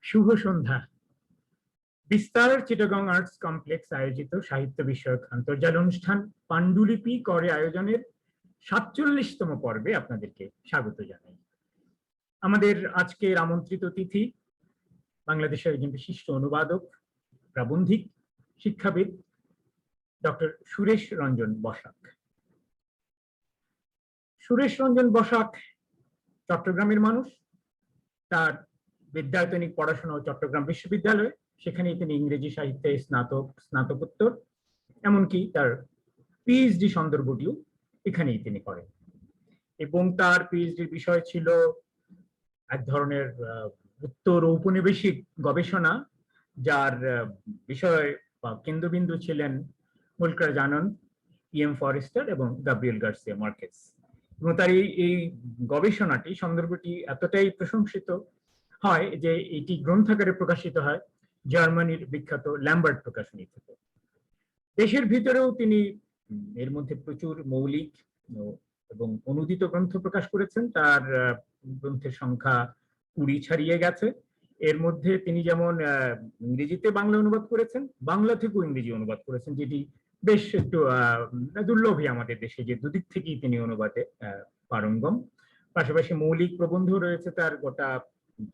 শুভ সন্ধ্যা। বিস্তার Chittagong arts complex আয়োজিত সাহিত্য বিষয়ক আন্তর্জাল অনুষ্ঠান পাণ্ডুলিপি করে আয়োজনের ৪৭তম পর্বে আপনাদেরকে স্বাগত জানাই। আমাদের আজকের আমন্ত্রিত অতিথি বাংলাদেশের একজন বিশিষ্ট অনুবাদক, প্রাবন্ধিক, শিক্ষাবিদ ডক্টর সুরেশ রঞ্জন বসাক। সুরেশ রঞ্জন বসাক চট্টগ্রামের মানুষ। তার বিদ্যায়তনিক পড়াশোনা চট্টগ্রাম বিশ্ববিদ্যালয়ে, সেখানেই তিনি ইংরেজি সাহিত্যে স্নাতকোত্তর, এমনকি তার পিএইচডি সন্দর্ভটিও এখানেই তিনি করেন। এবং তার পিএইচডির বিষয় ছিল এক ধরনের উত্তর ঔপনিবেশিক গবেষণা, যার বিষয় বা কেন্দ্রবিন্দু ছিলেন মুলকার জানন, ইএম ফরেস্টার এবং গাব্রিয়েল গার্সিয়া মার্কেস। এবং তার এই গবেষণাটি সন্দর্ভটি এতটাই প্রশংসিত হয় যে এটি গ্রন্থাগারে প্রকাশিত হয় জার্মানির বিখ্যাত ল্যাম্বার্ট প্রকাশনী থেকে। দেশের ভিতরেও তিনি এর মধ্যে প্রচুর মৌলিক এবং অনুদিত গ্রন্থ প্রকাশ করেছেন। তার গ্রন্থের সংখ্যা ২০ ছাড়িয়ে গেছে। এর মধ্যে তিনি যেমন ইংরেজিতে বাংলা অনুবাদ করেছেন, বাংলা থেকেও ইংরেজি অনুবাদ করেছেন, যেটি বেশ একটু দুর্লভই আমাদের দেশে, যে দুদিক থেকেই তিনি অনুবাদে পারঙ্গম। পাশাপাশি মৌলিক প্রবন্ধ রয়েছে তার গোটা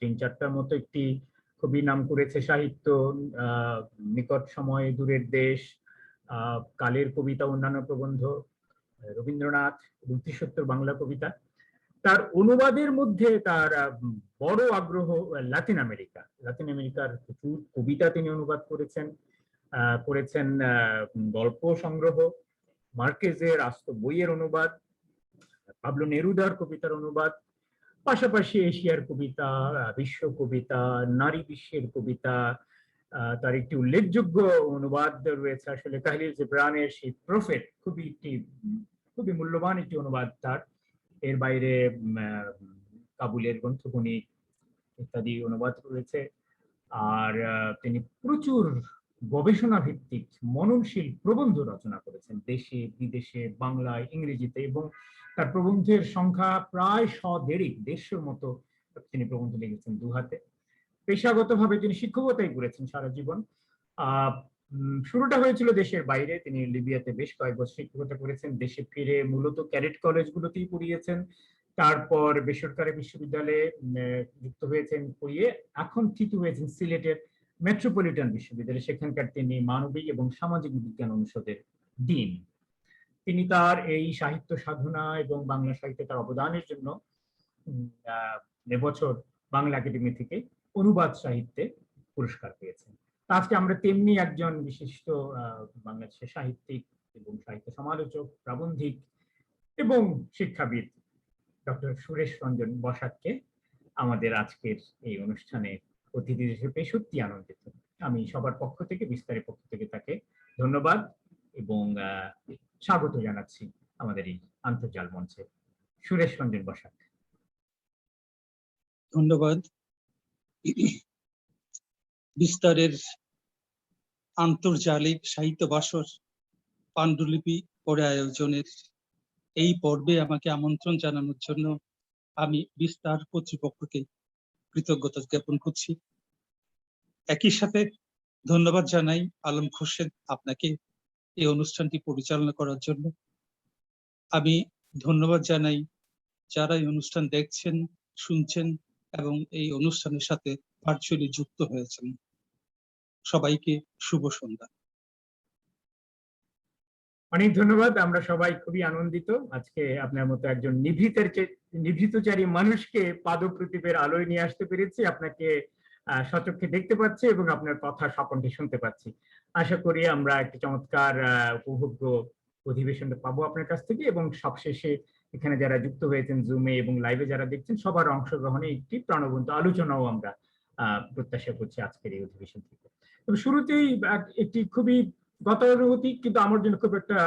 ৩-৪টার মতো। একটি খুবই নাম করেছে সাহিত্য, নিকট সময় দূরের দেশ, কালের কবিতা, অন্যান্য প্রবন্ধ, রবীন্দ্রনাথ এবং ৭৩ বাংলা কবিতা। তার অনুবাদের মধ্যে তার বড় আগ্রহ লাতিন আমেরিকার প্রচুর কবিতা তিনি অনুবাদ করেছেন গল্প সংগ্রহ, মার্কেজের আস্ত বইয়ের অনুবাদ, পাবলো নেরুদার কবিতার অনুবাদ, পাশাপাশি এশিয়ার কবিতা, বিশ্ব কবিতা, নারী বিশ্বের কবিতা। তার একটি উল্লেখযোগ্য অনুবাদ রয়েছে আসলে কাহলিল জিবরানের সেই প্রফেট, খুবই মূল্যবান একটি অনুবাদ তার। এর বাইরে কাবুলের গ্রন্থগণিক ইত্যাদি অনুবাদ রয়েছে। আর তিনি প্রচুর গবেষণা ভিত্তিক মননশীল প্রবন্ধ রচনা করেছেন দেশে বিদেশে, বাংলায়, ইংরেজিতে, এবং তার প্রবন্ধের সংখ্যা প্রায় ১৫০ মতো তিনি প্রবন্ধ লিখেছেন দু হাতে। পেশাগতভাবে তিনি শিক্ষকতাই করেছেন সারা জীবন। শুরুটা হয়েছিল দেশের বাইরে, তিনি লিবিয়াতে বেশ কয়েক বছর শিক্ষকতা করেছেন। দেশে ফিরে মূলত ক্যাডেট কলেজগুলোতেই পড়িয়েছেন, তারপর বেসরকারি বিশ্ববিদ্যালয়ে যুক্ত হয়েছেন, পড়িয়ে এখন ঠিক হয়েছেন সিলেটের মেট্রোপলিটন বিশ্ববিদ্যালয়ে। সেখানকার তিনি মানবিক এবং সামাজিক বিজ্ঞান অনুষদের ডিন। তিনি তার এই সাহিত্য সাধনা এবং বাংলা সাহিত্যে তার অবদানের জন্য এবছর বাংলা একাডেমি থেকে অনুবাদ সাহিত্যে পুরস্কার পেয়েছেন। আজকে আমরা তেমনি একজন বিশিষ্ট বাংলাদেশের সাহিত্যিক এবং সাহিত্য সমালোচক, প্রাবন্ধিক এবং শিক্ষাবিদ ডক্টর সুরেশ রঞ্জন বসাককে আমাদের আজকের এই অনুষ্ঠানে অতিথি হিসেবে সত্যি আনন্দিত। আমি সবার পক্ষ থেকে, বিস্তারের পক্ষ থেকে তাকে ধন্যবাদ এবং স্বাগত জানাচ্ছি আমাদের এই আন্তর্জাল মঞ্চে। সুরেশ রঞ্জন বসাক। ধন্যবাদ। বিস্তারের আন্তর্জালিক সাহিত্য বাসর পাণ্ডুলিপি করে আয়োজনের এই পর্বে আমাকে আমন্ত্রণ জানানোর জন্য আমি বিস্তার কর্তৃপক্ষকে কৃতজ্ঞতা জ্ঞাপন করছি। একই সাথে ধন্যবাদ জানাই আলম খোরশেদ আপনাকে এই অনুষ্ঠানটি পরিচালনা করার জন্য। আমি ধন্যবাদ জানাই যারা এই অনুষ্ঠান দেখছেন, শুনছেন এবং এই অনুষ্ঠানের সাথে ভার্চুয়ালি যুক্ত হয়েছেন। সবাইকে শুভ সন্ধ্যা। অনেক ধন্যবাদ। আমরা সবাই খুবই আনন্দিত আজকে আপনার মতো একজন নিভৃতচারী মানুষকে পাদপ্রদীপের আলোয় নিয়ে আসতে পেরেছি। আপনাকে সচক্ষে দেখতে পাচ্ছি এবং আপনার কথা স্বকণ্ঠে শুনতে পাচ্ছি। আশা করি আমরা একটি চমৎকার উপভোগ্য অধিবেশনটা পাবো আপনার কাছ থেকে, এবং সবশেষে এখানে যারা যুক্ত হয়েছেন জুমে এবং লাইভে যারা দেখছেন সবার অংশগ্রহণে একটি প্রাণবন্ত আলোচনাও আমরা প্রত্যাশা করছি আজকের এই অধিবেশন থেকে। তবে শুরুতেই একটি খুবই গতানুগতিক কিন্তু আমার জন্য খুব একটা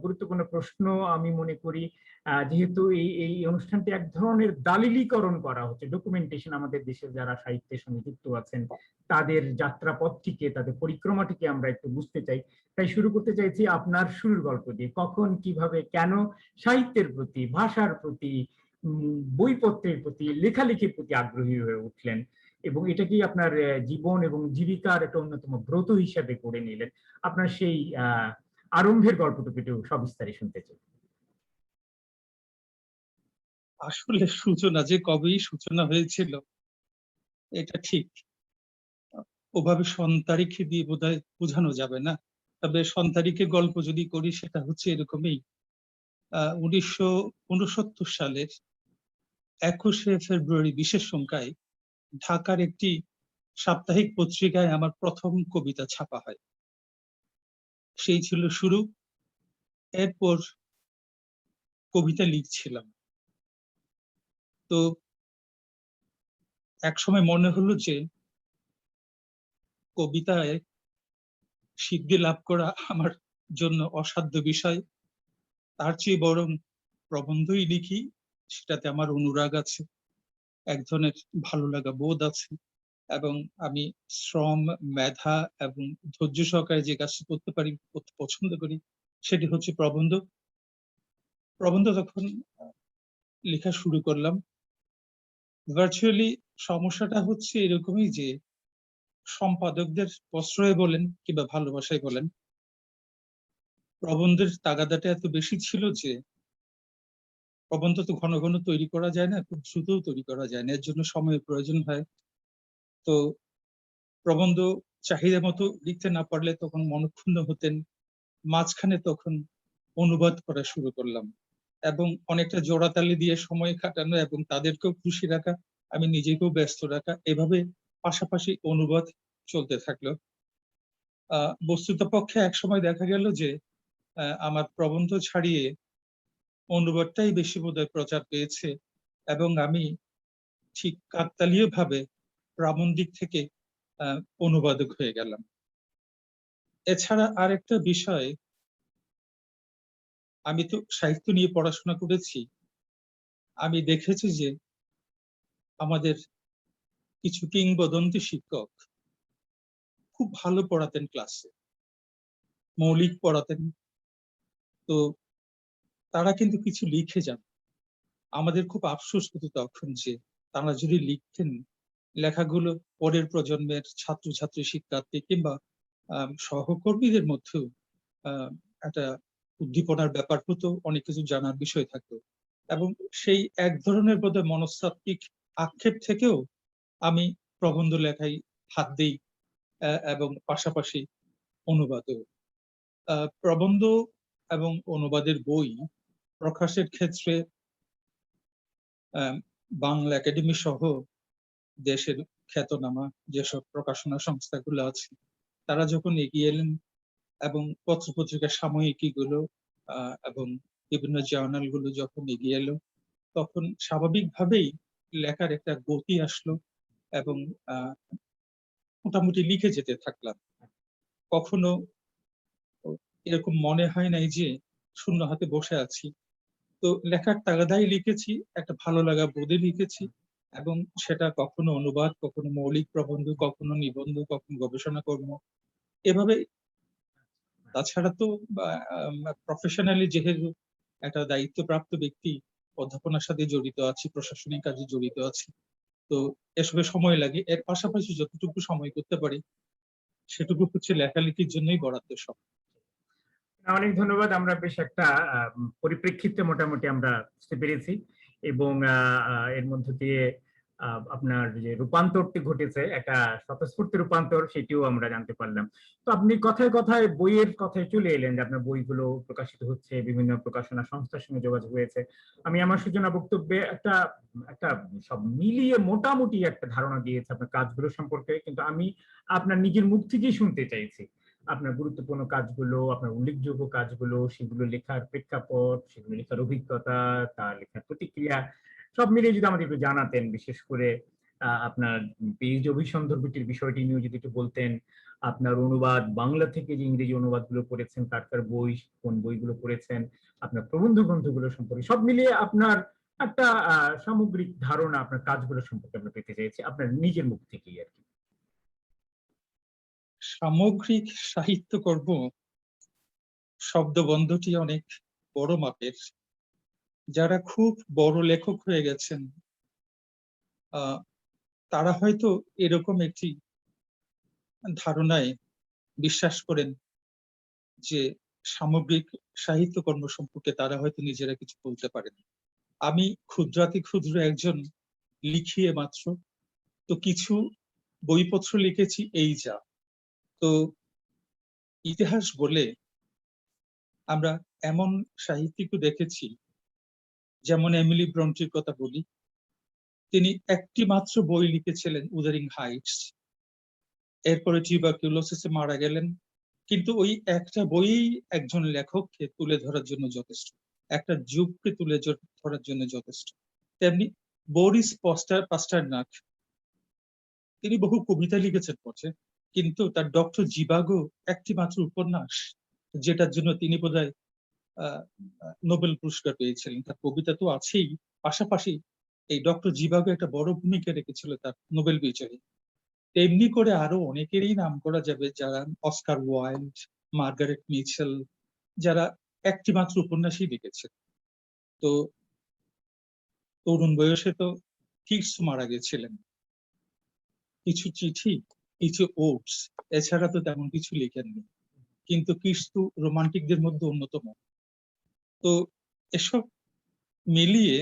গুরুত্বপূর্ণ প্রশ্ন আমি মনে করি, যেহেতু এই অনুষ্ঠানটি এক ধরনের দালিলীকরণ করা হচ্ছে, ডকুমেন্টেশন, আমাদের দেশের যারা সাহিত্যের সঙ্গে যুক্ত আছেন তাদের যাত্রাপথটিকে, তাদের পরিক্রমাটিকে আমরা একটু বুঝতে চাই। তাই শুরু করতে চাইছি আপনার শুরুর গল্প দিয়ে। কখন, কিভাবে, কেন সাহিত্যের প্রতি, ভাষার প্রতি, বইপত্রের প্রতি, লেখালেখির প্রতি আগ্রহী হয়ে উঠলেন, এবং এটাকেই আপনার জীবন এবং জীবিকার একটা অন্যতম ব্রত হিসাবে করে নিলেন। আপনার সেই আরম্ভের গল্পটুকু একটু সবিস্তারে শুনতে চাই। আসলে সূচনা যে কবেই সূচনা হয়েছিল এটা ঠিক ওভাবে সন্তারিখে দিয়ে বোধহয় বোঝানো যাবে না। তবে সন্তারিখে গল্প যদি করি সেটা হচ্ছে এরকমই। 1969 সালের 21শে ফেব্রুয়ারি বিশেষ সংখ্যায় ঢাকার একটি সাপ্তাহিক পত্রিকায় আমার প্রথম কবিতা ছাপা হয়। সেই ছিল শুরু। এরপর কবিতা লিখছিলাম। তো একসময় মনে হলো যে কবিতায় সিদ্ধি লাভ করা আমার জন্য অসাধ্য বিষয়। তার চেয়ে বরং প্রবন্ধই লিখি, সেটাতে আমার অনুরাগ আছে, এক ধরনের ভালো লাগা বোধ আছে, এবং আমি শ্রম, মেধা এবং ধৈর্য সহকারে যে কাজটি করতে পারি, করতে পছন্দ করি, সেটি হচ্ছে প্রবন্ধ। প্রবন্ধ তখন লেখা শুরু করলাম। ভার্চুয়ালি সমস্যাটা হচ্ছে এরকমই যে সম্পাদকদের প্রশ্রয় বলেন কিংবা ভালোবাসায় বলেন, প্রবন্ধের তাগাদাটা এত বেশি ছিল যে প্রবন্ধ তো ঘন ঘন তৈরি করা যায় না, খুব দ্রুতও তৈরি করা যায় না, এর জন্য সময়ের প্রয়োজন হয়। তো প্রবন্ধ চাহিদা মতো লিখতে না পারলে তখন মনক্ষুণ্ণ হতেন। মাঝখানে তখন অনুবাদ করা শুরু করলাম এবং অনেকটা জোড়াতালি দিয়ে সময় কাটানো এবং তাদেরকেও খুশি রাখা, আমি নিজেকেও ব্যস্ত রাখা, এভাবে পাশাপাশি অনুবাদ চলতে থাকলো। বস্তুত পক্ষে একসময় দেখা গেল যে আমার প্রবন্ধ ছাড়িয়ে অনুবাদটাই বেশি বোধহয় প্রচার পেয়েছে এবং আমি ঠিক কাকতালীয় ভাবে প্রাবন্ধিক থেকে অনুবাদক হয়ে গেলাম। এছাড়া আরেকটা বিষয়, আমি তো সাহিত্য নিয়ে পড়াশোনা করেছি। আমি দেখেছি যে আমাদের কিছু কিংবদন্তি শিক্ষক খুব ভালো পড়াতেন, ক্লাসে মৌলিক পড়াতেন। তো তারা কিন্তু কিছু লিখে যান। আমাদের খুব আফসোস হতো তখন যে তারা যদি লিখতেন, লেখাগুলো পরের প্রজন্মের ছাত্রছাত্রী, শিক্ষার্থী কিংবা সহকর্মীদের মধ্যেও একটা উদ্দীপনার ব্যাপার হতো, অনেক কিছু জানার বিষয় থাকতো। এবং সেই এক ধরনের বোধহয় মনস্তাত্ত্বিক আক্ষেপ থেকেও আমি প্রবন্ধ লেখায় হাত দিই এবং পাশাপাশি অনুবাদও। প্রবন্ধ এবং অনুবাদের বই প্রকাশের ক্ষেত্রে বাংলা একাডেমি সহ দেশের খ্যাতনামা যেসব প্রকাশনা সংস্থাগুলো আছে তারা যখন এগিয়ে এলেন এবং পত্রপত্রিকা সাময়িকী গুলো এবং বিভিন্ন জার্নাল গুলো যখন এগিয়ে এলো, তখন স্বাভাবিকভাবেই লেখার একটা গতি আসলো এবং মোটামুটি লিখে যেতে থাকলাম। কখনো এরকম মনে হয় নাই যে শূন্য হাতে বসে আছি। তো লেখার তাগাদাই লিখেছি, একটা ভালো লাগা বোধে লিখেছি এবং সেটা কখনো অনুবাদ, কখনো মৌলিক প্রবন্ধ, কখনো নিবন্ধ, কখনো গবেষণা কর্ম, এভাবে। তাছাড়া তো প্রফেশনালি যেহেতু একটা দায়িত্বপ্রাপ্ত ব্যক্তি, অধ্যাপনার সাথে জড়িত আছি, প্রশাসনিক কাজে জড়িত আছি, তো এসবে সময় লাগে। এর পাশাপাশি যতটুকু সময় করতে পারি সেটুকু হচ্ছে লেখালেখির জন্যই বরাদ্দ সব। অনেক ধন্যবাদ। আমরা বেশ একটা পরিপ্রেক্ষিতে মোটামুটি আমরা বুঝতে পেরেছি এবং এর মধ্য দিয়ে আপনার যে রূপান্তরটি ঘটেছে, একটা স্বতঃস্ফূর্ত রূপান্তর, সেটিও আমরা জানতে পারলাম। তো আপনি কথায় কথায় বইয়ের কথায় চলে এলেন যে আপনার বইগুলো প্রকাশিত হচ্ছে, বিভিন্ন প্রকাশনা সংস্থার সঙ্গে যোগাযোগ হয়েছে। আমি আমার সূচনা বক্তব্যে একটা একটা সব মিলিয়ে মোটামুটি একটা ধারণা দিয়েছি আপনার কাজগুলো সম্পর্কে, কিন্তু আমি আপনার নিজের মুখ থেকেই শুনতে চাইছি আপনার গুরুত্বপূর্ণ কাজগুলো, আপনার উল্লেখযোগ্য কাজগুলো, সেগুলো লেখার প্রেক্ষাপট, সেগুলো লেখার অভিজ্ঞতা, তার লেখার প্রতিক্রিয়া, সব মিলিয়ে যদি আমাদের একটু জানাতেন। বিশেষ করে আপনার পেজ অভিসন্দর্ভটির বিষয়টি নিয়েও যদি একটু বলতেন। আপনার অনুবাদ, বাংলা থেকে যে ইংরেজি অনুবাদগুলো করেছেন, কার কার বই, কোন বইগুলো পড়েছেন, আপনার প্রবন্ধ গ্রন্থগুলো সম্পর্কে সব মিলিয়ে আপনার একটা সামগ্রিক ধারণা আপনার কাজগুলো সম্পর্কে আমরা পেতে চাইছি, আপনার নিজের মুখ থেকেই আর কি। সামগ্রিক সাহিত্যকর্ম শব্দবন্ধটি অনেক বড় মাপের। যারা খুব বড় লেখক হয়ে গেছেন তারা হয়তো এরকম একটি ধারণায় বিশ্বাস করেন যে সামগ্রিক সাহিত্যকর্ম সম্পর্কে তারা হয়তো নিজেরা কিছু বলতে পারেন। আমি ক্ষুদ্রাতি ক্ষুদ্র একজন লিখিয়ে মাত্র, তো কিছু বইপত্র লিখেছি এই যা। তো ইতিহাস বলে আমরা এমন সাহিত্যিকও দেখেছি, যেমন এমিলি ব্রন্টির কথা বলি, তিনি একটি মাত্র বই লিখেছিলেন উদারিং হাইটস, এরপরে টিউবারকিউলোসিসে মারা গেলেন, কিন্তু ওই একটা বই একজন লেখককে তুলে ধরার জন্য যথেষ্ট, একটা যুগকে তুলে ধরার জন্য যথেষ্ট। তেমনি বরিস পাস্টারনাক, তিনি বহু কবিতা লিখেছেন পথে, কিন্তু তার ডক্টর জিভাগো একটি মাত্র উপন্যাস, যেটার জন্য তিনি বোধহয় নোবেল পুরস্কার পেয়েছিলেন। তার কবিতা তো আছেই, পাশাপাশি এই ডক্টর জিভাগো একটা বড় ভূমিকা রেখেছিল তার নোবেল বিজয়ে। তেমনি করে আরো অনেকেরই নাম করা যাবে, যারা অস্কার ওয়াইল্ড, মার্গারেট মিচেল, যারা একটি মাত্র উপন্যাসই লিখেছেন। তো তরুণ বয়সে তো কিটস মারা গেছিলেন, কিছু চিঠি, কিছু ওটস, এছাড়া তো তেমন কিছু লিখেননি, কিন্তু কিটস তো রোমান্টিকদের মধ্যে অন্যতম। তো এসব মিলিয়ে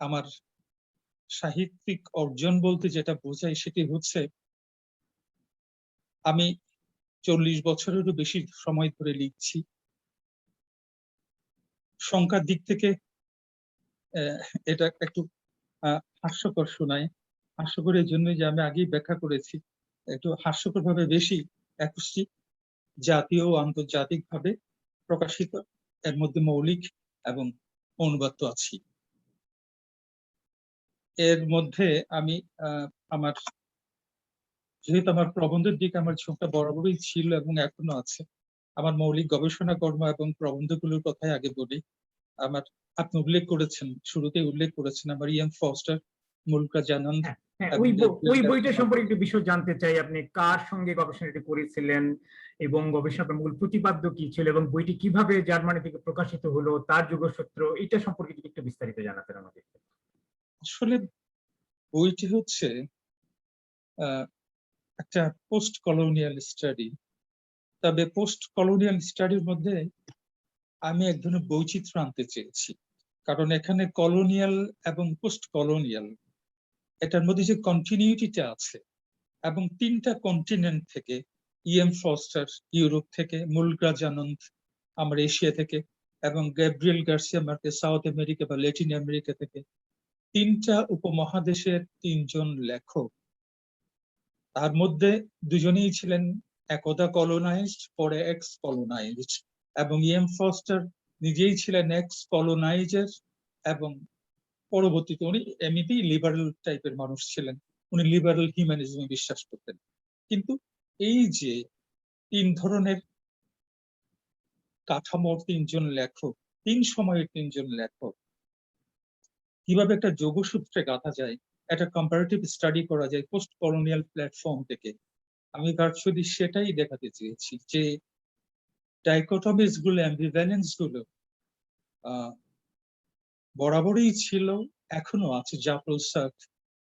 আমার সাহিত্যিক অর্জন বলতে যেটা বোঝায় সেটি হচ্ছে, আমি 40 বছরেরও বেশি সময় ধরে লিখছি। সংখ্যার দিক থেকে এটা একটু হাস্যকর শোনায়। হাস্যকর এই জন্য যে আমি আগেই ব্যাখ্যা করেছি, একটু হাস্যকর ভাবে বেশি 21টি জাতীয় ও আন্তর্জাতিক ভাবে প্রকাশিত, এর মধ্যে মৌলিক এবং অনুবাদ তো আছি। এর মধ্যে আমি আমার যেহেতু আমার প্রবন্ধের দিকে আমার ঝোঁকটা বরাবরই ছিল এবং এখনো আছে, আমার মৌলিক গবেষণা কর্ম এবং প্রবন্ধগুলোর কথাই আগে বলি। আমার, আপনি উল্লেখ করেছেন, শুরুতেই উল্লেখ করেছেন আমার ইএম ফস্টার, মুলকা জানন্দ হ্যাঁ, এবং ওই বইটা সম্পর্কে একটু বিষয় জানতে চাই। আপনি কার সঙ্গে গবেষণাটি করেছিলেন এবং গবেষণার মূল প্রতিপাদ্য কি ছিল এবং বইটি কিভাবে জার্মানি থেকে প্রকাশিত হলো, তার যোগসূত্র, এটা সম্পর্কে যদি একটু বিস্তারিত জানাতেন আমাদের। আসলে বইটি হচ্ছে একটা পোস্ট কলোনিয়াল স্টাডি। তবে পোস্ট কলোনিয়াল স্টাডির মধ্যে আমি এক ধরনের বৈচিত্র্য আনতে চেয়েছি, কারণ এখানে কলোনিয়াল এবং পোস্ট কলোনিয়াল, এটার মধ্যে যে কন্টিনিউটিটা আছে, এবং 3টা কন্টিনেন্ট থেকে, ইএম ফস্টার ইউরোপ থেকে, মুলকা জানন্দ আমার এশিয়া থেকে, এবং Gabriel Garcia Marquez South America বা ল্যাটিন আমেরিকা থেকে, 3টা উপমহাদেশের 3জন লেখক। তার মধ্যে দুজনেই ছিলেন একদা কলোনাইজড, পরে এক্স কলোনাইজড, এবং ইএম ফস্টার নিজেই ছিলেন এক্স কলোনাইজার, এবং পরবর্তীতে উনি এমনিতেই লিবারেল টাইপের মানুষ ছিলেন, উনি লিবারেল হিউম্যানিজমে বিশ্বাস করতেন। কিন্তু এই যে 3 ধরনের কাঠামোর 3জন লেখক, 3 সময়ের 3জন লেখক, কিভাবে একটা যোগসূত্রে গাঁথা যায়, একটা কম্পারেটিভ স্টাডি করা যায় পোস্ট কলোনিয়াল প্ল্যাটফর্ম থেকে, আমি ভার্চুয়ালি সেটাই দেখাতে চেয়েছি, যে ডাইকোটমিস গুলো, অ্যাম্বিভ্যালেন্স গুলো বরাবরই ছিল, এখনো আছে। জাপল সার্ক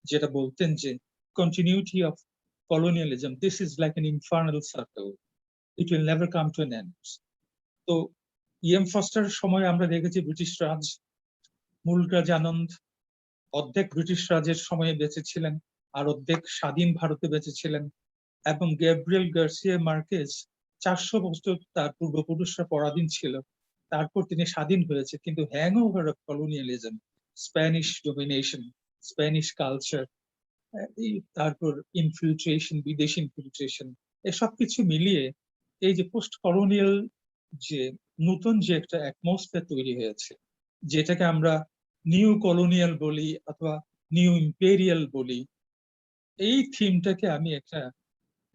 যেটা বলতেন যে continuity of colonialism, this is like an infernal circle, it will never come to an end. তো ইএম ফস্টার সময় আমরা দেখেছি ব্রিটিশ রাজ, মুলকা জানন্দ অর্ধেক ব্রিটিশ রাজের সময়ে বেঁচে ছিলেন, আর অর্ধেক স্বাধীন ভারতে বেঁচে ছিলেন, এবং গ্যাব্রিয়েল গার্সিয়া মার্কেজ 400 বছর তার পূর্বপুরুষরা পরাধীন ছিল, তারপর তিনি স্বাধীন হয়েছে, কিন্তু hangover of colonialism, Spanish domination, Spanish culture, তারপর ইনফিল্ট্রেশন, বিদেশি ইনফিল্ট্রেশন, এসব কিছু মিলিয়ে এই যে পোস্ট কলোনিয়াল যে নতুন যে একটা অ্যাটমসফিয়ার তৈরি হয়েছে, যেটাকে আমরা নিউ কলোনিয়াল বলি অথবা নিউ ইম্পেরিয়াল বলি, এই থিমটাকে আমি একটা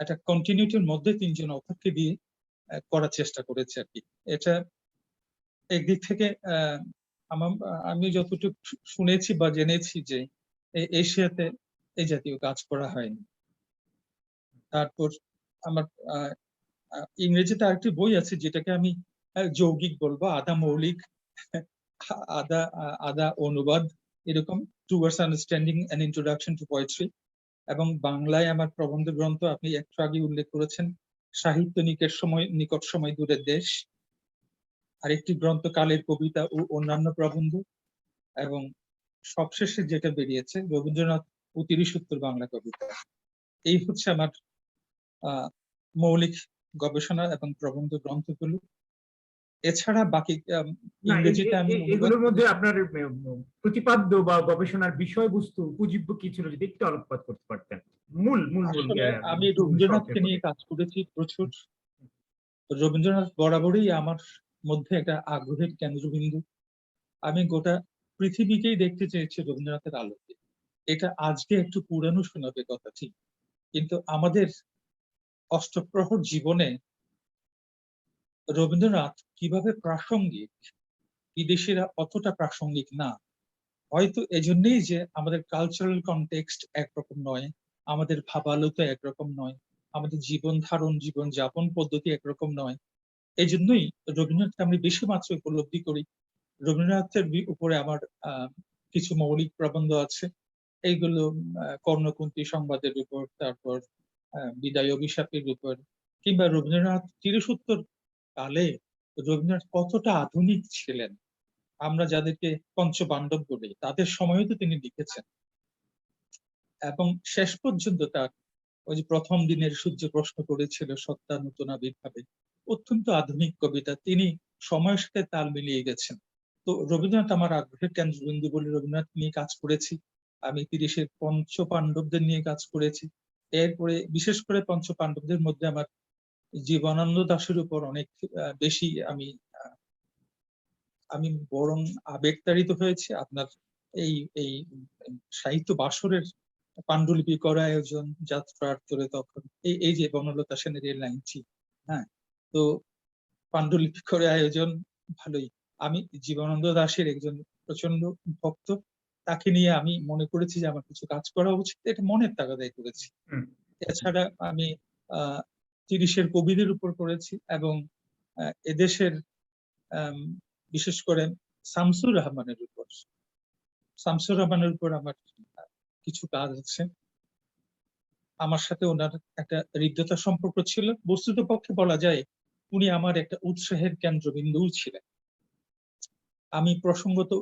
একটা কন্টিনিউটির মধ্যে 3জন অথরকে দিয়ে করার চেষ্টা করেছি আর কি। এটা একদিক থেকে আমি যতটুকু শুনেছি বা জেনেছি যে এশিয়াতে এই জাতীয় কাজ করা হয়নি। তারপর আমার ইংরেজিতে আরেকটি বই আছে যেটাকে আমি যৌগিক বলবো, আধা মৌলিক আধা আধা অনুবাদ, এরকম towards understanding an introduction to poetry, এবং বাংলায় আমার প্রবন্ধ গ্রন্থ আপনি একটু আগে উল্লেখ করেছেন সাহিত্য নিকট সময় দূরের দেশ, আরেকটি গ্রন্থ কালের কবিতা ও অন্যান্য প্রবন্ধ, এবং সবশেষে যেটা বেরিয়েছে রবীন্দ্রনাথ ও ৩০ বাংলা কবিতা। এই হচ্ছে আমার মৌলিক গবেষণা এবং প্রবন্ধ গ্রন্থগুলো। এছাড়া বাকি না, ইংরেজিতে আমি এগুলোর মধ্যে আপনার প্রতিপাদ্য বা গবেষণার বিষয়বস্তু উপজীব্য কি ছিল যদি একটু আলোকপাত করতে পারতেন? মূল মূল মূল আসলে আমি মূল রবীন্দ্রনাথকে শর্তের নিয়ে মধ্যে। কাজ করেছি প্রচুর। রবীন্দ্রনাথ বরাবরই আমার মধ্যে একটা আগ্রহের কেন্দ্রবিন্দু। আমি গোটা পৃথিবীকেই দেখতে চেয়েছি রবীন্দ্রনাথের আলোকে। এটা আজকে একটু পুরানো শোনাবে কথা ঠিক, কিন্তু আমাদের অষ্টপ্রহর জীবনে রবীন্দ্রনাথ কিভাবে প্রাসঙ্গিক, বিদেশিরা অতটা প্রাসঙ্গিক না। হয়তো এজন্যই যে আমাদের কালচারাল কনটেক্সট একরকম নয়, আমাদের ভাবালোতা একরকম নয়, আমাদের জীবন ধারণ, জীবন যাপন পদ্ধতি একরকম নয়। এই জন্যই রবীন্দ্রনাথকে আমি বেশি মাত্র উপলব্ধি করি। রবীন্দ্রনাথের উপরে আমার কিছু মৌলিক প্রবন্ধ আছে। এইগুলো কর্ণকুন্তী সংবাদের উপর, তারপর বিদায় অভিশাপের উপর, কিংবা রবীন্দ্রনাথ ৩০ কালে রবীন্দ্রনাথ কতটা আধুনিক ছিলেন, আমরা যাদেরকে পঞ্চপাণ্ডব বলি তাদের সময়ও তো তিনি লিখেছেন। এবং শেষ পর্যন্ত তার ওই যে প্রথম দিনের সূর্য প্রশ্ন করেছিল সত্তা নূতন আবির্ভাবে, অত্যন্ত আধুনিক কবিতা, তিনি সময়ের সাথে তাল মিলিয়ে গেছেন। তো রবীন্দ্রনাথ আমার আগ্রহের কেন্দ্রবিন্দু বলে রবীন্দ্রনাথ নিয়ে কাজ করেছি। আমি ৩০-এর পঞ্চপাণ্ডবদের নিয়ে কাজ করেছি। এরপরে বিশেষ করে পঞ্চপাণ্ডবদের মধ্যে আমার জীবনানন্দ দাশের উপর অনেক বেশি আমি বরং আবেগতাড়িত হয়েছে। আপনার এই এই সাহিত্য বাসরের পাণ্ডুলিপি করা আয়োজন, যাত্রার তোরে তখন এই যে বনলতা সেনের এই লাইনটি, হ্যাঁ, তো পাণ্ডুলিপি করে আয়োজন ভালোই। আমি জীবনানন্দ দাশের একজন প্রচন্ড ভক্ত, তাকে নিয়ে আমি মনে করেছি যে আমার কিছু কাজ করা উচিত, এটা মনের তাগাদায় করেছি। এছাড়া আমি ৩০-এর কবিদের উপর করেছি, এবং এদেশের বিশেষ করে শামসুর রহমানের উপর আমার কিছু কাজ আছে। আমার সাথে ওনার একটা হৃদ্যতার সম্পর্ক ছিল। বস্তুত পক্ষে বলা যায় উনি আমার একটা উৎসাহের কেন্দ্রবিন্দুও ছিলেন। আমি প্রসঙ্গত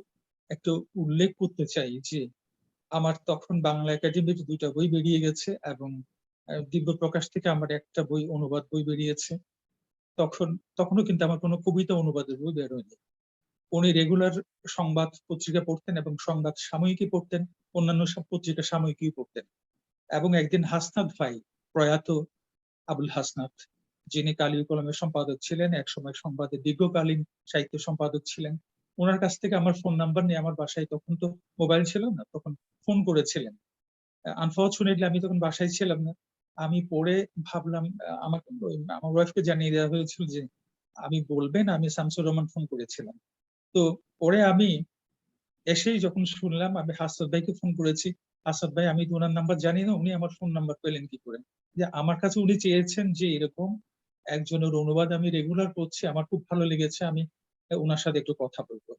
একটু উল্লেখ করতে চাই যে আমার তখন বাংলা একাডেমির 2টা বই বেরিয়ে গেছে, এবং দিব্য প্রকাশ থেকে আমার একটা বই অনুবাদ বই বেরিয়েছে। তখনও কিন্তু আমার কোনো কবিতা অনুবাদের বই বের হয়নি। উনি রেগুলার সংবাদ পত্রিকা পড়তেন এবং সংবাদ সাময়িকী পড়তেন, অন্যান্য সব পত্রিকা সাময়িকী পড়তেন। এবং একদিন হাসনাত ভাই, প্রয়াত আবুল হাসনাত, যিনি কালীর কলমের সম্পাদক ছিলেন, একসময় সংবাদের দীর্ঘকালীন সাহিত্য সম্পাদক ছিলেন, ওনার কাছ থেকে আমার ফোন নাম্বার নিয়ে আমার বাসায়, তখন তো মোবাইল ছিল না, তখন ফোন করেছিলেন। আনফর্চুনেটলি আমি তখন বাসায় ছিলাম না। আমি পড়ে ভাবলাম, আমাকে আমার ওয়াইফকে জানিয়ে দেওয়া হয়েছিল যে আমি বলবেন আমি শামসুর রহমান ফোন করেছিলাম। তো পরে আমি এসেই যখন শুনলাম, আমি হাসনাত ভাইকে ফোন করেছি, হাসনাত ভাই আমি তো ওনার নাম্বার জানি না, উনি আমার ফোন নাম্বার পেলেন কি করে? যে আমার কাছে উনি চেয়েছেন যে এরকম একজনের অনুবাদ আমি রেগুলার করছি, আমার খুব ভালো লেগেছে, আমি ওনার সাথে একটু কথা বলবো।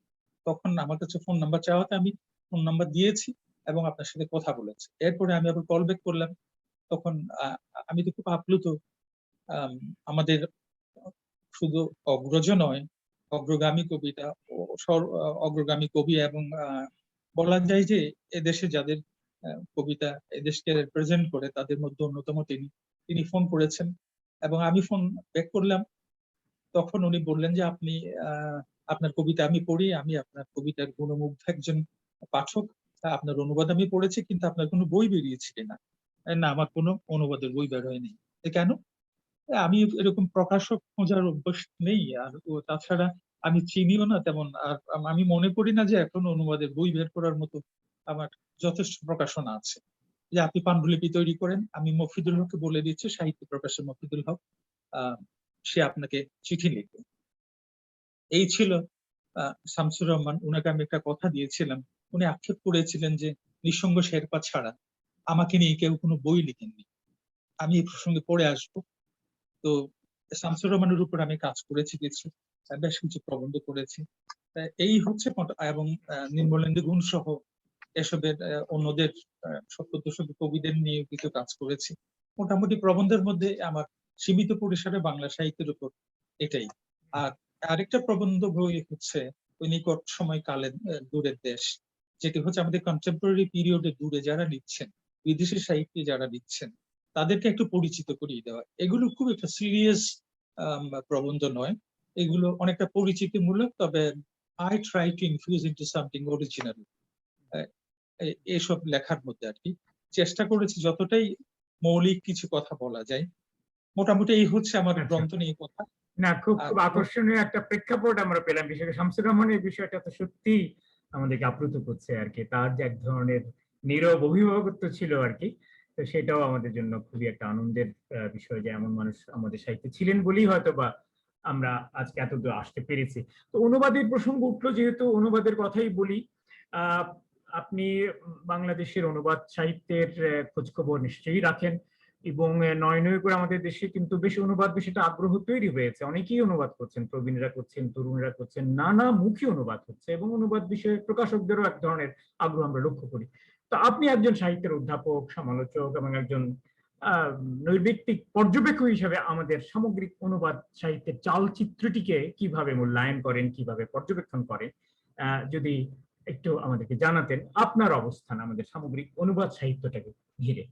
তখন আমার কাছে ফোন নাম্বার চাওয়াতে আমি ফোন নাম্বার দিয়েছি এবং আপনার সাথে কথা বলেছি। এরপরে আমি আবার কল ব্যাক করলাম, তখন আমি তো খুব আপ্লুত। আমাদের শুধু অগ্রজ নয়, অগ্রগামী কবিতা ও অগ্রগামী কবি, এবং বলা যায় যে এদেশে যাদের কবিতা এদেশকে রিপ্রেজেন্ট করে তাদের মধ্যে অন্যতম তিনি ফোন করেছেন, এবং আমি ফোন ব্যাক করলাম। তখন উনি বললেন যে আপনি আপনার কবিতা আমি পড়ি, আমি আপনার কবিতার গুণমুগ্ধ একজন পাঠক, আপনার অনুবাদ আমি পড়েছি, কিন্তু আপনার কোনো বই বেরিয়েছে কিনা? না, আমার কোনো অনুবাদের বই বের হয়নি। কেন? আমি এরকম প্রকাশক খোঁজার অভ্যাস নেই, আর তাছাড়া আমি চিনিও না তেমন, আর আমি মনে করি না যে এখন অনুবাদের বই বের করার মতো আমার যথেষ্ট প্রকাশনা আছে। যে আপনি পাণ্ডুলিপি তৈরি করেন, আমি মফিদুল হককে বলে দিচ্ছি, সাহিত্য প্রকাশের মফিদুল হক, সে আপনাকে চিঠি লিখবে। এই ছিল শামসুর রহমান। উনাকে আমি একটা কথা দিয়েছিলাম, উনি আক্ষেপ করেছিলেন যে নিঃসঙ্গ শেরপা ছাড়া আমাকে নিয়ে কেউ কোনো বই লিখেননি। আমি এই প্রসঙ্গে পড়ে আসবো। তো শামসুর রহমানের উপর আমি কাজ করেছি কিছু, বেশ কিছু প্রবন্ধ করেছি। এই হচ্ছে এবং নির্মলেন্দু গুণ সহ এসবের অন্যদের সপ্তদশকের কবিদের নিয়ে কিছু কাজ করেছি। মোটামুটি প্রবন্ধের মধ্যে আমার সীমিত পরিসরে বাংলা সাহিত্যের উপর এটাই। আর আরেকটা প্রবন্ধ বই হচ্ছে ওই নিকট সময় কালের দূরের দেশ, যেটি হচ্ছে আমাদের কন্টেম্পোরারি পিরিয়ডে দূরে যারা লিখছেন, বিদেশি সাহিত্যে যারা লিখছেন, তাদেরকে একটু পরিচিত করিয়ে দেওয়া। এগুলো খুব একটা সিরিয়াস প্রবন্ধ নয়, এগুলো অনেকটা পরিচিতিমূলক, তবে I try to infuse into something original এইসব লেখার মধ্যে আর কি চেষ্টা করেছি যতটাই মৌলিক কিছু কথা বলা যায়। মোটামুটি এই হচ্ছে আমার আচ্ছা। গ্রন্থ নিয়ে কথা। না, খুব আর খুব আকর্ষণীয় একটা প্রেক্ষাপট আমরা পেলাম, বিশেষ করে শামসুর রহমানের বিষয়টা তো সত্যি আমাদেরকে আপ্লুত করছে আর কি। তার যে এক ধরনের নীরব অভিভাবকত্ব ছিল আর কি, তো সেটাও আমাদের জন্য খুবই একটা আনন্দের বিষয় যে এমন মানুষ আমাদের সাহিত্যে ছিলেন বলেই হয়তো বা আমরা আজকে এত দূর আসতে পেরেছি। তো অনুবাদের প্রসঙ্গ উঠলো, যেহেতু অনুবাদের কথাই বলি, আহ আপনি বাংলাদেশের অনুবাদ সাহিত্যের খোঁজখবর নিশ্চয়ই রাখেন, এবং নয় নয় করে আমাদের দেশে কিন্তু বেশ অনুবাদ বিষয়টা আগ্রহ তৈরি হয়েছে, অনেকেই অনুবাদ করছেন, প্রবীণরা করছেন, তরুণরা করছেন, নানা মুখী অনুবাদ হচ্ছে, এবং অনুবাদ বিষয়ে প্রকাশকদেরও এক ধরনের আগ্রহ আমরা লক্ষ্য করি। তো আপনি একজন সাহিত্যের অধ্যাপক, সমালোচক এবং একজন নৈর্ব্যক্তিক পর্যবেক্ষক হিসেবে আমাদের সামগ্রিক অনুবাদ সাহিত্যের চালচিত্রটিকে কিভাবে মূল্যায়ন করেন, কিভাবে পর্যবেক্ষণ করেন, যদি একটু আমাদেরকে জানাতেন আপনার অবস্থান আমাদের সামগ্রিক অনুবাদ সাহিত্যটাকে ঘিরে।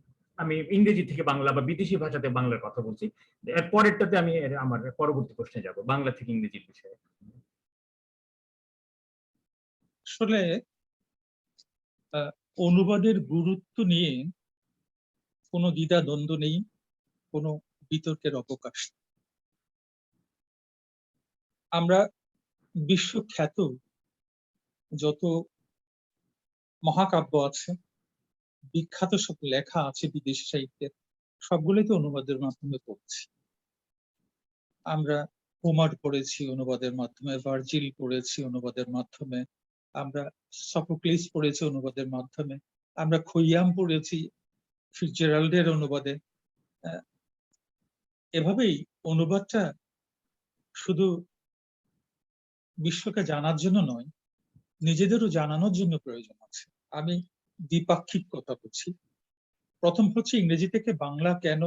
আমি ইংরেজি থেকে বাংলা বা বিদেশি ভাষাতে বাংলার কথা বলছি, এর পরেরটাতে আমি আমার পরবর্তী প্রশ্নে যাব বাংলা থেকে ইংরেজির বিষয়ে। আসলে অনুবাদের গুরুত্ব নিয়ে কোনো দ্বিধা দ্বন্দ্ব নেই, কোনো বিতর্কের অবকাশ নেই। আমরা বিশ্বখ্যাত যত মহাকাব্য আছে, বিখ্যাত সব লেখা আছে বিদেশি সাহিত্যের, সবগুলোই তো অনুবাদের মাধ্যমে পড়ছি। আমরা হোমার পড়েছি অনুবাদের মাধ্যমে, ভার্জিল পড়েছি অনুবাদের মাধ্যমে, আমরা সফোক্লিস পড়েছি অনুবাদের মাধ্যমে, আমরা খৈয়াম পড়েছি ফিটজেরাল্ডের অনুবাদে। এভাবেই অনুবাদটা শুধু বিশ্বকে জানার জন্য নয়, নিজেদেরও জানানোর জন্য প্রয়োজন আছে। আমি দ্বিপাক্ষিক কথা বলছি। প্রথম হচ্ছে ইংরেজি থেকে বাংলা কেন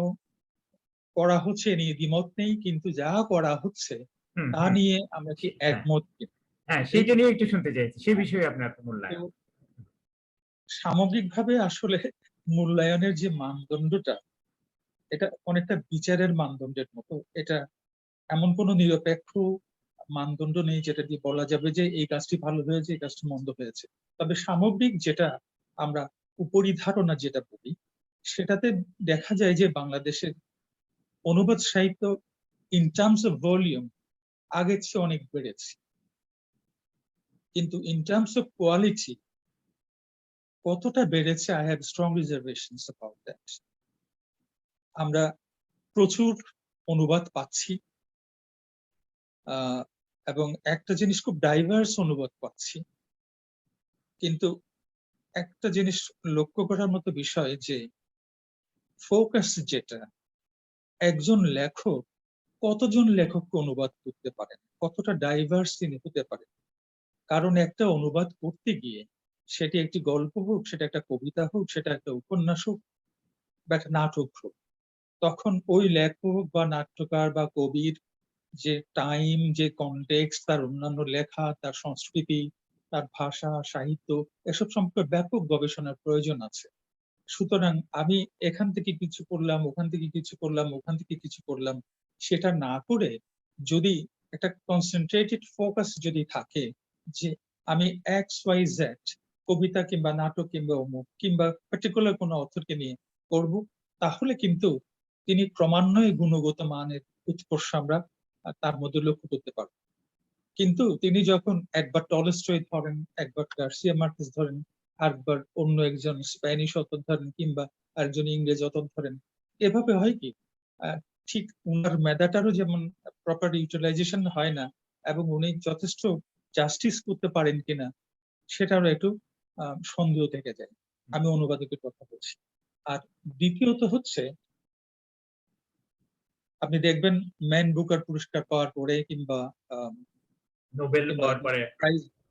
পড়া হচ্ছে এ নিয়ে দ্বিমত নেই, কিন্তু যা পড়া হচ্ছে তা নিয়ে আমরা কি একমত কিনা। হ্যাঁ, সেইটা নিয়ে একটু শুনতে চাইছি, সে বিষয়ে আপনার মূল্যায়ন। সামগ্রিকভাবে আসলে মূল্যায়নের যে মানদণ্ডটা, এটা অনেকটা বিচারের মানদণ্ডের মতো। এটা এমন কোনো নিরপেক্ষ মানদণ্ড নেই যেটা দিয়ে বলা যাবে যে এই কাজটি ভালো হয়েছে, এই কাজটি মন্দ হয়েছে। তবে সামগ্রিক যেটা আমরা উপরিধারণা যেটা বলি, সেটাতে দেখা যায় যে বাংলাদেশের অনুবাদ সাহিত্য ইন টার্মস অফ ভলিউম আগের চেয়ে অনেক বেড়েছে, কিন্তু ইন টার্মস অফ কোয়ালিটি কতটা বেড়েছে, I have strong reservations about that. আমরা প্রচুর অনুবাদ পাচ্ছি, এবং একটা জিনিস খুব ডাইভার্স অনুবাদ পাচ্ছি, কিন্তু একটা জিনিস লক্ষ্য করার মতো বিষয় যে ফোকাস যেটা, একজন লেখক কতজন লেখককে অনুবাদ করতে পারেন, কতটা ডাইভার্স তিনি হতে পারেন। কারণ একটা অনুবাদ করতে গিয়ে সেটি একটি গল্প হোক, সেটা একটা কবিতা হোক, সেটা একটা উপন্যাস হোক বা একটা নাটক হোক, তখন ওই লেখক বা নাট্যকার বা কবির যে টাইম, যে কনটেক্সট, তার অন্যান্য লেখা, তার সংস্কৃতি, তার ভাষা, সাহিত্য, এসব সম্পর্কে ব্যাপক গবেষণার প্রয়োজন আছে। সুতরাং আমি এখান থেকে কিছু করলাম, ওখান থেকে কিছু করলাম, ওখান থেকে কিছু করলাম, সেটা না করে যদি একটা কনসেন্ট্রেটেড ফোকাস যদি থাকে যে আমি এক্স ওয়াই জেড কবিতা কিংবা নাটক কিংবা অমুক কিংবা পার্টিকুলার কোনো অথরকে নিয়ে করব, তাহলে কিন্তু তিনি ক্রমান্বয়ে গুণগত মানের উৎকর্ষ আমরা তার মধ্যে লক্ষ্য করতে পারবো। কিন্তু তিনি যখন একবার টলস্টয় ধরেন, একবার গার্সিয়া মার্কেস ধরেন, আরেকবার অন্য একজন স্প্যানিশ অথর ধরেন, কিংবা একজন ইংরেজ অথর ধরেন, এভাবে হয় কি ঠিক উনার মেধাটারও যেমন প্রপার ইউটিলাইজেশন হয় না, এবং উনি যথেষ্ট জাস্টিস করতে পারেন কিনা সেটারও একটু সন্দেহ থেকে যায়। আমি অনুবাদকের কথা বলছি। আর দ্বিতীয়ত হচ্ছে, আপনি দেখবেন ম্যান বুকার পুরস্কার পাওয়ার পরে কিংবা নোবেল পাওয়ার পরে,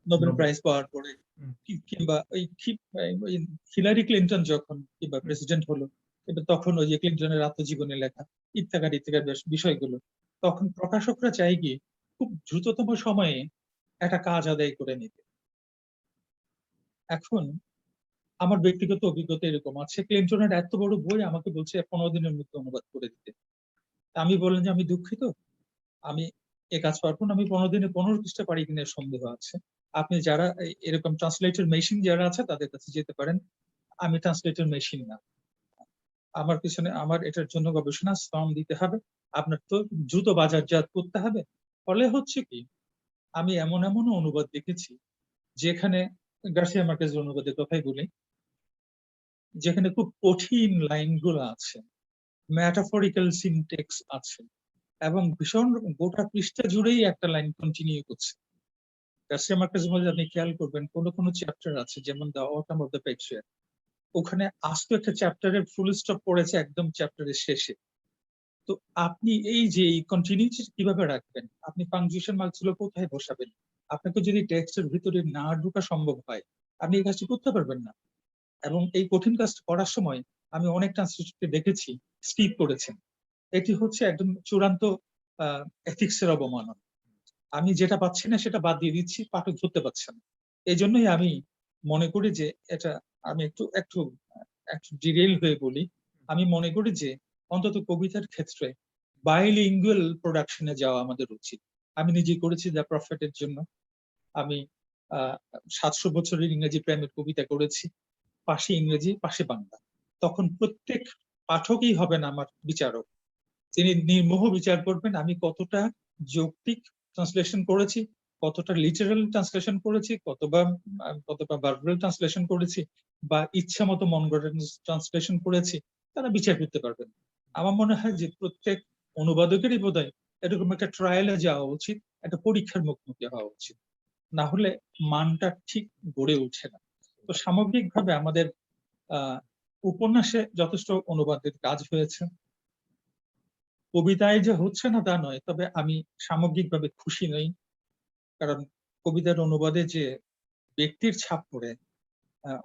নোবেল নোবেল। প্রাইজ পাওয়ার পরে, হুম। কিংবা ওই হিলারি ক্লিন্টন যখন কিংবা প্রেসিডেন্ট হলো, কিন্তু তখন ওই যে ক্লিন্টনের আত্মজীবনী লেখা ইত্যাকার ইত্যাকার বিষয়গুলো, তখন প্রকাশকরা চাই কি খুব দ্রুততম সময়ে একটা কাজ আদায় করে নিতে। এখন আমার ব্যক্তিগত অভিজ্ঞতা এরকম আছে, ক্লিন্টনের এত বড় বই আমাকে বলছে 15 দিনের মধ্যে অনুবাদ করে দিতে। আমি বললাম যে আমি দুঃখিত, আমি এ কাজ পারবো না, আমি 15 দিনে 15 পৃষ্ঠা পারি কিনা সন্দেহ আছে। আপনি যারা এরকম ট্রান্সলেটর মেশিন যারা আছে তাদের কাছে যেতে পারেন, আমি ট্রান্সলেটর মেশিন না। আমার পিছনে আমার এটার জন্য গবেষণা শ্রম দিতে হবে, আপনার তো দ্রুত বাজারজাত করতে হবে। ফলে হচ্ছে কি, আমি এমন এমন অনুবাদ দেখেছি যেখানে, গার্সিয়া মার্কেজের অনুবাদের কথাই বলি, যেখানে খুব কঠিন লাইনগুলো আছে, ম্যাটাফরিক্যাল সিনটেক্স আছে, এবং ভীষণ গোটা পৃষ্ঠা জুড়েই একটা লাইন কন্টিনিউ করছে। গার্সিয়া মার্কেজের মধ্যে আপনি খেয়াল করবেন কোন কোন চ্যাপ্টার আছে, যেমন the autumn of the patriot, ওখানে আস্ত একটা চ্যাপ্টারের ফুল স্টপ পড়েছে একদম চ্যাপ্টারের শেষে। তো আপনি এই যে এই কন্টিনিউটি কিভাবে রাখবেন, আপনি পাংচুয়েশন মার্কগুলো কোথায় বসাবেন, আপনাকে যদি টেক্সটের ভিতরে না ঢোকা সম্ভব হয়, আপনি এই কাজটি করতে পারবেন না। এবং এই কঠিন কাজটা করার সময় আমি অনেক ট্রান্সলেটরকে দেখেছি স্কিপ করেছেন। এটি হচ্ছে একদম চূড়ান্ত এথিক্সের অবমাননা। আমি যেটা পাচ্ছি না সেটা বাদ দিয়ে দিচ্ছি, পাঠক ধরতে পারছে না। এই জন্যই আমি মনে করি যে এটা, আমি একটু একটু একটু ডিরেল হয়ে বলি, আমি মনে করি যে অন্তত কবিতার ক্ষেত্রে বাইলিঙ্গুয়াল প্রোডাকশনে যাওয়া আমাদের উচিত। আমি নিজে করেছি দ্য প্রফেটের জন্য, আমি 700 বছরের ইংরেজি প্রেমের কবিতা করেছি, পাশে ইংরেজি পাশে বাংলা। তখন প্রত্যেক পাঠকই হবেন আমার বিচারক, তিনি নির্মোহ বিচার করবেন আমি কতটা যৌক্তিক ট্রান্সলেশন করেছি, কতটা লিটারাল ট্রান্সলেশন করেছি, কতটা ভার্বাল ট্রান্সলেশন করেছি, বা ইচ্ছা মতো মন গড়া ট্রান্সলেশন করেছি, তারা বিচার করতে পারবেন। আমার মনে হয় যে প্রত্যেক অনুবাদকেরই বোধহয় এরকম একটা ট্রায়ালে যাওয়া উচিত, একটা পরীক্ষার মুখোমুখি হওয়া উচিত, না হলে মানটা ঠিক গড়ে ওঠে না। তো সামগ্রিকভাবে আমাদের উপন্যাসে যথেষ্ট অনুবাদের কাজ হয়েছে, কবিতায় যে হচ্ছে না তা নয়, তবে আমি সামগ্রিকভাবে খুশি নই। কারণ কবিতার অনুবাদে যে ব্যক্তির ছাপ পড়ে,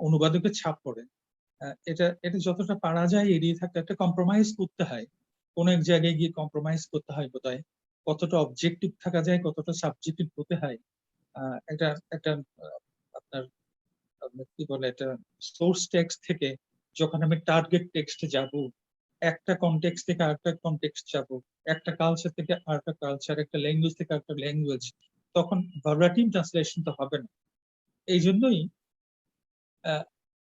অনুবাদকের ছাপ পড়ে, এটা এটা যতটা পারা যায় এড়িয়ে থাকতে, একটা কম্প্রোমাইজ করতে হয়, কোন এক জায়গায় গিয়ে কম্প্রোমাইজ করতে হয় বোধহয়, কতটা অবজেক্টিভ থাকা যায়, কতটা সাবজেক্টিভ হতে হয়। এটা একটা আপনার কি বলে, এটা সোর্স টেক্সট থেকে যখন আমি টার্গেট টেক্সটে যাব, একটা কনটেক্সট থেকে আরেকটা কনটেক্সট যাব, একটা কালচার থেকে আরেকটা কালচার, একটা ল্যাঙ্গুয়েজ থেকে আরেকটা ল্যাঙ্গুয়েজ, তখন ভার্বাটিম ট্রান্সলেশন তো হবে না। এই জন্যই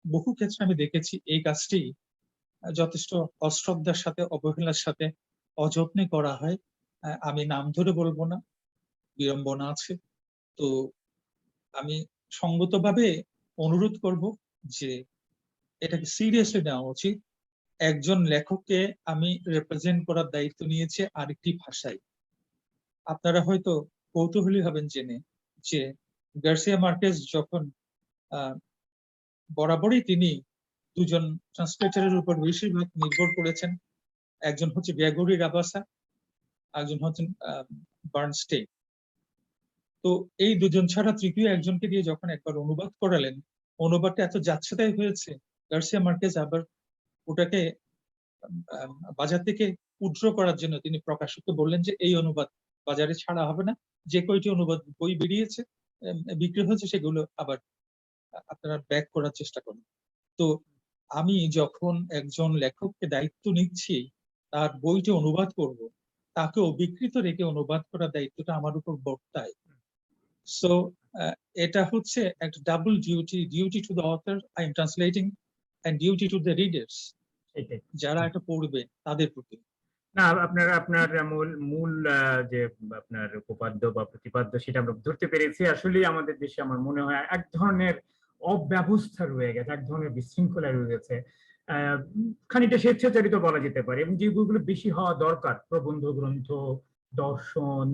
বহু ক্ষেত্রে আমি দেখেছি এই কাজটি যথেষ্ট অশ্রদ্ধার সাথে, অবহেলার সাথে, অযত্নে করা হয়। আমি নাম ধরে বলবো না, বিড়ম্বনা আছে। তো আমি সঙ্গতভাবে অনুরোধ করব যে এটাকে সিরিয়াসলি নেওয়া উচিত। একজন লেখককে আমি রিপ্রেজেন্ট করার দায়িত্ব নিয়েছি আরেকটি ভাষায়। আপনারা হয়তো কৌতূহলী হবেন জেনে যে গার্সিয়া মার্কেজ যখন বরাবরই তিনি দুজন ট্রান্সলেটরের উপর বেশিরভাগ নির্ভর করেছেন, একজন হচ্ছে গ্রেগরি রাবাসা, একজন হচ্ছেন বার্নস্টেইন। তো এই দুজন ছাড়া তৃতীয় একজনকে দিয়ে যখন একবার অনুবাদ করালেন, অনুবাদটা এত যাচ্ছেতাই হয়েছে, গার্সিয়া মার্কেজ আবার ওটাকে বাজার থেকে উড্র করার জন্য তিনি প্রকাশককে বললেন যে এই অনুবাদ বাজারে ছাড়া হবে না, যে কয়টি অনুবাদ বই বেরিয়েছে, বিক্রি হয়েছে, সেগুলো আবার আপনারা ব্যাক করার চেষ্টা করুন। তো আমি যখন একজন লেখককে দায়িত্ব নিচ্ছি তার বইটি অনুবাদ করব, তাকে অবিকৃত রেখে অনুবাদ করার দায়িত্বটা আমার উপর বর্তায়। সো এটা হচ্ছে একটা double duty, duty to the author, I am translating, and duty to the readers, এটাই। যারা এটা পড়বে তাদের প্রতি। না, আপনার আপনার মূল মূল যে আপনার উপপাদ্য বা প্রতিপাদ্য সেটা আমরা ধরতে পেরেছি। আসলে আমাদের দেশে আমার মনে হয় এক ধরনের অব্যবস্থা রয়ে গেছে, এক ধরনের বিশৃঙ্খলা রয়ে গেছে, খানিকটা স্বেচ্ছাচারিত বলা যেতে পারে। এবং যে বইগুলো বেশি হওয়া দরকার, প্রবন্ধ গ্রন্থ, দর্শন,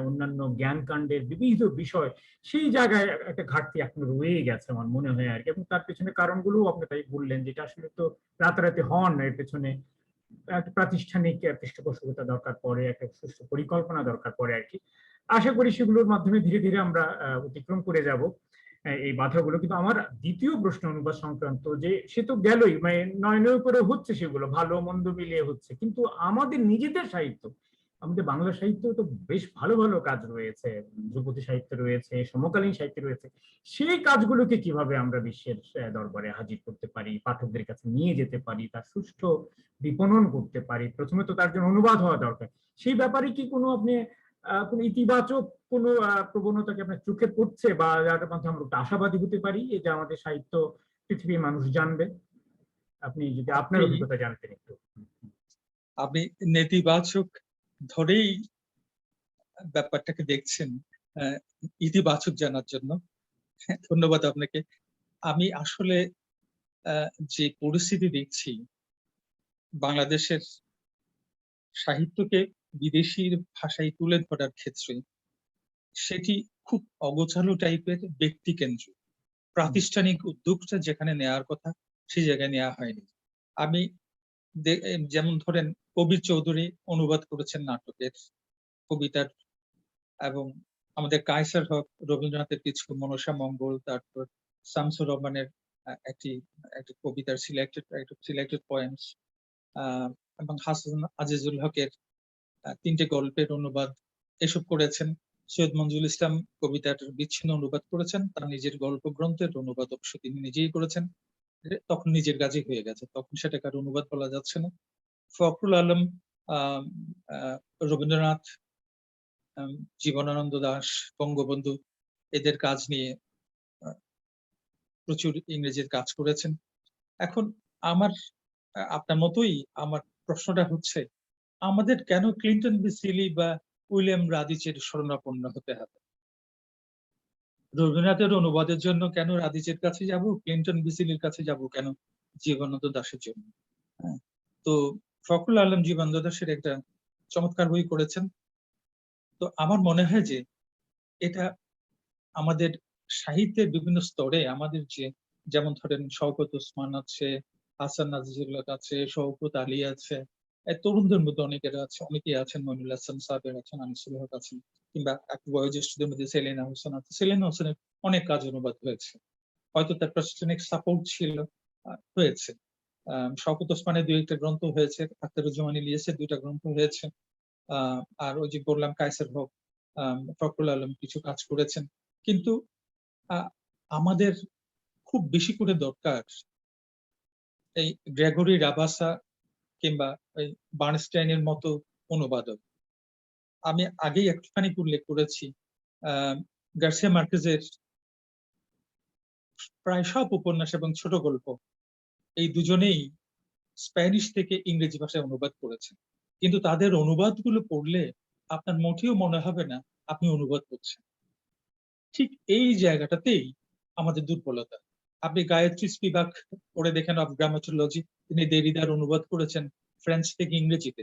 অন্যান্য জ্ঞান কাণ্ডের বিবিধ বিষয়, সেই জায়গায় একটা ঘাটতি এখন রয়ে গেছে আমার মনে হয় আর কি। এবং তার পেছনে কারণগুলো আপনি তাই বললেন, যেটা আসলে তো রাতারাতি হন না, এর পেছনে একটা প্রাতিষ্ঠানিক পৃষ্ঠপোষকতা দরকার পড়ে, একটা সুষ্ঠু পরিকল্পনা দরকার পড়ে আর কি। আশা করি সেগুলোর মাধ্যমে ধীরে ধীরে আমরা অতিক্রম করে যাব। এই বাধাগুলো। কিন্তু আমার দ্বিতীয় প্রশ্ন অনুবাদ সংক্রান্ত, যে সে তো গেলই, মানে নয় নয় করে হচ্ছে, সেগুলো ভালো মন্দ মিলিয়ে হচ্ছে, কিন্তু আমাদের নিজেদের সাহিত্য, আমাদের বাংলা সাহিত্য তো বেশ ভালো ভালো কাজ রয়েছে, ধ্রুপদী সাহিত্য রয়েছে, সমকালীন সাহিত্য রয়েছে। সেই কাজগুলোকে কিভাবে আমরা বিশ্বের দরবারে হাজির করতে পারি, পাঠকদের কাছে নিয়ে যেতে পারি, তার সুষ্ঠু বিপণন করতে পারি? প্রথমে তো তার জন্য অনুবাদ হওয়া দরকার। সেই ব্যাপারে কি কোনো আপনি কোনো ইতিবাচক কোনো প্রবণতাকে আপনার চোখে পড়ছে, বা যার মধ্যে আমরা একটু আশাবাদী হতে পারি, এই যে আমাদের সাহিত্য পৃথিবীর মানুষ জানবে? আপনি যদি আপনার আপনি অভিজ্ঞতা জানতেন একটু। আপনি নেতিবাচক ধরেই ব্যাপারটাকে দেখছেন আহ, ইতিবাচক জানার জন্য। ধন্যবাদ আপনাকে। আমি আসলে যে পরিস্থিতি দেখছি বাংলাদেশের সাহিত্যকে বিদেশির ভাষায় তুলে ধরার ক্ষেত্রে, সেটি খুব অগোছালো টাইপের, ব্যক্তি কেন্দ্রিক। প্রাতিষ্ঠানিক উদ্যোগটা যেখানে নেওয়ার কথা সেই জায়গায় নেওয়া হয়নি। আমি যেমন ধরেন কবির চৌধুরী অনুবাদ করেছেন নাটকের, কবিতার, এবং আমাদের কায়সার হক রবীন্দ্রনাথের কিছু মনসা মঙ্গল, তারপর শামসুর রহমানের একটি একটি কবিতার সিলেক্টেড পয়েমস, এবং হাসান আজিজুল হকের 3টে গল্পের অনুবাদ এসব করেছেন। সৈয়দ মঞ্জুল ইসলাম কবিতার বিচ্ছিন্ন অনুবাদ করেছেন, তার নিজের গল্প গ্রন্থের অনুবাদ অবশ্য তিনি নিজেই করেছেন। তখন নিজের কাজই হয়ে গেছে, তখন সেটাকে আর অনুবাদ বলা যাচ্ছে না। ফখরুল আলম, আহ আহ রবীন্দ্রনাথ, জীবনানন্দ দাশ, বঙ্গবন্ধু, এদের কাজ নিয়ে প্রচুর ইংরেজির কাজ করেছেন। এখন আমার আপনার মতোই আমার প্রশ্নটা হচ্ছে, আমাদের কেন ক্লিন্টন বি সিলি বা উইলিয়াম রাদিচের শরণাপন্ন হতে হবে? রবীন্দ্রনাথের অনুবাদের জন্য কেন রাদিচের কাছে যাব, ক্লিন্টন বি সিলির কাছে যাব কেন জীবনানন্দ দাশের জন্য? হ্যাঁ, তো ফখরুল আলম জীবনানন্দ দাশের একটা চমৎকার বই করেছেন। তো আমার মনে হয় যে এটা আমাদের সাহিত্যের বিভিন্ন স্তরে আমাদের যেমন ধরেন শওকত ওসমান আছে, হাসান নাজিরুল্লাহ আছে, শওকত আলী আছে, তরুণদের মধ্যে অনেকেই আছেন, মইনুল হাসান সাহেবের আছেন, আনিসুল হক আছেন, কিংবা একটু বয়োজ্যেষ্ঠদের মধ্যে সেলিনা হোসেন আছে। সেলিনা হোসেনের অনেক কাজ অনুবাদ হয়েছে, হয়তো তার প্রাতিষ্ঠানিক সাপোর্ট ছিল, হয়েছে। শওকত ওসমানের 2-1টা গ্রন্থ হয়েছে, আখতারুজ্জামান ইলিয়াসের 2টা গ্রন্থ হয়েছে, আর ওই যে বললাম কায়সার হক, ফখরুল আলম কিছু কাজ করেছেন। কিন্তু আমাদের খুব বেশি করে দরকার এই গ্রেগরি রাবাসা কিংবা ওই বার্নস্টাইনের মতো অনুবাদক। আমি আগেই একটুখানি উল্লেখ করেছি, গার্সিয়া মার্কেজের প্রায় সব উপন্যাস এবং ছোট গল্প এই দুজনেই স্প্যানিশ থেকে ইংরেজি ভাষায় অনুবাদ করেছেন, কিন্তু তাদের অনুবাদগুলো পড়লে আপনার মোটেও মনে হবে না আপনি অনুবাদ করছেন। ঠিক এই জায়গাটাতেই আমাদের দুর্বলতা। আপনি গায়ত্রী স্পিভাক পড়ে দেখেন, অফ গ্রামাটোলজি, তিনি দেরিদার অনুবাদ করেছেন ফ্রেঞ্চ থেকে ইংরেজিতে।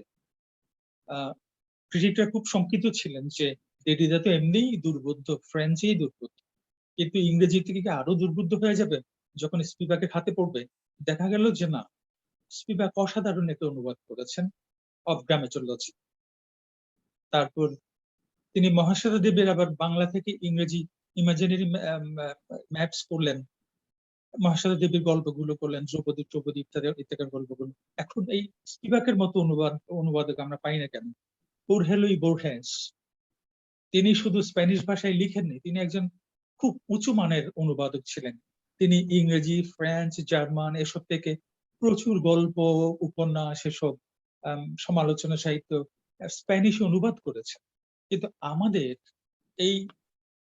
ক্রিটিকরা খুব শঙ্কিত ছিলেন যে দেরিদা তো এমনিই দুর্বোধ্য, ফ্রেঞ্চেই দুর্বোধ্য, কিন্তু ইংরেজি থেকে কি আরো দুর্বোধ্য হয়ে যাবে যখন স্পিভাকের হাতে পড়বে? দেখা গেল যে না, স্পিভাক অসাধারণ একটা অনুবাদ করেছেন অফ গ্রামাটোলজি। তারপর তিনি মহাশ্বেতা দেবীর আবার বাংলা থেকে ইংরেজি ইমাজিনারি ম্যাপস করলেন, মহাশ্বেতা দেবীর গল্পগুলো করলেন, দ্রৌপদী দ্রৌপদী ইত্যাকার গল্পগুলো। এখন এই স্পিভাকের মতো অনুবাদক আমরা পাই না কেন? হোর্হে লুই বোর্হেস, তিনি শুধু স্প্যানিশ ভাষায় লিখেননি, তিনি একজন খুব উঁচু মানের অনুবাদক ছিলেন। তিনি ইংরেজি, ফ্রেঞ্চ, জার্মান এসব থেকে প্রচুর গল্প, উপন্যাস, এসব সমালোচনা সাহিত্য স্প্যানিশ অনুবাদ করেছেন। কিন্তু আমাদের এই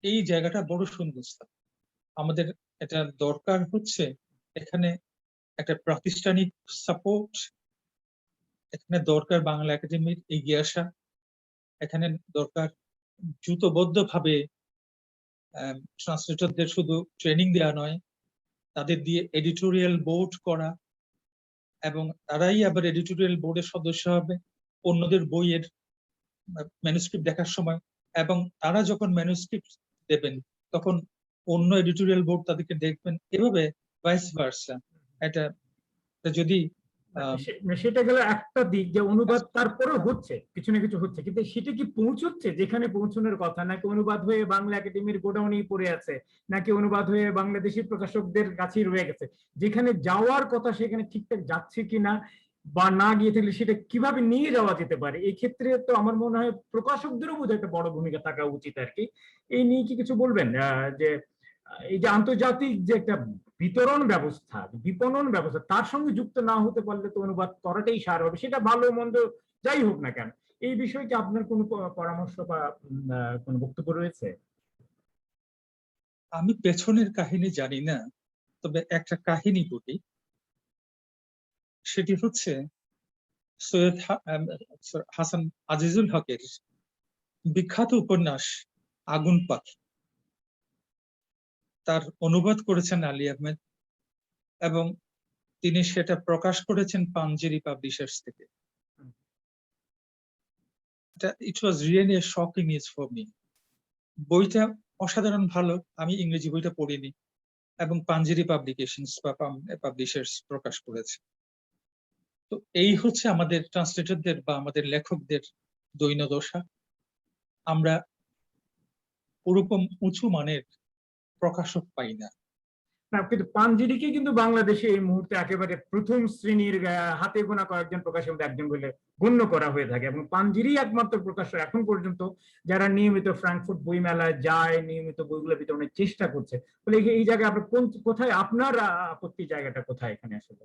এই জায়গাটা বড় শূন্যস্থান। আমাদের এটা দরকার হচ্ছে এখানে একটা প্রাতিষ্ঠানিক সাপোর্ট, এখানে দরকার বাংলা একাডেমির এগিয়ে আসা, এখানে দরকার জুতোবদ্ধ ভাবে ট্রান্সলেটরদের শুধু ট্রেনিং দেওয়া নয়, তাদের দিয়ে এডিটোরিয়াল বোর্ড করা, এবং তারাই আবার এডিটোরিয়াল বোর্ডের সদস্য হবে অন্যদের বইয়ের ম্যানুস্ক্রিপ্ট দেখার সময়, এবং তারা যখন ম্যানুস্ক্রিপ্ট দেবেন তখন অন্য এডিটোরিয়াল বোর্ড তাদেরকে দেখবেন, এভাবে ভাইস ভার্সা। এটা যদি সেটা গেল একটা দিক, যে অনুবাদ তারপরেও হচ্ছে, কিছু না কিছু হচ্ছে, কিন্তু সেটা কি পৌঁছচ্ছে যেখানে পৌঁছানোর কথা, নাকি অনুবাদ হয়ে বাংলা একাডেমির গোডাউনেই পড়ে আছে, নাকি অনুবাদ হয়ে বাংলাদেশি প্রকাশকদের কাছেই রয়ে গেছে? যেখানে যাওয়ার কথা সেখানে ঠিকঠাক যাচ্ছে কিনা, বা না গিয়ে থাকলে সেটা কিভাবে নিয়ে যাওয়া যেতে পারে, এই ক্ষেত্রে তো আমার মনে হয় প্রকাশকদেরও বোধহয় একটা বড় ভূমিকা থাকা উচিত আর কি। এই নিয়ে কি কিছু বলবেন? যে এই যে আন্তর্জাতিক যে একটা বিতরণ ব্যবস্থা, বিপণন ব্যবস্থা, তার সঙ্গে যুক্ত না হতে পারলে তো অনুবাদ করাটাই সার হবে, সেটা ভালো মন্দ যাই হোক না কেন। এই বিষয়ে কি আপনার কোনো পরামর্শ বা কোনো বক্তব্য রয়েছে? আমি পেছনের কাহিনী জানি না, তবে একটা কাহিনী বলি। সেটি হচ্ছে সৈয়দ হাসান আজিজুল হকের বিখ্যাত উপন্যাস আগুন পাখি। তার অনুবাদ করেছেন আলী আহমেদ, এবং তিনি সেটা প্রকাশ করেছেন পাঞ্জেরি পাবলিশার্স থেকে। It was really a shocking news for me. বইটা অসাধারণ ভালো। আমি ইংরেজি বইটা পড়িনি, এবং পাঞ্জেরি পাবলিকেশনস বা পাবলিশার্স প্রকাশ করেছে। তো এই হচ্ছে আমাদের ট্রান্সলেটরদের বা আমাদের লেখকদের দৈন্যদশা। আমরা ওরকম উঁচু মানের প্রকাশক পাই না। না, কিন্তু পাঞ্জিরিকে কিন্তু বাংলাদেশে এই মুহূর্তে একেবারে প্রথম শ্রেণীর হাতে গোনা কয়েকজন প্রকাশের মধ্যে একজন বলে গণ্য করা হয়ে থাকে, এবং পাঞ্জিরি একমাত্র প্রকাশক এখন পর্যন্ত যারা নিয়মিত ফ্রাঙ্কফুর্ট বই মেলায় যায়, নিয়মিত বইগুলো বিতরণের চেষ্টা করছে। বলে এই জায়গায় আপনার কোথায় আপনার আপত্তি জায়গাটা কোথায় এখানে আসলে?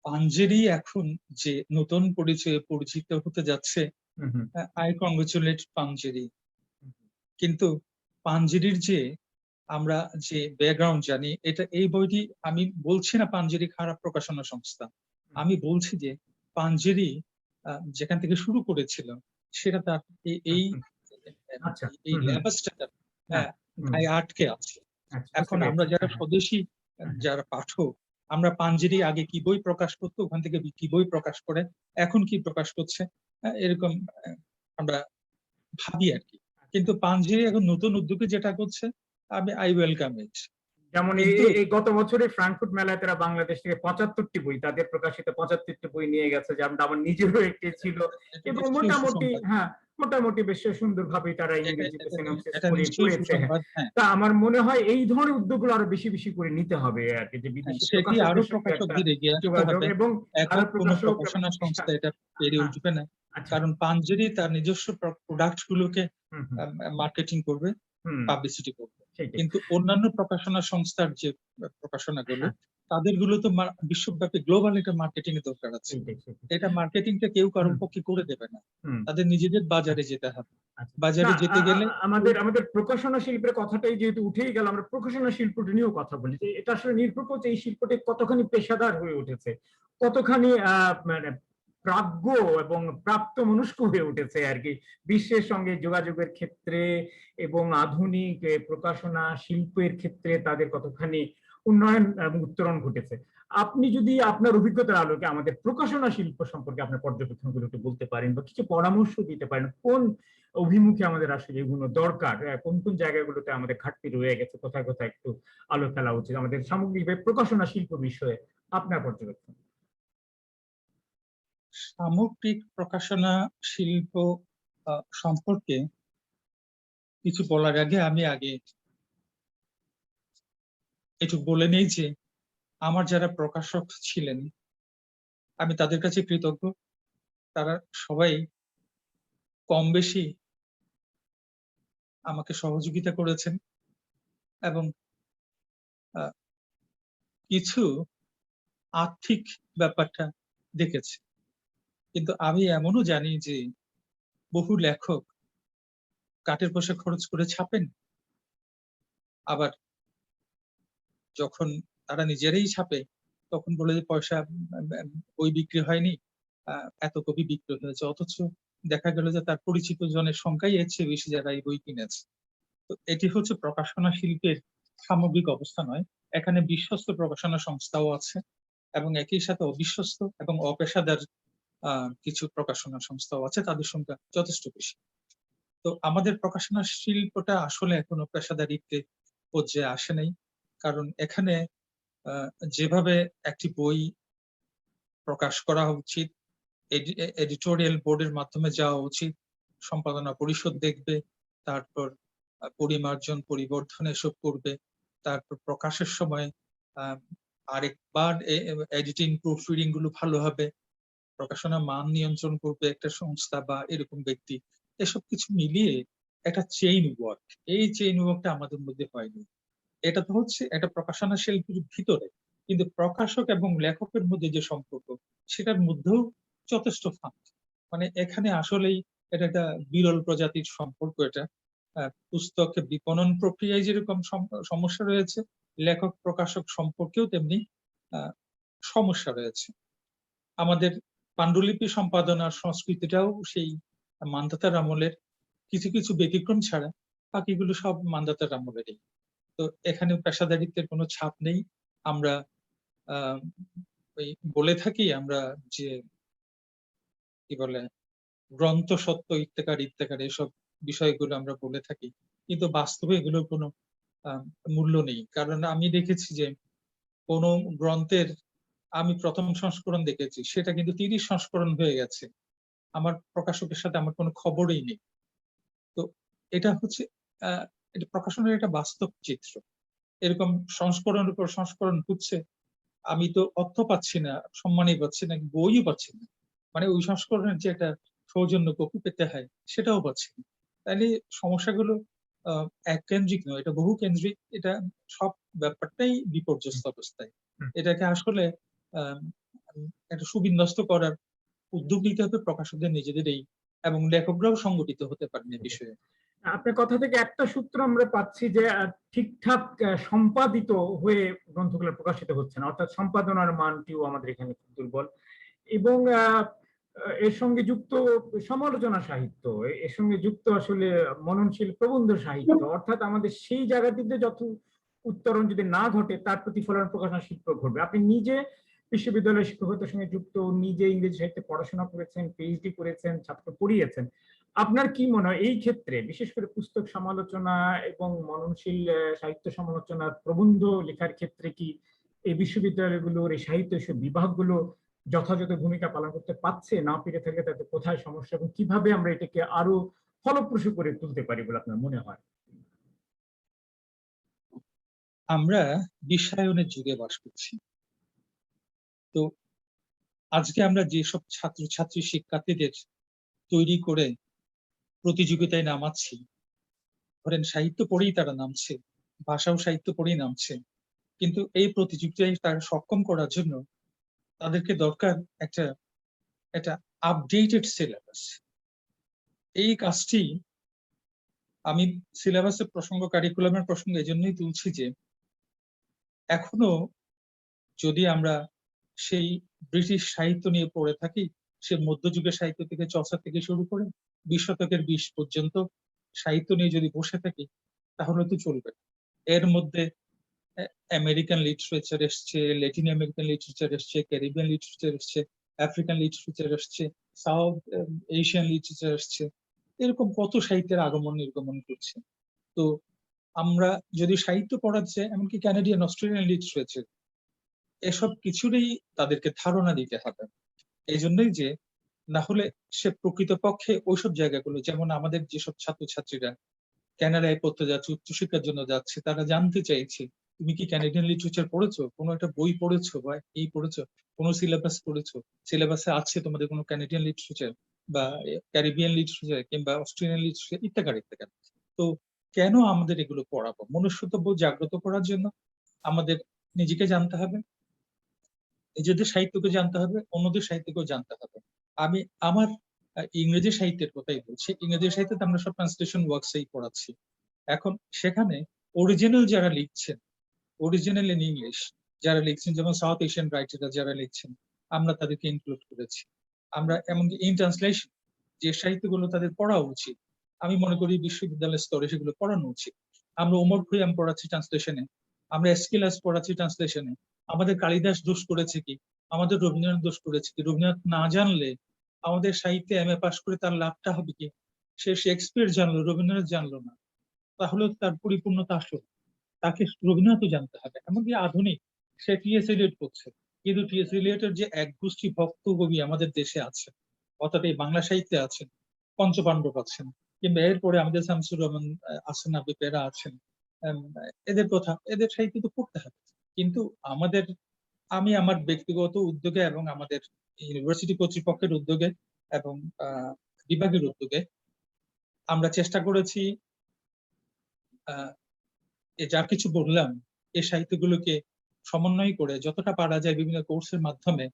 পাঞ্জেরি এখন যে নতুন পরিচয়ে পরিচিত হতে যাচ্ছে, হুম হুম আই কংগ্রেচুলেট পাঞ্জেরি। কিন্তু পাঞ্জেরির যে আমরা যে ব্যাকগ্রাউন্ড জানি, এটা এই বইটি, আমি বলছি না পাঞ্জেরি খারাপ প্রকাশনা সংস্থা, আমি বলছি যে পাঞ্জেরি যেখান থেকে শুরু করেছিল সেটা তার এই আচ্ছা। এই হুম হুম ল্যাবাসটা হ্যাঁ হুম গায়ে আটকে আছে। আচ্ছা, বুঝতে এখন আমরা পেরেছি। যারা হ্যাঁ স্বদেশী, হ্যাঁ যারা পাঠক, আমরা পাঞ্জেরি আগে কি বই প্রকাশ করতো, ওখান থেকে কি বই প্রকাশ করে, এখন কি প্রকাশ করছে, এরকম আমরা ভাবি আর কি। আচ্ছা। কিন্তু পাঞ্জেরি এখন নতুন উদ্যোগে যেটা করছে, আই ওয়েলকাম ইট। যেমন কিন্তু এই গত বছরে ফ্রাঙ্কফুর্ট মেলায় তারা বাংলাদেশ থেকে 75টি বই, তাদের প্রকাশিত 75টি বই নিয়ে গেছে, যেমন আমার নিজেরও একটি ছিল, এটা এবং নিশ্চয়ই মোটামুটি সুসংবাদ। হ্যাঁ মোটামুটি বেশ সুন্দরভাবে তারা এটা ইংরেজিতে এটা সিনopsis এটা করে নিশ্চয়ই করেছে। হ্যাঁ, সুসংবাদ। হ্যাঁ, তা আমার মনে হয় এই ধরনের উদ্যোগগুলো আরো বেশি বেশি করে নিতে হবে আর কি, যে হ্যাঁ, বিদেশি সেটি আরো প্রকাশকদের সঙ্গে একটা প্রকাশকদের এগিয়ে আসতে যোগাযোগ, হবে। এবং আরো একক কোনো প্রকাশক এবং প্রকাশনা সংস্থা এটা পেরে হ্যাঁ, উঠবে না। আচ্ছা। কারণ পাঞ্জেরি তার নিজস্ব প্রোডাক্ট গুলোকে হুম হুম মার্কেটিং করবে, হুম পাবলিসিটি করবে। সেইটাই। কিন্তু অন্যান্য প্রকাশনা সংস্থার যে প্রকাশনাগুলো, হ্যাঁ, তাদের গুলো তো বিশ্বব্যাপী গ্লোবাল একটা মার্কেটিং এর দরকার আছে। সেইটাই সেইটাই। এটা মার্কেটিংটা কেউ কারোর হুম পক্ষে করে দেবে না। হুম তাদের নিজেদের বাজারে যেতে হবে। আচ্ছা। না, বাজারে যেতে গেলে আমাদের আমাদের প্রকাশনা শিল্পের কথাটাই যেহেতু উঠেই গেল, আমরা প্রকাশনা শিল্পটা নিয়েও কথা বলি, যে এটা আসলে নির্ভর করছে এই শিল্পটি কতখানি পেশাদার হয়ে উঠেছে, কতখানি মানে প্রাজ্ঞ এবং প্রাপ্ত মনস্ক হয়ে উঠেছে আর কি, বিশ্বের সঙ্গে যোগাযোগের ক্ষেত্রে এবং আধুনিক প্রকাশনা শিল্পের ক্ষেত্রে তাদের কতখানি উন্নয়ন এবং উত্তরণ ঘটেছে। আপনি যদি আপনার অভিজ্ঞতার আলোকে আমাদের প্রকাশনা শিল্প সম্পর্কে আপনার পর্যবেক্ষণগুলো একটু বলতে পারেন, বা কিছু পরামর্শ দিতে পারেন, কোন অভিমুখে আমাদের আসলে এগুলো দরকার, কোন কোন জায়গাগুলোতে আমাদের ঘাটতি রয়ে গেছে, কোথায় কোথায় একটু আলো ফেলা উচিত আমাদের সামগ্রিকভাবে প্রকাশনা শিল্প বিষয়ে আপনার পর্যবেক্ষণ? সামগ্রিক প্রকাশনা শিল্প সম্পর্কে কিছু বলার আগে আমি একটু বলে নেই যে আমার যারা প্রকাশক ছিলেন, আমি তাদের কাছে কৃতজ্ঞ। তারা সবাই কম বেশি আমাকে সহযোগিতা করেছেন, এবং কিছু আর্থিক ব্যাপারটা দেখেছে। কিন্তু আমি এমনও জানি যে বহু লেখক কাঠের পয়সা খরচ করে ছাপেন, আবার যখন তারা নিজেরাই ছাপে তখন বলে যে পয়সা, বই বিক্রি হয়নি, এত কপি বিক্রি হয়েছে, অথচ দেখা গেল যে তার পরিচিত জনের সংখ্যাই এর চেয়ে বেশি যারা এই বই কিনেছে। তো এটি হচ্ছে প্রকাশনা শিল্পের সামগ্রিক অবস্থা নয়। এখানে বিশ্বস্ত প্রকাশনা সংস্থাও আছে, এবং একই সাথে অবিশ্বস্ত এবং অপেশাদার কিছু প্রকাশনা সংস্থাও আছে, তাদের সংখ্যা যথেষ্ট বেশি। তো আমাদের প্রকাশনা শিল্পটা আসলে এখনো পেশাদারিত্বে পর্যায়ে আসে নাই। কারণ এখানে যেভাবে একটি বই প্রকাশ করা উচিত, এডিটোরিয়াল বোর্ডের মাধ্যমে যাওয়া উচিত, সম্পাদনা পরিষদ দেখবে, তারপর পরিমার্জন পরিবর্ধন এসব করবে, তারপর প্রকাশের সময় আরেকবার এডিটিং প্রুফ রিডিং গুলো ভালো হবে, প্রকাশনা মান নিয়ন্ত্রণ করবে একটা সংস্থা বা এরকম ব্যক্তি। এসব কিছু মিলিয়ে একটা চেইন ওয়ার্ক, এই চেইন ওয়ার্কটা আমাদের মধ্যে হয়নি। এটা তো হচ্ছে একটা প্রকাশনা শিল্পীর ভিতরে, কিন্তু প্রকাশক এবং লেখকের মধ্যে যে সম্পর্ক, সেটার মধ্যেও যথেষ্ট ফাঁক। মানে এখানে আসলেই এটা একটা বিরল প্রজাতির সম্পর্ক। এটা পুস্তক বিপণন প্রক্রিয়ায় যেরকম সমস্যা রয়েছে, লেখক প্রকাশক সম্পর্কেও তেমনি সমস্যা রয়েছে। আমাদের পাণ্ডুলিপি সম্পাদনার সংস্কৃতিটাও সেই মান্ধাতার আমলের, কিছু কিছু ব্যতিক্রম ছাড়া বাকিগুলো সব মান্ধাতার আমলেরই। তো এখানে পেশাদারিত্বের কোনো ছাপ নেই। আমরা ওই বলে থাকি আমরা যে কি বলে গ্রন্থ সত্য ইত্তেকার ইত্তেকার এসব বিষয়গুলো আমরা বলে থাকি, কিন্তু বাস্তবে এগুলোর কোনো মূল্য নেই। কারণ আমি দেখেছি যে কোন গ্রন্থের আমি প্রথম সংস্করণ দেখেছি, সেটা কিন্তু 30 সংস্করণ হয়ে গেছে, আমার প্রকাশকের সাথে আমার কোনো খবরই নেই। তো এটা হচ্ছে এটা প্রকাশনের একটা বাস্তব চিত্র। এরকম সংস্করণের উপর সংস্করণ হচ্ছে, আমি তো অর্থ পাচ্ছি না, সম্মানই পাচ্ছি না, বইও পাচ্ছি না, মানে ওই সংস্করণের যে একটা সৌজন্য কপি পেতে হয় সেটাও পাচ্ছি না। তাহলে সমস্যাগুলো এক কেন্দ্রিক নয়, এটা বহু কেন্দ্রিক। এটা সব ব্যাপারটাই বিপর্যস্ত অবস্থায়। এটাকে আসলে আহ একটা সুবিন্যস্ত করার উদ্যোগ নিতে হবে প্রকাশকদের নিজেদেরই, এবং লেখকরাও সংগঠিত হতে পারেন এ বিষয়ে। আপনার কথা থেকে একটা সূত্র আমরা পাচ্ছি যে ঠিকঠাক সম্পাদিত হয়ে গ্রন্থগুলো প্রকাশিত হচ্ছে না, অর্থাৎ সম্পাদনার মানটিও আমাদের এখানে খুব দুর্বল। এবং এর সঙ্গে যুক্ত সমালোচনা সাহিত্য, এর সঙ্গে যুক্ত আসলে মননশীল প্রবন্ধ সাহিত্য, অর্থাৎ আমাদের সেই জায়গাটিতে যত উত্তরণ যদি না ঘটে তার প্রতিফলন প্রকাশনা শিল্প ঘটবে। আপনি নিজে বিশ্ববিদ্যালয়ের শিক্ষকতার সঙ্গে যুক্ত, নিজে ইংরেজি সাহিত্যে পড়াশোনা করেছেন, পিএইচডি করেছেন, ছাত্র পড়িয়েছেন। আপনার কি মনে হয় এই ক্ষেত্রে বিশেষ করে পুস্তক সমালোচনা এবং মননশীল সাহিত্য সমালোচনার প্রবন্ধ লেখার ক্ষেত্রে কি এই বিশ্ববিদ্যালয়গুলোর এই সাহিত্য বিভাগগুলো যথাযথ ভূমিকা পালন করতে পারছে? না পেরে থাকে তাতে কোথায় সমস্যা এবং কিভাবে আমরা এটাকে আরো ফলপ্রসূ করে তুলতে পারি বলে আপনার মনে হয়? আমরা বিশ্বায়নের যুগে বাস করছি। তো আজকে আমরা যেসব ছাত্রছাত্রী শিক্ষার্থীদের তৈরি করে প্রতিযোগিতায় নামাচ্ছি, ধরেন সাহিত্য পড়েই তারা নামছে, ভাষাও সাহিত্য পড়েই নামছে, কিন্তু এই প্রতিযোগিতায় তারা সক্ষম করার জন্য তাদেরকে দরকার একটা একটা আপডেটেড সিলেবাস। এই কাজটি আমি সিলেবাসের প্রসঙ্গ, কারিকুলামের প্রসঙ্গ এজন্যই তুলছি যে এখনো যদি আমরা সেই ব্রিটিশ সাহিত্য নিয়ে পড়ে থাকি, সে মধ্যযুগের সাহিত্য থেকে চর্চা থেকে শুরু করে 20 শতকের 20 পর্যন্ত সাহিত্য নিয়ে যদি বসে থাকি, তাহলে তো চলবে। এর মধ্যে আমেরিকান লিটারেচার এসছে, ল্যাটিন আমেরিকান লিটারেচার এসছে, ক্যারিবিয়ান লিটারেচার এসছে, আফ্রিকান লিটারেচার এসছে, সাউথ এশিয়ান লিটারেচার এসছে, এরকম কত সাহিত্যের আগমন নির্গমন করছে। তো আমরা যদি সাহিত্য পড়ার চেয়ে এমনকি ক্যানাডিয়ান অস্ট্রেলিয়ান লিটারেচার, এসব কিছুরই তাদেরকে ধারণা দিতে হবে। এই জন্যই যে না হলে সে প্রকৃতপক্ষে ওইসব জায়গাগুলো, যেমন আমাদের যেসব ছাত্রছাত্রীরা কানাডায় পড়তে যাচ্ছে, উচ্চশিক্ষার জন্য যাচ্ছে, তারা জানতে চাইছে তুমি কি ক্যানাডিয়ান লিটারেচার পড়েছো, কোনো একটা বই পড়েছো বা এই পড়েছো, কোনো সিলেবাস পড়েছো, সিলেবাসে আছে তোমাদের কোনো ক্যানাডিয়ান লিটারেচার বা ক্যারিবিয়ান লিটারেচার কিংবা অস্ট্রেলিয়ান লিটারেচার ইত্যাদি ইত্যাদি। তো কেন আমাদের এগুলো পড়াবো? মনুষ্যত্ববোধ জাগ্রত করার জন্য আমাদের নিজেকে জানতে হবে, নিজেদের সাহিত্যকে জানতে হবে, অন্যদের সাহিত্যকেও জানতে হবে। আমি আমার ইংরেজি সাহিত্যের কথাই বলছি। ইংরেজি সাহিত্যে আমরা সব ট্রান্সলেশন ওয়ার্কসই পড়াচ্ছি। এখন সেখানে অরিজিনাল যারা লিখছেন, অরিজিনাল ইন ইংলিশ যারা লিখছেন, যেমন সাউথ এশিয়ান রাইটাররা যারা লিখছেন, আমরা তাদেরকে ইনক্লুড করেছি। আমরা এমনকি ইন ট্রান্সলেশন যে সাহিত্যগুলো তাদের পড়া উচিত, আমি মনে করি বিশ্ববিদ্যালয়ের স্তরে সেগুলো পড়ানো উচিত। আমরা ওমর খৈয়াম পড়াচ্ছি ট্রান্সলেশনে, আমরা এসকিলাস পড়াচ্ছি ট্রান্সলেশনে। আমাদের কালিদাস দোষ করেছে কি, আমাদের রবীন্দ্রনাথ দোষ করেছে কি? রবীন্দ্রনাথ না জানলে আমাদের সাহিত্যে এমএ পাশ করে তার লাভটা হবে কি? সে শেক্সপিয়ার জানলো, রবীন্দ্রনাথ জানলো না, তাহলে তার পরিপূর্ণতা আসলো। তাকে রবীন্দ্রনাথও জানতে হবে। এমনকি আধুনিক সে টি.এস. এলিয়ট করছে, কিন্তু টি.এস. এলিয়টের যে একগুষ্টি ভক্ত কবি আমাদের দেশে আছে, অর্থাৎ এই বাংলা সাহিত্যে আছেন, পঞ্চপাণ্ডব আছেন, কিংবা এরপরে আমাদের শামসুর রহমান আছেন, আবু পেরা আছেন, এদের কথা, এদের সাহিত্য তো পড়তে হবে। কিন্তু আমি আমার ব্যক্তিগত উদ্যোগে এবং আমাদের ইউনিভার্সিটি কর্তৃপক্ষের উদ্যোগে এবং বিভাগের উদ্যোগে আমরা চেষ্টা করেছি যা কিছু বললাম এই সাহিত্যগুলোকে সমন্বয় করে যতটা পারা যায় বিভিন্ন কোর্সের মাধ্যমে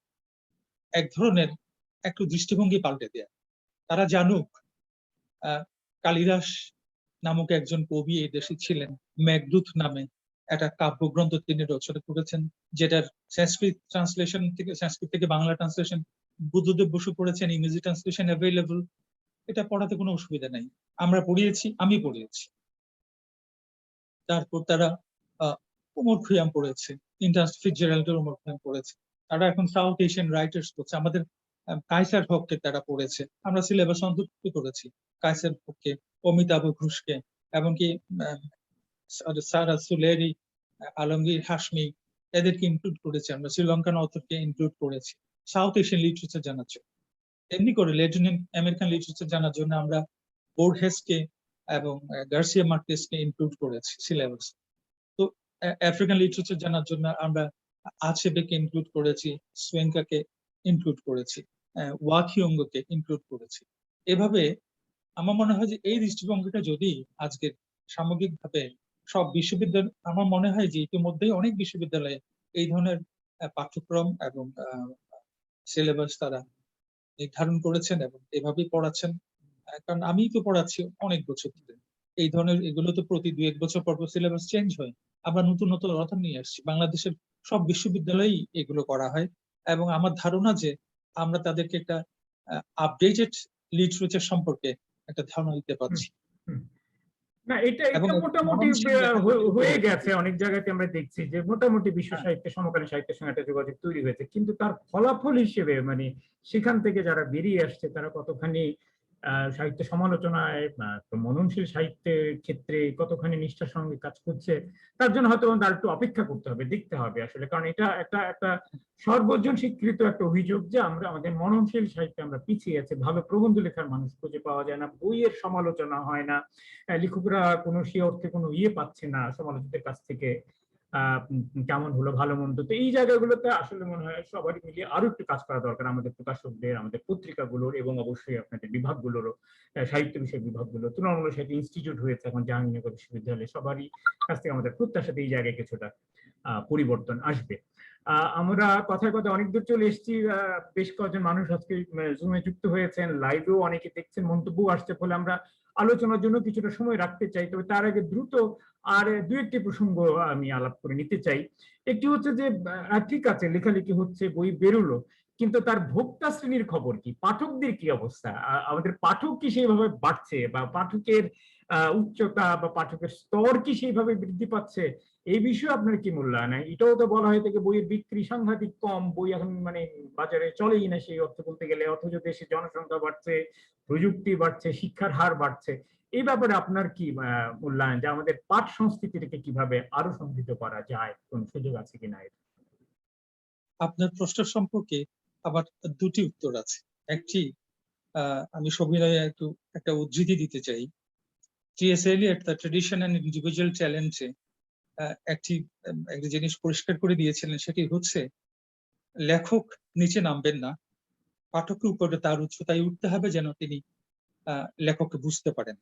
এক ধরনের একটু দৃষ্টিভঙ্গি পাল্টে দেয়া। তারা জানুক কালিদাস নামক একজন কবি এই দেশে ছিলেন, মেঘদূত নামে একটা কাব্যগ্রন্থ তিনি রচনা করেছেন, যেটার সংস্কৃত থেকে বাংলা ট্রান্সলেশন বুদ্ধদেব বসু করেছেন, ইংরেজি ট্রান্সলেশন অ্যাভেলেবল। এটা পড়াতে কোনো অসুবিধা নাই, আমরা পড়িয়েছি, আমি পড়িয়েছি। তারপর তারা ওমর খৈয়াম পড়েছে, ইন্টার্স ফিটজেরাল্ডের ওমর খৈয়াম পড়েছে। তারা এখন সাউথ এশিয়ান রাইটার্স পড়ছে। আমাদের কায়সার হককে তারা পড়েছে, আমরা সিলেবাস অন্তর্ভুক্ত করেছি কায়সার হককে, অমিতাভ ঘোষকে, এমনকি সারা সুলেরি, আলমগীর হাশমি, এদেরকে ইনক্লুড করেছি আমরা, শ্রীলঙ্কান অথরকে ইনক্লুড করেছি সাউথ এশিয়ান লিটারেচার জানার জন্য। এমনি করে ল্যাটিন আমেরিকান লিটারেচার জানার জন্য আমরা বোর্ডহেসকে এবং গার্সিয়া মার্কেসকে ইনক্লুড করেছি সিলেবাস। তো আফ্রিকান লিটারেচার জানার জন্য আমরা আছেবেকে ইনক্লুড করেছি, সোয়েঙ্কাকে ইনক্লুড করেছি, ওয়াকিওঙ্গকে ইনক্লুড করেছি। এভাবে আমার মনে হয় যে এই দৃষ্টিভঙ্গিটা যদি আজকের সামগ্রিকভাবে সব বিশ্ববিদ্যালয়, আমার মনে হয় যে ইতিমধ্যেই অনেক বিশ্ববিদ্যালয়ে এই ধরনের পাঠ্যক্রম এবং সিলেবাস তারা নির্ধারণ করেছেন এবং এভাবেই পড়াচ্ছেন। কারণ আমি তো পড়াচ্ছি অনেক বছর ধরে, এই ধরনের এগুলো তো প্রতি 2-1 বছর পর সিলেবাস চেঞ্জ হয়, আমরা নতুন নতুন কথা নিয়ে আসছি। বাংলাদেশের সব বিশ্ববিদ্যালয়েই এগুলো করা হয় এবং আমার ধারণা যে আমরা তাদেরকে একটা আপডেটেড লিটারেচার সম্পর্কে একটা ধারণা দিতে পারছি। না, এটা মোটামুটি হয়ে গেছে, অনেক জায়গাতে আমরা দেখছি যে মোটামুটি বিশ্ব সাহিত্যে সমকালীন সাহিত্যের সঙ্গে একটা যোগাযোগ তৈরি হয়েছে, কিন্তু তার ফলাফল হিসেবে মানে সেখান থেকে যারা বেরিয়ে আসছে তারা কতখানি সাহিত্য সমালোচনায়, মননশীল সাহিত্যের ক্ষেত্রে কতখানি নিষ্ঠার সঙ্গে কাজ করছে, তার জন্য হয়তো তার একটু অপেক্ষা করতে হবে, দেখতে হবে আসলে। কারণ এটা একটা সর্বজন স্বীকৃত একটা অভিযোগ যে আমরা আমাদের মননশীল সাহিত্যে আমরা পিছিয়ে আছি, ভালো প্রবন্ধ লেখার মানুষ খুঁজে পাওয়া যায় না, বইয়ের সমালোচনা হয় না, লেখকরা কোনো সে অর্থে কোনো পাচ্ছে না সমালোচকদের কাছ থেকে, কেমন হলো ভালো মন্দ। তো এই জায়গাগুলোতে আসলে মনে হয় সবারই মিলিয়ে আরো একটু কাজ করা দরকার, আমাদের প্রকাশকদের, আমাদের পত্রিকাগুলোর এবং অবশ্যই আপনাদের বিভাগগুলোরও, সাহিত্য বিষয়ক বিভাগগুলো, তুলনামূলক সাহিত্য ইনস্টিটিউট হয়েছে এখন জাহাঙ্গীরনগর বিশ্ববিদ্যালয়ে, সবারই কাছ থেকে আমাদের প্রত্যাশাতে এই জায়গায় কিছুটা পরিবর্তন আসবে। আমরা কথায় কথায় অনেক দূর চলে এসেছি, বেশ কয়েকজন মানুষ আজকে জুমে যুক্ত হয়েছেন, লাইভেও অনেকে দেখছেন, মন্তব্য আসছে, ফলে আমরা আলোচনার জন্য কিছুটা সময় রাখতে চাই। তবে তার আগে দ্রুত আর 2-1টি প্রসঙ্গ আমি আলাপ করে নিতে চাই। একটি হচ্ছে যে ঠিক আছে, লেখালেখি হচ্ছে, বই বেরোলো, কিন্তু তার ভোক্তা শ্রেণীর খবর কি, পাঠকদের কি অবস্থা, আমাদের পাঠক কি সেইভাবে বাড়ছে, বা পাঠকের উচ্চতা বা পাঠকের স্তর কি সেইভাবে বৃদ্ধি পাচ্ছে, এই বিষয়ে আপনার কি মূল্যায়ন? এটাও তো বলা হয় থেকে বইয়ের বিক্রি সাংঘাতিক কম, বই এখন মানে বাজারে চলেই না সেই অর্থে বলতে গেলে, অথচ দেশে জনসংখ্যা বাড়ছে, প্রযুক্তি বাড়ছে, শিক্ষার হার বাড়ছে। এই ব্যাপারে আপনার কি মূল্যায়ন যে আমাদের পাঠ সংস্কৃতিটাকে কিভাবে আরো সমৃদ্ধ করা যায়, কোন সুযোগ আছে কিনা? আপনার প্রশ্ন সম্পর্কে আবার দুটি উত্তর আছে। একটি আমি সবিনয়ে একটা উদ্ধৃতি দিতে চাই। TS. Eliot the tradition and individual চ্যালেঞ্জে একটি জিনিস পরিষ্কার করে দিয়েছিলেন, সেটি হচ্ছে লেখক নিচে নামবেন না, পাঠকের উপরে তার উচ্চতায় উঠতে হবে যেন তিনি লেখককে বুঝতে পারেন।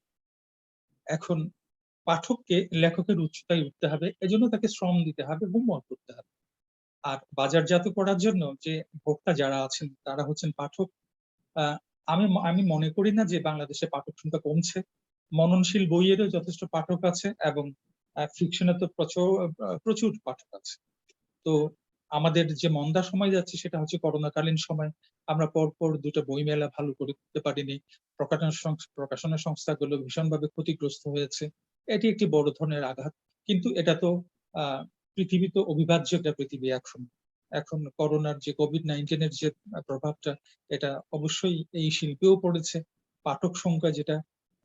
এখন পাঠককে লেখকের উচ্চতায় উঠতে হবে, এজন্য তাকে শ্রম দিতে হবে, হোমওয়ার্ক করতে হবে। আর বাজারজাত করার জন্য যে ভোক্তা যারা আছেন তারা হচ্ছেন পাঠক। আমি মনে করি না যে বাংলাদেশে পাঠক সংখ্যা কমছে। মননশীল বইয়েরও যথেষ্ট পাঠক আছে এবং ফিকশনে তো প্রচুর পাঠক আছে। তো আমাদের যে মন্দা সময় যাচ্ছে সেটা হচ্ছে করোনাকালীন সময়, আমরা পরপর 2টা বই মেলা ভালো করে করতে পারিনি, প্রকাশনা সংস্থাগুলো ভীষণভাবে ক্ষতিগ্রস্ত হয়েছে। এটি একটি বড় ধরনের আঘাত, কিন্তু এটা তো পৃথিবী তো অবিভাজ্য একটা পৃথিবী। এখন করোনার যে কোভিড-19 যে প্রভাবটা, এটা অবশ্যই এই শিল্পেও পড়েছে। পাঠক সংখ্যা যেটা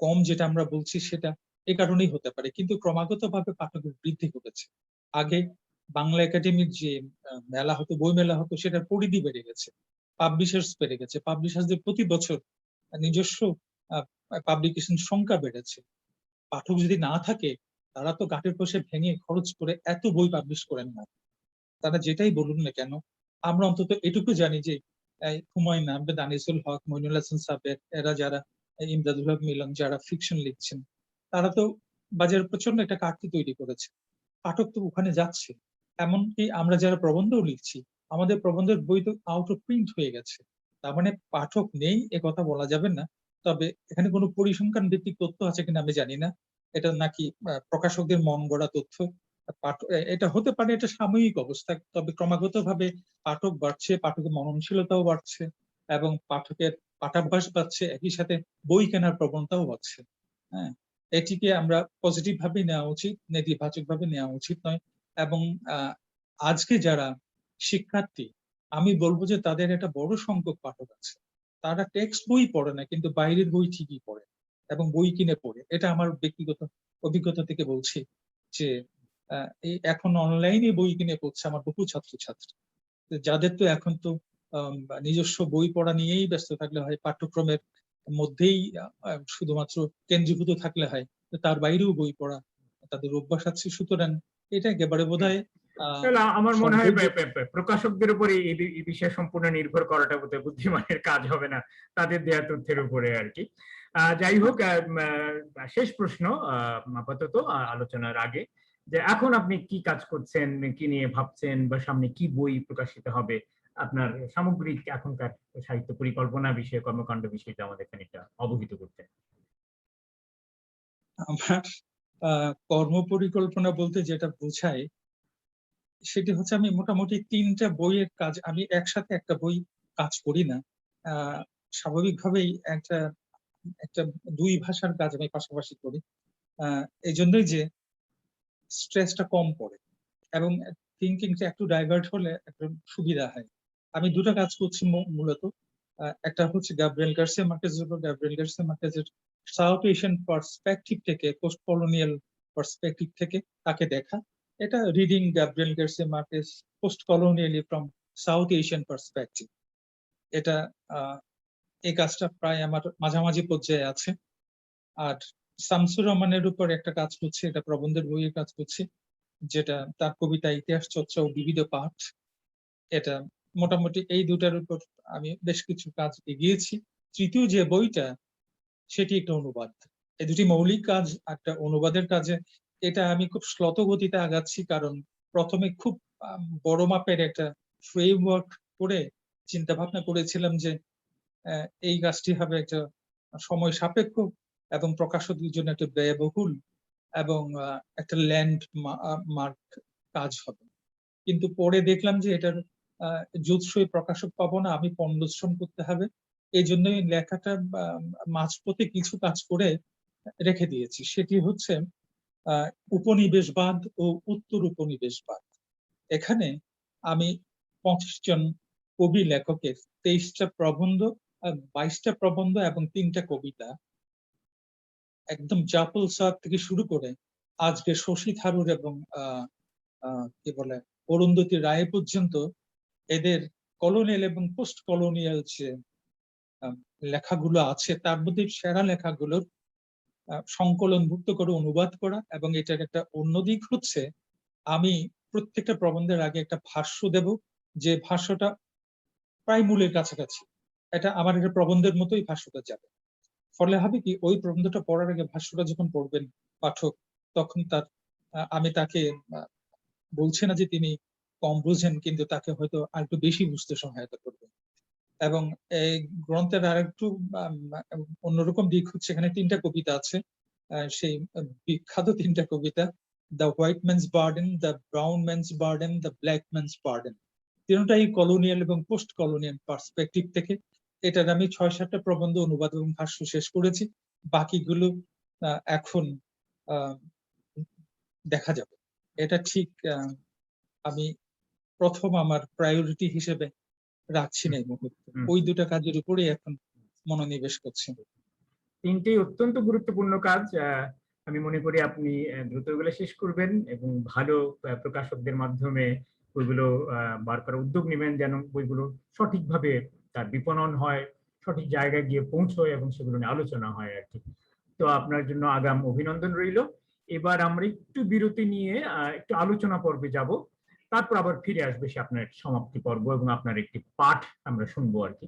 কম, যেটা আমরা বলছি, সেটা এই কারণেই হতে পারে, কিন্তু ক্রমাগত ভাবে পাঠকের বৃদ্ধি ঘটেছে। আগে বাংলা একাডেমির যে মেলা হতো, বই মেলা হতো, সেটার পরিধি বেড়ে গেছে, পাবলিশার্স বেড়ে গেছে, পাবলিশার্সদের প্রতি বছর নিজস্ব পাবলিকেশন সংখ্যা বেড়েছে। পাঠক যদি না থাকে, তারা তো গাঁটের পয়সা ভেঙে খরচ করে এত বই পাবলিশ করেন না। তারা যেটাই বলুন না কেন, আমরা অন্তত এটুকু জানি যে হুমায়ুন আহমেদ, আনিসুল হক, মইনুল হাসান সাবের, এরা যারা, ইমদাদুল হক মিলন যারা ফিকশন লিখছেন, তারা তো বাজারে প্রচন্ড একটা ঘাটতি তৈরি করেছে। পাঠক তো ওখানে যাচ্ছে। এমনকি আমরা যারা প্রবন্ধও লিখছি, আমাদের প্রবন্ধের বই তো আউট অফ প্রিন্ট হয়ে গেছে। তার মানে পাঠক নেই এ কথা বলা যাবে না। তবে এখানে কোনো পরিসংখ্যান ভিত্তিক তথ্য আছে কিনা আমি জানি না। এটা নাকি প্রকাশকদের মন গড়া তথ্য। এটা হতে পারে, এটা সাময়িক অবস্থা। তবে ক্রমাগত ভাবে পাঠক বাড়ছে, পাঠকের মননশীলতাও বাড়ছে এবং পাঠকের পাঠাভ্যাস বাড়ছে, একই সাথে বই কেনার প্রবণতাও বাড়ছে। হ্যাঁ, এটিকে আমরা পজিটিভ ভাবে নেওয়া উচিত, নেতিবাচক ভাবে নেওয়া উচিত নয়। এবং আজকে যারা শিক্ষার্থী, আমি বলবো যে তাদের একটা বড় সংখ্যক পাঠক আছে, তারা টেক্সট বই পড়ে না, কিন্তু বাইরের বই ঠিকই পড়ে এবং বই কিনে পড়ে। এটা আমার ব্যক্তিগত অভিজ্ঞতা থেকে বলছি যে এই এখন অনলাইনে বই কিনে পড়ছে আমার বহু ছাত্রছাত্রী, যাদের তো এখন তো নিজস্ব বই পড়া নিয়েই ব্যস্ত থাকলে হয়, পাঠ্যক্রমের মধ্যেই শুধুমাত্র কেন্দ্রীভূত থাকলে হয়, তার বাইরেও বই পড়া তাদের অভ্যাস আছে। সুতরাং এটা একেবারে বোধহয় আমার মনে হয় সম্ভব। প্রকাশকদের উপরে এই বিষয়ে সম্পূর্ণ নির্ভর করাটা বোধহয় বুদ্ধিমানের কাজ হবে না, তাদের দেয়া তথ্যের উপরে আর কি। যাই হোক, শেষ প্রশ্ন আপাতত আলোচনার আগে, যে এখন আপনি কি কাজ করছেন, কি নিয়ে ভাবছেন, বা সামনে কি বই প্রকাশিত হবে, আপনার সামগ্রিক এখনকার সাহিত্য পরিকল্পনা বিষয়ে, কর্মকাণ্ড বিষয়টা আমাদের খানিকটা অবহিত করতেন। আমার কর্ম পরিকল্পনা বলতে যেটা বোঝায়, সেটি হচ্ছে আমি মোটামুটি 3টা বইয়ের কাজ, আমি একসাথে একটা বই কাজ করি না। স্বাভাবিকভাবেই একটা একটা 2 ভাষার কাজ আমি পাশাপাশি করি। এই জন্যই যে স্ট্রেসটা কম পড়ে এবং থিঙ্কিংটা একটু ডাইভার্ট হলে একটা সুবিধা হয়। আমি 2টা কাজ করছি মূলত। একটা হচ্ছে গ্যাব্রিয়েল গার্সিয়া মার্কেজের উপর, গ্যাব্রিয়েল গার্সিয়া মার্কেজের সাউথ এশিয়ান পার্সপেক্টিভ থেকে, পোস্ট কলোনিয়াল পার্সপেক্টিভ থেকে তাকে দেখা। এটা reading Gabriel Garcia Marquez post colonially from South Asian perspective. এটা এই কাজটা প্রায় আমার মাঝামাঝি পর্যায়ে আছে। আর শামসুর রহমানের উপর একটা কাজ করছি, এটা প্রবন্ধের বইয়ের কাজ করছি, যেটা তার কবিতা ইতিহাস চর্চা ও বিবিধ পাঠ। এটা মোটামুটি এই 2টার উপর আমি বেশ কিছু কাজ এগিয়েছি। তৃতীয় যে বইটা, সেটি একটা অনুবাদ। এই 2টি মৌলিক কাজ একটা অনুবাদের কাজে। এটা আমি খুব শ্লথ গতিতে আগাচ্ছি, কারণ প্রথমে খুব বড় মাপের একটা ফ্রেমওয়ার্ক করে চিন্তা ভাবনা করেছিলাম যে এই কাজটি হবে একটা সময় সাপেক্ষ এবং প্রকাশকদের জন্য একটা ব্যয়বহুল এবং একটা ল্যান্ড মার্ক কাজ হবে। কিন্তু পরে দেখলাম যে এটার জুৎসই প্রকাশক পাবো না, আমি পণ্যশ্রম করতে হবে। এই জন্যই লেখাটা মাঝপথে কিছু কাজ করে রেখে দিয়েছি। সেটি হচ্ছে উপনিবেশবাদ ও উত্তর উপনিবেশবাদ। এখানে আমি 25 জন কবি লেখকের 23টা প্রবন্ধ, 22টা প্রবন্ধ এবং 3টা কবিতা, একদম জাফল সাদ থেকে শুরু করে আজকে শশী থারুর এবং কি বলে অরুন্ধতী রায় পর্যন্ত, এদের কলোনিয়াল এবং পোস্ট কলোনিয়াল যে লেখাগুলো আছে, তার মধ্যে সেরা লেখাগুলোর সংকলনভুক্ত করে অনুবাদ করা। এবং এটার একটা অন্য দিক হচ্ছে, আমি প্রত্যেকটা প্রবন্ধের আগে একটা ভাষ্য দেব, যে ভাষ্যটা প্রায় মূলের কাছাকাছি। এটা আমার একটা প্রবন্ধের মতোই ভাষ্যটা যাবে। ফলে হবে কি, ওই প্রবন্ধটা পড়ার আগে ভাষ্যটা যখন পড়বেন পাঠক, তখন তার আমি তাকে বলছি না যে তিনি কম বুঝেন, কিন্তু তাকে হয়তো আর একটু বেশি বুঝতে সহায়তা করবে। এবং এই গ্রন্থের আর একটু অন্যরকম দিক হচ্ছে, এখানে 3টা কবিতা আছে, সেই বিখ্যাত 3টা কবিতা, the white man's burden, the brown man's burden, the black man's burden. তিনটাই কলোনিয়াল এবং পোস্ট কলোনিয়াল পার্সপেক্টিভ থেকে। এটার আমি 6-7টা প্রবন্ধ অনুবাদ এবং ভাষ্য শেষ করেছি। বাকিগুলো এখন দেখা যাবে। এটা ঠিক আমি প্রথম আমার প্রায়োরিটি হিসেবে রাখছি না এই মুহূর্তে। ওই 2টা কাজের উপরেই এখন মনোনিবেশ করছি। 3টি অত্যন্ত গুরুত্বপূর্ণ কাজ। আমি মনে করি আপনি দ্রুত এগুলো শেষ করবেন এবং ভালো প্রকাশকদের মাধ্যমে বইগুলো বার করার উদ্যোগ নেবেন, যেন বইগুলো সঠিকভাবে তার বিপণন হয়, সঠিক জায়গায় গিয়ে পৌঁছয় এবং সেগুলো নিয়ে আলোচনা হয় আর কি। তো আপনার জন্য আগাম অভিনন্দন রইল। এবার আমরা একটু বিরতি নিয়ে একটু আলোচনা পর্বে যাব, তারপর আবার ফিরে আসবে সে আপনার সমাপ্তি পর্ব এবং আপনার একটি পাঠ আমরা শুনবো আর কি।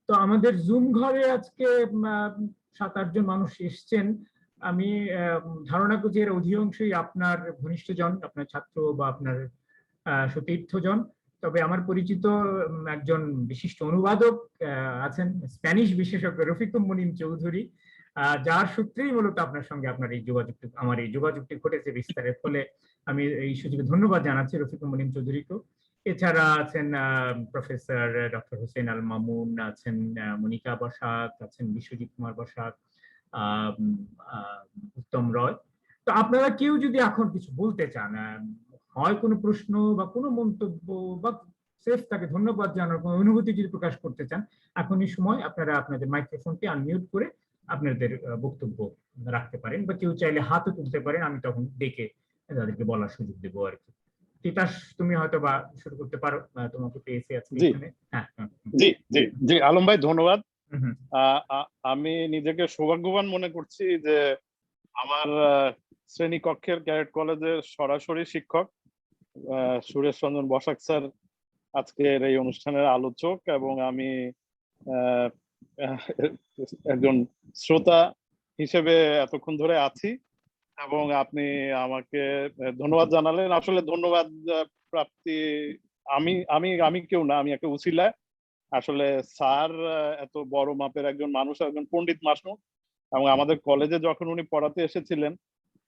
তো আমাদের জুম ঘরে আজকে 7-8 জন মানুষ এসছেন। আমি ধারণা করছি এর অধিকাংশই আপনার ঘনিষ্ঠজন, আপনার ছাত্র বা আপনার সতীর্থজন। তবে আমার পরিচিত একজন বিশিষ্ট অনুবাদক আছেন, স্প্যানিশ বিশেষজ্ঞ রফিকুম মুনিম চৌধুরী, যার সূত্রেই মূলত আপনার সঙ্গে আপনার এই যোগাযোগটি, আমার এই যোগাযোগটি ঘটেছে বিস্তারের ফলে। আমি এই সুযোগে ধন্যবাদ জানাচ্ছি রফিকুম মুনিম চৌধুরীকেও। এছাড়া আছেন প্রফেসর ডক্টর হোসেন আল মামুন, আছেন মনিকা বসাক, আছেন বিশ্বজিৎ কুমার বসাক, উত্তম রয়। তো আপনারা কেউ যদি এখন কিছু বলতে চান, হয় কোনো প্রশ্ন বা কোনো মন্তব্য বা সেফ তাকে ধন্যবাদ জানার কোনো অনুভূতি যদি প্রকাশ করতে চান, এখনই সময়, আপনারা আপনাদের মাইক্রোফোনটি আনমিউট করে আপনাদের বক্তব্য রাখতে পারেন, বা কেউ চাইলে হাতও তুলতে পারেন, আমি তখন ডেকে তাদেরকে বলার সুযোগ দেবো আর কি। তিতাস, তুমি হয়তো বা শুরু করতে পারো, তোমাকে পেয়েছি আজকে এখানে। হ্যাঁ, জি জি জি, আলম ভাই ধন্যবাদ। আমি নিজেকে সৌভাগ্যবান মনে করছি যে আমার শ্রেণীকক্ষের ক্যাডেট কলেজের সরাসরি শিক্ষক সুরেশ চন্দ্র বসাক স্যার আজকের এই অনুষ্ঠানের আলোচক, এবং আমি একজন শ্রোতা হিসেবে এতক্ষণ ধরে আছি, এবং আপনি আমাকে ধন্যবাদ জানালেন। আসলে ধন্যবাদ প্রাপ্তি আমি আমি আমি কেউ না, আমি একটা উসিলা। আসলে স্যার এত বড় মাপের একজন মানুষ, একজন পণ্ডিত মানুষ, এবং আমাদের কলেজে যখন উনি পড়াতে এসেছিলেন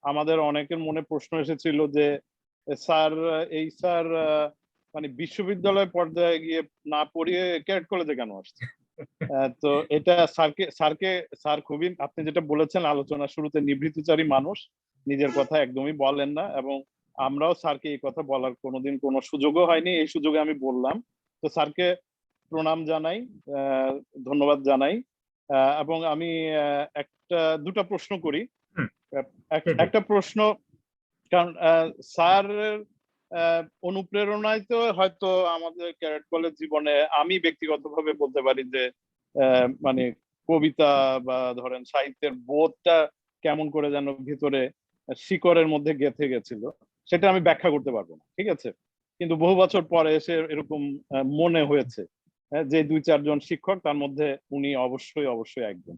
আমাদের অনেকের মনে প্রশ্ন এসেছিল যে স্যার মানে বিশ্ববিদ্যালয় পর্যায়ে গিয়ে না পড়িয়ে ক্যাডেট কলেজে কেন আসছে। তো এটা স্যার খুবই, আপনি যেটা বলেছেন আলোচনার শুরুতে, নিভৃতচারী মানুষ, নিজের কথা একদমই বলেন না, এবং আমরাও স্যারকে এই কথা বলার কোনোদিন কোনো সুযোগও হয়নি, এই সুযোগে আমি বললাম। তো স্যারকে প্রণাম জানাই, ধন্যবাদ জানাই। এবং আমি দুটা প্রশ্ন করি। একটা প্রশ্ন, কারণ স্যার অনুপ্রেরণায় তো হয়তো আমাদের ক্যাডেট কলেজ জীবনে আমি ব্যক্তিগতভাবে বলতে পারি যে মানে কবিতা বা ধরেন সাহিত্যের বোধটা কেমন করে যেন ভিতরে শিকড়ের মধ্যে গেঁথে গেছিল, সেটা আমি ব্যাখ্যা করতে পারবো না, ঠিক আছে। কিন্তু বহু বছর পরে এসে এরকম মনে হয়েছে যে 2-4 জন শিক্ষক, তার মধ্যে উনি অবশ্যই একজন।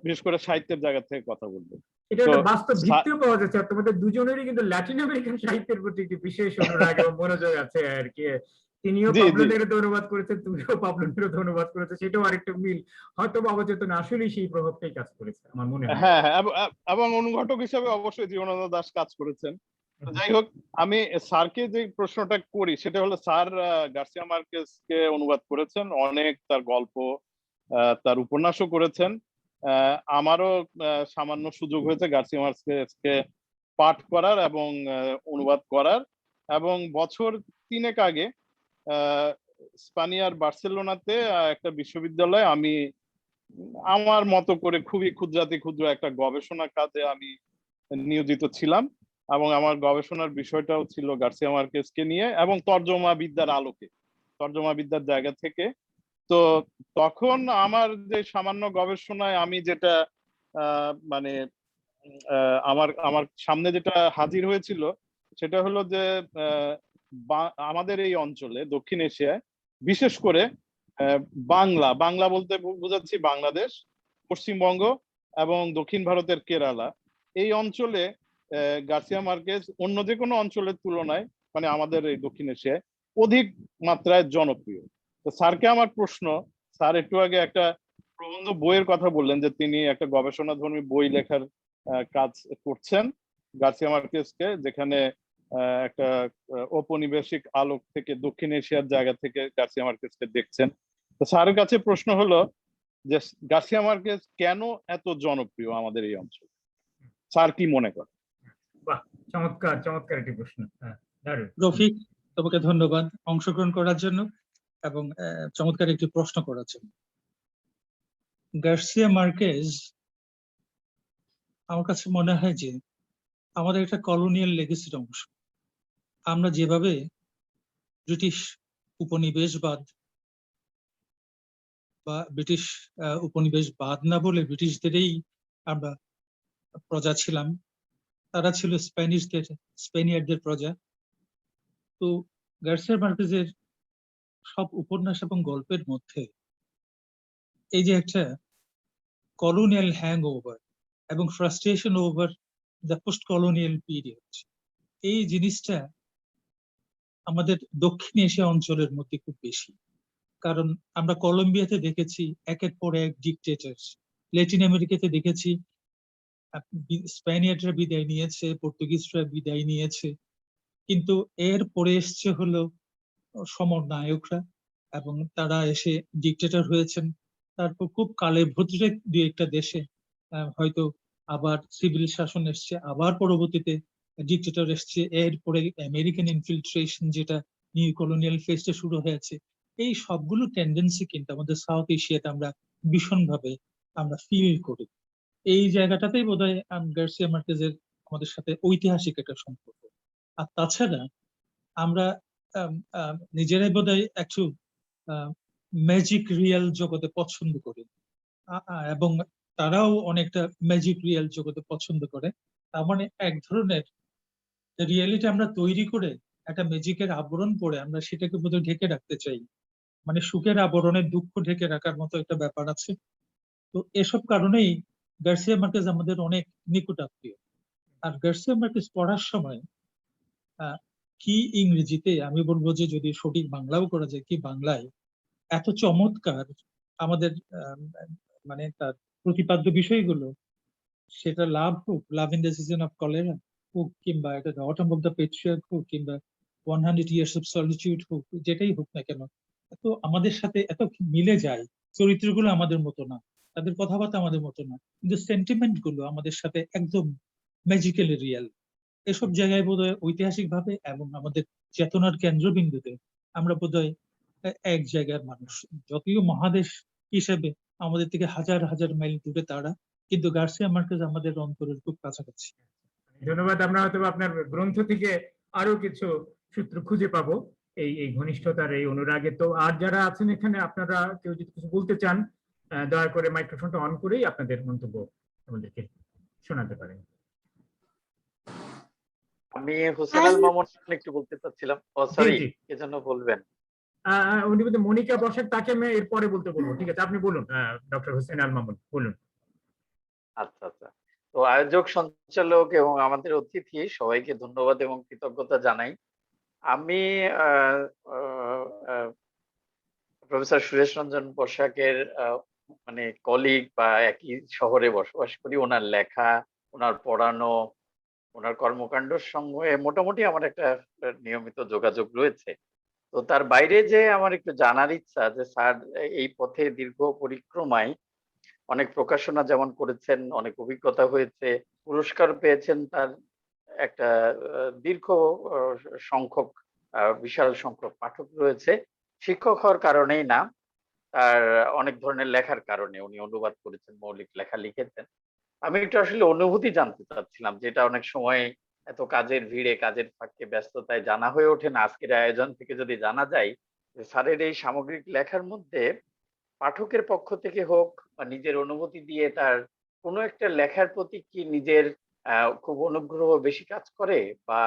বিশেষ করে সাহিত্যের জায়গা থেকে কথা বলবো। এটা একটা বাস্তব ভিত্তিও পাওয়া যাচ্ছে, তোমাদের দুজনেরই কিন্তু ল্যাটিন আমেরিকান সাহিত্যের প্রতি একটি বিশেষ অনুরাগ এবং মনোযোগ আছে আর কি। তিনিও পাবলো নেরুদা অনুবাদ করেছেন, তুমিও পাবলো নেরুদা অনুবাদ করেছে, সেটাও আরেকটা মিল, হয়তো অবচেতন আসলেই সেই প্রভাবটাই কাজ করেছে আমার মনে হয়। হ্যাঁ, এবং অনুঘটক হিসেবে অবশ্যই জীবনানন্দ দাশ কাজ করেছেন। যাই হোক, আমি স্যারকে যে প্রশ্নটা করি সেটা হলো, স্যার গার্সিয়া মার্কেসকে অনুবাদ করেছেন, অনেক তার গল্প, তার উপন্যাসও করেছেন। আমারও সামান্য সুযোগ হয়েছে গার্সিয়া মার্কেসকে পাঠ করার এবং অনুবাদ করার, এবং বছর 3 আগে স্পানিয়ার বার্সেলোনাতে একটা বিশ্ববিদ্যালয়ে আমি আমার মতো করে খুবই ক্ষুদ্র একটা গবেষণা কাজে আমি নিয়োজিত ছিলাম, এবং আমার গবেষণার বিষয়টাও ছিল গার্সিয়া মার্কেসকে নিয়ে এবং তর্জমা বিদ্যার আলোকে, তর্জমা বিদ্যার জায়গা থেকে। তো তখন আমার যে সামান্য গবেষণায় আমি যেটা মানে আমার সামনে যেটা হাজির হয়েছিল সেটা হলো যে আমাদের এই অঞ্চলে, দক্ষিণ এশিয়ায়, বিশেষ করে বাংলা বলতে বোঝাচ্ছি বাংলাদেশ, পশ্চিমবঙ্গ এবং দক্ষিণ ভারতের কেরালা, এই অঞ্চলে গার্সিয়া মার্কেস অন্য যে কোনো অঞ্চলের তুলনায়, মানে আমাদের এই দক্ষিণ এশিয়ায় অধিক মাত্রায় জনপ্রিয়। তো স্যারকে আমার প্রশ্ন, স্যার একটু আগে একটা প্রবন্ধ বইয়ের কথা বললেন যে তিনি একটা গবেষণাধর্মী বই লেখার কাজ করছেন গার্সিয়া মার্কেসকে, যেখানে একটা ঔপনিবেশিক আলোক থেকে দক্ষিণ এশিয়ার জায়গা থেকে গার্সিয়া মার্কেসকে দেখছেন। তো স্যারের কাছে প্রশ্ন হলো যে গার্সিয়া মার্কেস কেন এত জনপ্রিয় আমাদের এই অঞ্চলে, স্যার কি মনে করেন? বাহ, চমৎকার একটি প্রশ্ন। রফিক, তোমাকে ধন্যবাদ অংশগ্রহণ করার জন্য এবং চমৎকার একটি প্রশ্ন করার জন্য। গার্সিয়া মার্কেস আমার কাছে মনে হয় যে আমাদের একটা কলোনিয়াল লেগেসির অংশ। আমরা যেভাবে ব্রিটিশ উপনিবেশবাদ বা ব্রিটিশ উপনিবেশবাদ না বলে ব্রিটিশদেরই আমরা প্রজা ছিলাম, তারা ছিল স্পেনিয়ার্ডদের প্রজা। তো গার্সিয়া মার্কেজের সব উপন্যাস এবং গল্পের মধ্যে এই যে একটা কলোনিয়াল হ্যাংওভার এবং frustration over the post colonial period, এই জিনিসটা আমাদের দক্ষিণ এশিয়া অঞ্চলের মধ্যে খুব বেশি। কারণ আমরা কলম্বিয়াতে দেখেছি একের পর এক ডিকটেটর, ল্যাটিন আমেরিকাতে দেখেছি স্প্যানিয়ার্ডরা বিদায় নিয়েছে, পর্তুগিজরা বিদায় নিয়েছে, কিন্তু এর পরে এসছে হলো সমরনায়করা এবং তারা এসে ডিকটেটর হয়েছেন। তারপর খুব কালে ভদ্রে দুই একটা দেশে হয়তো আবার সিভিল শাসন এসছে, আবার পরবর্তীতে ডিকটেটর এসছে, এরপরে আমেরিকান ইনফিলট্রেশন যেটা নিউ কলোনিয়াল ফেজটা শুরু হয়েছে। এই সবগুলো টেন্ডেন্সি কিন্তু আমাদের সাউথ এশিয়াতে আমরা ভীষণভাবে আমরা ফিল করি। এই জায়গাটাতেই বোধহয় গার্সিয়া মার্কেজের আমাদের সাথে ঐতিহাসিক একটা সম্পর্ক। আর তাছাড়া আমরা নিজেরাই বোধহয় একটু ম্যাজিক রিয়েল জগতে পছন্দ করি, এবং তারাও অনেকটা ম্যাজিক রিয়েল জগতে পছন্দ করে। তার মানে এক ধরনের রিয়েলিটি আমরা তৈরি করে একটা ম্যাজিকের আবরণ পরে আমরা সেটাকে বোধহয় ঢেকে রাখতে চাই, মানে সুখের আবরণে দুঃখ ঢেকে রাখার মতো একটা ব্যাপার আছে। তো এসব কারণেই গার্সিয়া মার্কেজ আমাদের অনেক নিকট আত্মীয়। আর গার্সিয়া মার্কেজ পড়ার সময় কি ইংরেজিতে, আমি বলবো যে যদি সঠিক বাংলাও করা যায়, কি বাংলায় এত চমৎকার আমাদের মানে তার প্রতিপাদ্য বিষয়গুলো, সেটা লাভ হোক, love in the season of cholera হোক, কিংবা এটা দ্য অটম অফ দ্য পেট্রিয়ার্ক হোক, কিংবা 100 ইয়ার্স অফ সলিটিউড হোক, যেটাই হোক না কেন, এত আমাদের সাথে এত মিলে যায়। চরিত্রগুলো আমাদের মতো না, তাদের কথাবার্তা আমাদের মতো না, কিন্তু সেন্টিমেন্ট গুলো আমাদের সাথে একদম ম্যাজিক্যালি রিয়েল। এসব জায়গায় বোধহয় ঐতিহাসিক ভাবে এবং আমাদের চেতনার কেন্দ্রবিন্দুতে আমরা বোধহয় এক জায়গার মানুষ। যদিও মহাদেশ হিসেবে আমাদের থেকে হাজার হাজার মাইল দূরে তারা, কিন্তু গার্সিয়া মার্কেজ আমাদের অন্তরের খুব কাছাকাছি। ধন্যবাদ। আমরা হয়তো আপনার গ্রন্থ থেকে আরো কিছু সূত্র খুঁজে পাবো এই এই ঘনিষ্ঠতার, এই অনুরাগে। তো আর যারা আছেন এখানে, আপনারা কেউ যদি কিছু বলতে চান, দয়া করে মাইক্রোফোনটা অন করেই আপনাদের মন্তব্য আমাদেরকে শোনাতে পারেন। আমি হোসেন আল মামুন একটু বলতে চাচ্ছিলাম। ও সরি, কে যেন বলবেন? উনি বলতে মনিকা বসাক, তাকে আমি এরপরে বলতে বলবো। ঠিক আছে, আপনি বলুন ডক্টর হোসেন আল মামুন, বলুন। আচ্ছা আচ্ছা। তো আয়োজক, সঞ্চালক এবং আমাদের অতিথি সবাইকে ধন্যবাদ এবং কৃতজ্ঞতা জানাই। আমি প্রফেসর সুরেশ রঞ্জন বসাকের মানে কলিগ বা একই শহরে বসবাস করি। ওনার লেখা, ওনার পড়ানো, ওনার কর্মকাণ্ডের সঙ্গে মোটামুটি আমার একটা নিয়মিত যোগাযোগ রয়েছে। তো তার বাইরে যে আমার একটু জানার ইচ্ছা যে স্যার এই পথে দীর্ঘ পরিক্রমায় অনেক প্রকাশনা যেমন করেছেন, অনেক অভিজ্ঞতা হয়েছে, পুরস্কার পেয়েছেন, তার একটা দীর্ঘ সংখ্যক বিশাল সংখ্যক পাঠক রয়েছে। শিক্ষক হওয়ার কারণেই না, তার অনেক ধরনের লেখার কারণে। উনি অনুবাদ করেছেন, মৌলিক লেখা লিখেছেন। আমি একটু আসলে অনুভূতি জানতে চাচ্ছিলাম, যেটা অনেক সময় এত কাজের ভিড়ে, কাজের ফাঁকে, ব্যস্ততায় জানা হয়ে ওঠে না। আজকের আয়োজন থেকে যদি জানা যায় যে স্যারের এই সামগ্রিক লেখার মধ্যে পাঠকের পক্ষ থেকে হোক বা নিজের অনুভূতি দিয়ে তার কোনো একটা লেখার প্রতি কি নিজের খুব অনুগ্রহ বেশি কাজ করে, বা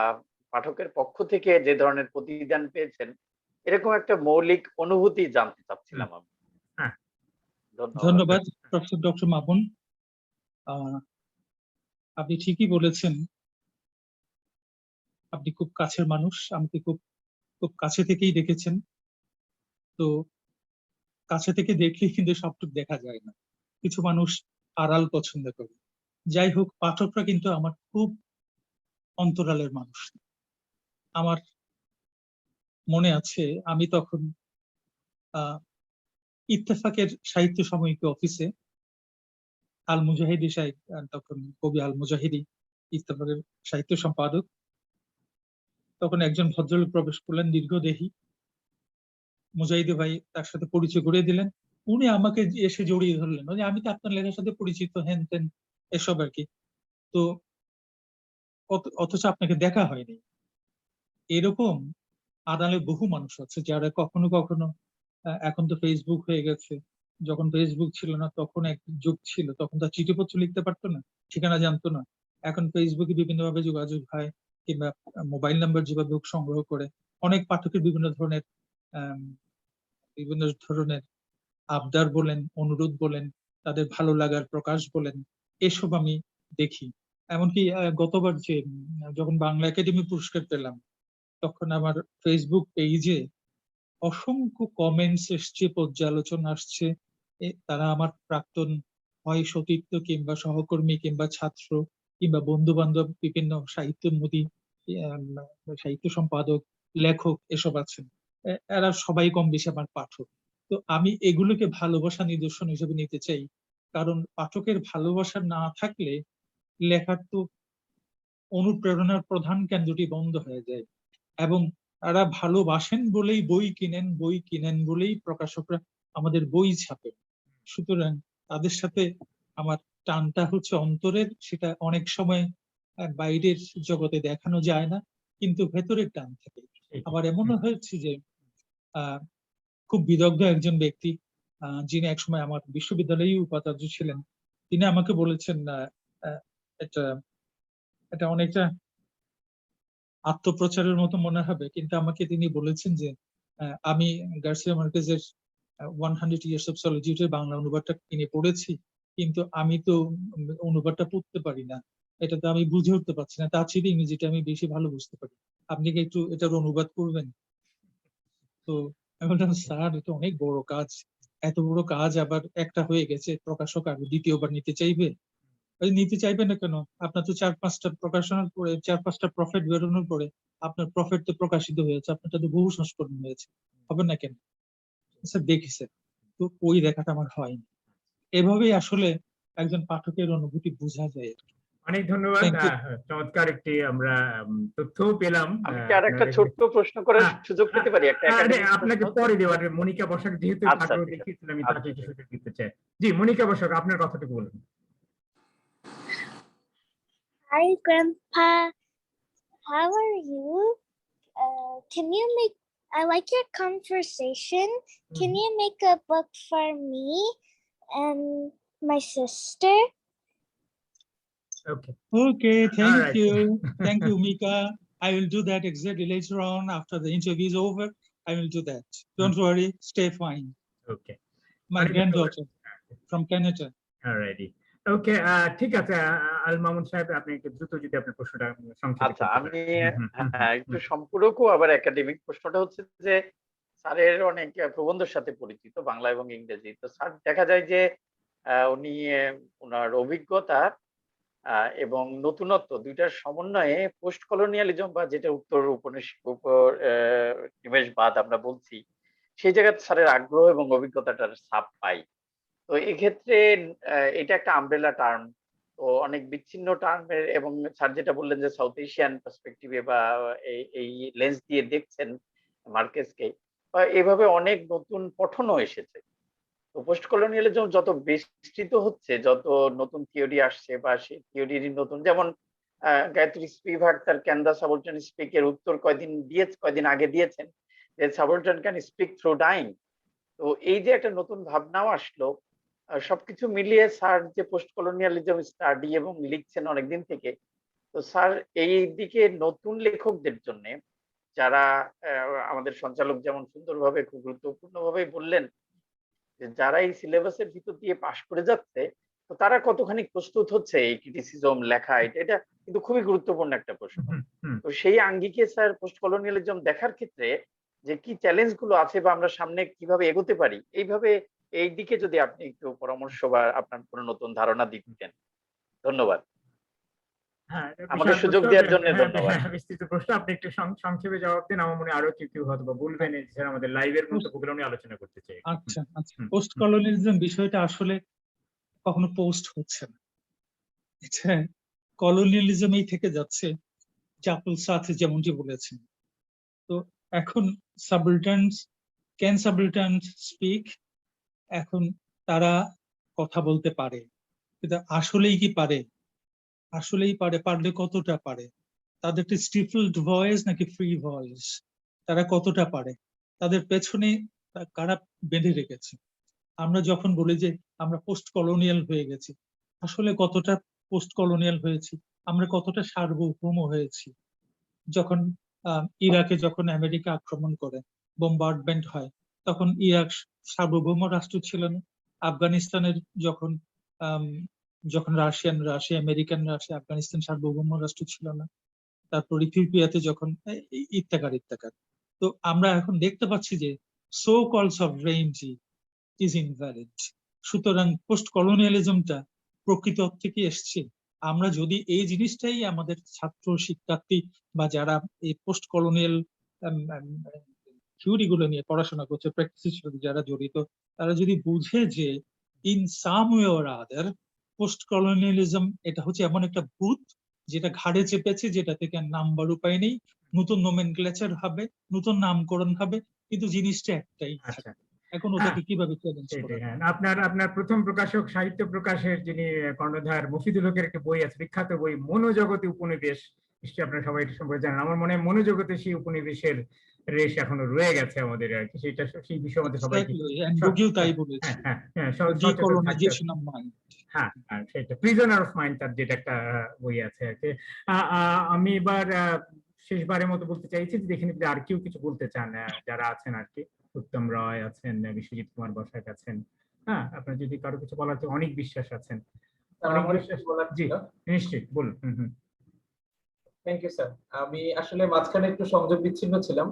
পাঠকের পক্ষ থেকে যে ধরনের প্রতিদান পেয়েছেন, এরকম একটা মৌলিক অনুভূতি জানতে চাচ্ছিলাম আমি। ধন্যবাদ প্রফেসর ডক্টর মামুন। আপনি ঠিকই বলেছেন, আপনি খুব কাছের মানুষ, আমাকে খুব খুব কাছে থেকেই দেখেছেন। তো কাছে থেকে দেখলেই কিন্তু সবটুকু দেখা যায় না, কিছু মানুষ আড়াল পছন্দ করে। যাই হোক, পাঠকরা কিন্তু আমার খুব অন্তরালের মানুষ। আমার মনে আছে আমি তখন ইত্তেফাকের সাহিত্য সাময়িকী অফিসে, আল মুজাহিদি সাহেব তখন কবি আল মুজাহিদি ইত্তেফাকের সাহিত্য সম্পাদক, তখন একজন ভদ্রলোক প্রবেশ করলেন, দীর্ঘদেহী। মুজাহিদি ভাই তার সাথে পরিচয় করিয়ে দিলেন। উনি আমাকে এসে জড়িয়ে ধরলেন, আমি তো আপনার লেখার সাথে পরিচিত, হেন তেন এসব আর কি। তো অথচ আপনাকে দেখা হয়নি। এরকম আড়ালে বহু মানুষ আছে যারা কখনো কখনো, এখন তো ফেসবুক হয়ে গেছে, যখন ফেসবুক ছিল না তখন এক যুগ ছিল, তখন তার চিঠিপত্র লিখতে পারতো না, ঠিকানা জানতো না। এখন ফেসবুকে বিভিন্ন ভাবে যোগাযোগ হয়, কিংবা মোবাইল নাম্বার যেভাবে হোক সংগ্রহ করে অনেক পাঠকের আম, বিভিন্ন ধরনের আবদার বলেন, অনুরোধ বলেন, তাদের ভালো লাগার প্রকাশ বলেন, এসব আমি দেখি। এমনকি গতবার যে যখন বাংলা একাডেমি পুরস্কার পেলাম, তখন আমার ফেসবুক পেজে অসংখ্য কমেন্টস এসছে, পর্যালোচনা আসছে। তারা আমার প্রাক্তন হয় সতীর্থ কিংবা সহকর্মী কিংবা ছাত্র কিংবা বন্ধু বান্ধব, বিভিন্ন সাহিত্যমোদী, আম, সাহিত্য সম্পাদক, লেখক এসব আছেন। এরা সবাই কম বেশি আমার পাঠক। তো আমি এগুলোকে ভালোবাসা নিদর্শন হিসেবে নিতে চাই, কারণ পাঠকের ভালোবাসা না থাকলে লেখার তো অনুপ্রেরণার প্রধান কেন্দ্রটি বন্ধ হয়ে যায়। এবং তারা ভালোবাসেন বলেই বই কিনেন, বই কিনেন বলেই প্রকাশকরা আমাদের বই ছাপেন। সুতরাং তাদের সাথে আমার টানটা হচ্ছে অন্তরের, সেটা অনেক সময় বাইরের জগতে দেখানো যায় না, কিন্তু ভেতরের টান থাকে। আমার এমনও হয়েছে যে আহ খুব বিদগ্ধ একজন ব্যক্তি, যিনি একসময় আমার বিশ্ববিদ্যালয়ে উপাচার্য ছিলেন, তিনি আমাকে বলেছেন, আহ, এটা এটা অনেকটা আত্মপ্রচারের মতো মনে হবে, কিন্তু আমাকে তিনি বলেছেন যে আমি গার্সিয়া মার্কেজের 100 Years of Solitude এর বাংলা অনুবাদটা কিনে পড়েছি, কিন্তু আমি তো অনুবাদটা পড়তে পারি না, এটা তো আমি বুঝে উঠতে পারছি না, তার চেয়ে ইংরেজিটা আমি বেশি ভালো বুঝতে পারি, আপনি কি একটু এটার অনুবাদ করবেন? তো আমি বললাম, স্যার এটা অনেক বড় কাজ, এত বড় কাজ আবার একটা হয়ে গেছে, প্রকাশক আর দ্বিতীয়বার নিতে চাইবে? নিতে চাইবে না কেন? আপনার তো 4-5টা প্রকাশনার পরে, 4-5টা প্রফেট বেরোনোর পরে আপনার প্রফেট তো প্রকাশিত হয়েছে, আপনারটা তো বহু সংস্করণ হয়েছে, হবে না কেন? স্যার দেখেছে, তো ওই দেখাটা আমার হয়নি। এভাবেই আসলে একজন পাঠকের অনুভূতি বোঝা যায়। অনেক ধন্যবাদ। Thank you. চমৎকার একটি আমরা তথ্যও পেলাম। আমি কি আর একটা ছোট্ট প্রশ্ন করার সুযোগ পেতে পারি, একটা একাডেমিক আপনাকে প্রশ্ন? পরে দেওয়ার, মনিকা বসাক যেহেতু আচ্ছা, আগ্রহ ঠিক আছে। দেখিয়েছিলেন, আমি তাকে আচ্ছা, একটু ঠিক সুযোগ দিতে চাই। জি, মনিকা বসাক, আপনার কথাটুকু বলুন। Hi, Grandpa. How are you? Can you make? I like your conversation. Can you make a book for me and my sister? Okay. Okay, All thank right. you. Thank you, Mika. I will do that exactly later on after the interview is over. I will do that. Don't worry, stay fine. Okay. My granddaughter from Canada. Alrighty. Okay, ঠিক আছে। আল মামুন সাহেব, আপনি একটু দ্রুত যদি আপনার প্রশ্নটা সংক্ষেপে আচ্ছা, করতে আমি পারেন। একটু সম্পূরক আবার একাডেমিক প্রশ্নটা হচ্ছে যে স্যারের অনেক প্রবন্ধের সাথে পরিচিত, বাংলা এবং ইংরেজি। তো স্যার দেখা যায় যে উনি ওনার অভিজ্ঞতা এবং নতুনত্ব দুইটার সমন্বয়ে পোস্ট কলোনিয়ালিজম বা যেটা উত্তর উপনিবেশবাদ আমরা বলছি, সেই জায়গায় স্যারের আগ্রহ এবং অভিজ্ঞতাটার ছাপ পাই। তো এক্ষেত্রে এটা একটা আমব্রেলা টার্ম, তো অনেক বিচ্ছিন্ন টার্মের, এবং স্যার যেটা বললেন যে সাউথ এশিয়ান পার্সপেক্টিভে বা এই লেন্স দিয়ে দেখছেন মার্কেসকে, এভাবে অনেক নতুন পঠনও এসেছে। তো পোস্ট কলোনিয়ালিজম যত বিস্তৃত হচ্ছে, যত নতুন থিওরি আসছে বা সেই থিওরির নতুন, যেমন গায়ত্রী স্পিভাক তার ক্যান দ্য সাবঅর্ডিনেট স্পিক এর উত্তর কয়দিন আগে দিয়েছেন যে subordinate can speak through dying. তো এই যে একটা নতুন ভাবনাও আসলো, সবকিছু মিলিয়ে স্যার যে পোস্ট কলোনিয়ালিজম স্টাডি এবং লিখছেন অনেকদিন থেকে, তো স্যার এই দিকে নতুন লেখকদের জন্য, যারা আমাদের সঞ্চালক যেমন সুন্দরভাবে খুব গুরুত্বপূর্ণভাবে বললেন যে যারা এই সিলেবাসের ভিতর দিয়ে পাশ করে যাচ্ছে, তো তারা কতখানি প্রস্তুত হচ্ছে এই ক্রিটিসিজম লেখা, এটা কিন্তু খুবই গুরুত্বপূর্ণ একটা প্রশ্ন। তো সেই আঙ্গিকে স্যার পোস্ট কলোনিয়ালিজম দেখার ক্ষেত্রে যে কি চ্যালেঞ্জ গুলো আছে বা আমরা সামনে কিভাবে এগোতে পারি, এইভাবে এই দিকে যদি আপনি একটু পরামর্শ বা আপনার কোনো নতুন ধারণা দিতেন। ধন্যবাদ। আমাকে সুযোগ দেওয়ার জন্য ধন্যবাদ। বিস্তৃত প্রশ্ন, আপনি একটু সংক্ষেপে জবাব দিন। আমার মনে আরো কেউ হয়তো বলবেন, এছাড়া আমাদের লাইভের মন্তব্যগুলো নিয়ে আলোচনা করতে চাই। আচ্ছা আচ্ছা, পোস্ট কলোনিয়ালিজম বিষয়টা আসলে কখনো পোস্ট হচ্ছে না, এটা কলোনিয়ালিজমেই থেকে যাচ্ছে, জাপল সাথে যেমনটি বলেছেন। তো এখন ক্যান সাবলিটান্স স্পিক, এখন তারা কথা বলতে পারে, কিন্তু আসলেই কি পারে? আসলেই পারে, পারলে কতটা পারে, তাদের একটা স্টিফলড ভয়েস নাকি ফ্রি ভয়েস, তারা কতটা পারে, তাদের পেছনে কারা বেঁধে রেখেছে। আমরা যখন বলি যে আমরা পোস্ট কলোনিয়াল হয়ে গেছি, আসলে কতটা পোস্ট কলোনিয়াল হয়েছি, আমরা কতটা সার্বভৌম হয়েছি। যখন ইরাকে যখন আমেরিকা আক্রমণ করে, বোম্বার্ডমেন্ট হয়, তখন ইরাক সার্বভৌম রাষ্ট্র ছিল না। আফগানিস্তানের যখন আম, যখন রাশিয়া আমেরিকান রাশিয়া আফগানিস্তান সার্বভৌম রাষ্ট্র ছিল না। তারপর ইথিওপিয়াতে যখন ইত্যাকার ইত্যাকার। তো আমরা এখন দেখতে পাচ্ছি যে সো কল সভরেইনটি ইজ ইনভ্যালিড। সুতরাং পোস্ট কলোনিয়ালিজমটা প্রকৃত অর্থে কি এসছে? আমরা যদি এই জিনিসটাই আমাদের ছাত্র শিক্ষার্থী বা যারা এই পোস্ট কলোনিয়াল থিওরি গুলো নিয়ে পড়াশোনা করছে, প্র্যাকটিসের সাথে যারা জড়িত, তারা যদি বুঝে যে in some way or other post colonialism এটা হচ্ছে এমন একটা ভূত যেটা ঘাড়ে চেপেছে, যেটা থেকে নামবার উপায় নেই, নতুন নোমেনক্লেচার হবে, নতুন নামকরণ হবে, কিন্তু জিনিসটা একটাই আচ্ছা, থাকে। এখন হ্যাঁ ওটাকে কিভাবে চ্যালেঞ্জ করা সেটাই। যায়? হ্যাঁ, আপনার আপনার প্রথম প্রকাশক সাহিত্য প্রকাশের যিনি কর্ণধার মফিদুল হকের একটা বই আছে, বিখ্যাত বই মনোজগতে উপনিবেশ, নিশ্চয়ই আপনারা সবাই এটা সম্পর্কে জানেন। আমার মনে হয় মনোজগতে সেই উপনিবেশের রেশ এখনো রয়ে গেছে আমাদের আর কি, সেটা সেই বিষয়ে আমাদের সবাইকে এক্স্যাক্টলি, অ্যান্ড্রুগিও তাই বলেছে, সচেতন থাকতে হবে। Decolonisation of mind. হ্যাঁ হ্যাঁ, সেটা প্রিজনার অফ মাইন্ড, তার যেটা একটা বই আছে আর কি। আমি এবার শেষবারের মতো বলতে চাইছি যে এখানে যদি আর কেউ কিছু বলতে চান, যারা আছেন আর কি, উত্তম রয় আছেন, বিশ্বজিৎ কুমার বসাক আছেন, হ্যাঁ আপনার যদি কারো কিছু বলার আছে, অনেক বিশ্বাস আছেন, অনেক আমার একটু বিশ্বাস। বলার জি ছিল। নিশ্চয়ই বলুন। হুম হুম। Thank you sir. আমি আসলে মাঝখানে একটু সংযোগ বিচ্ছিন্ন ছিলাম।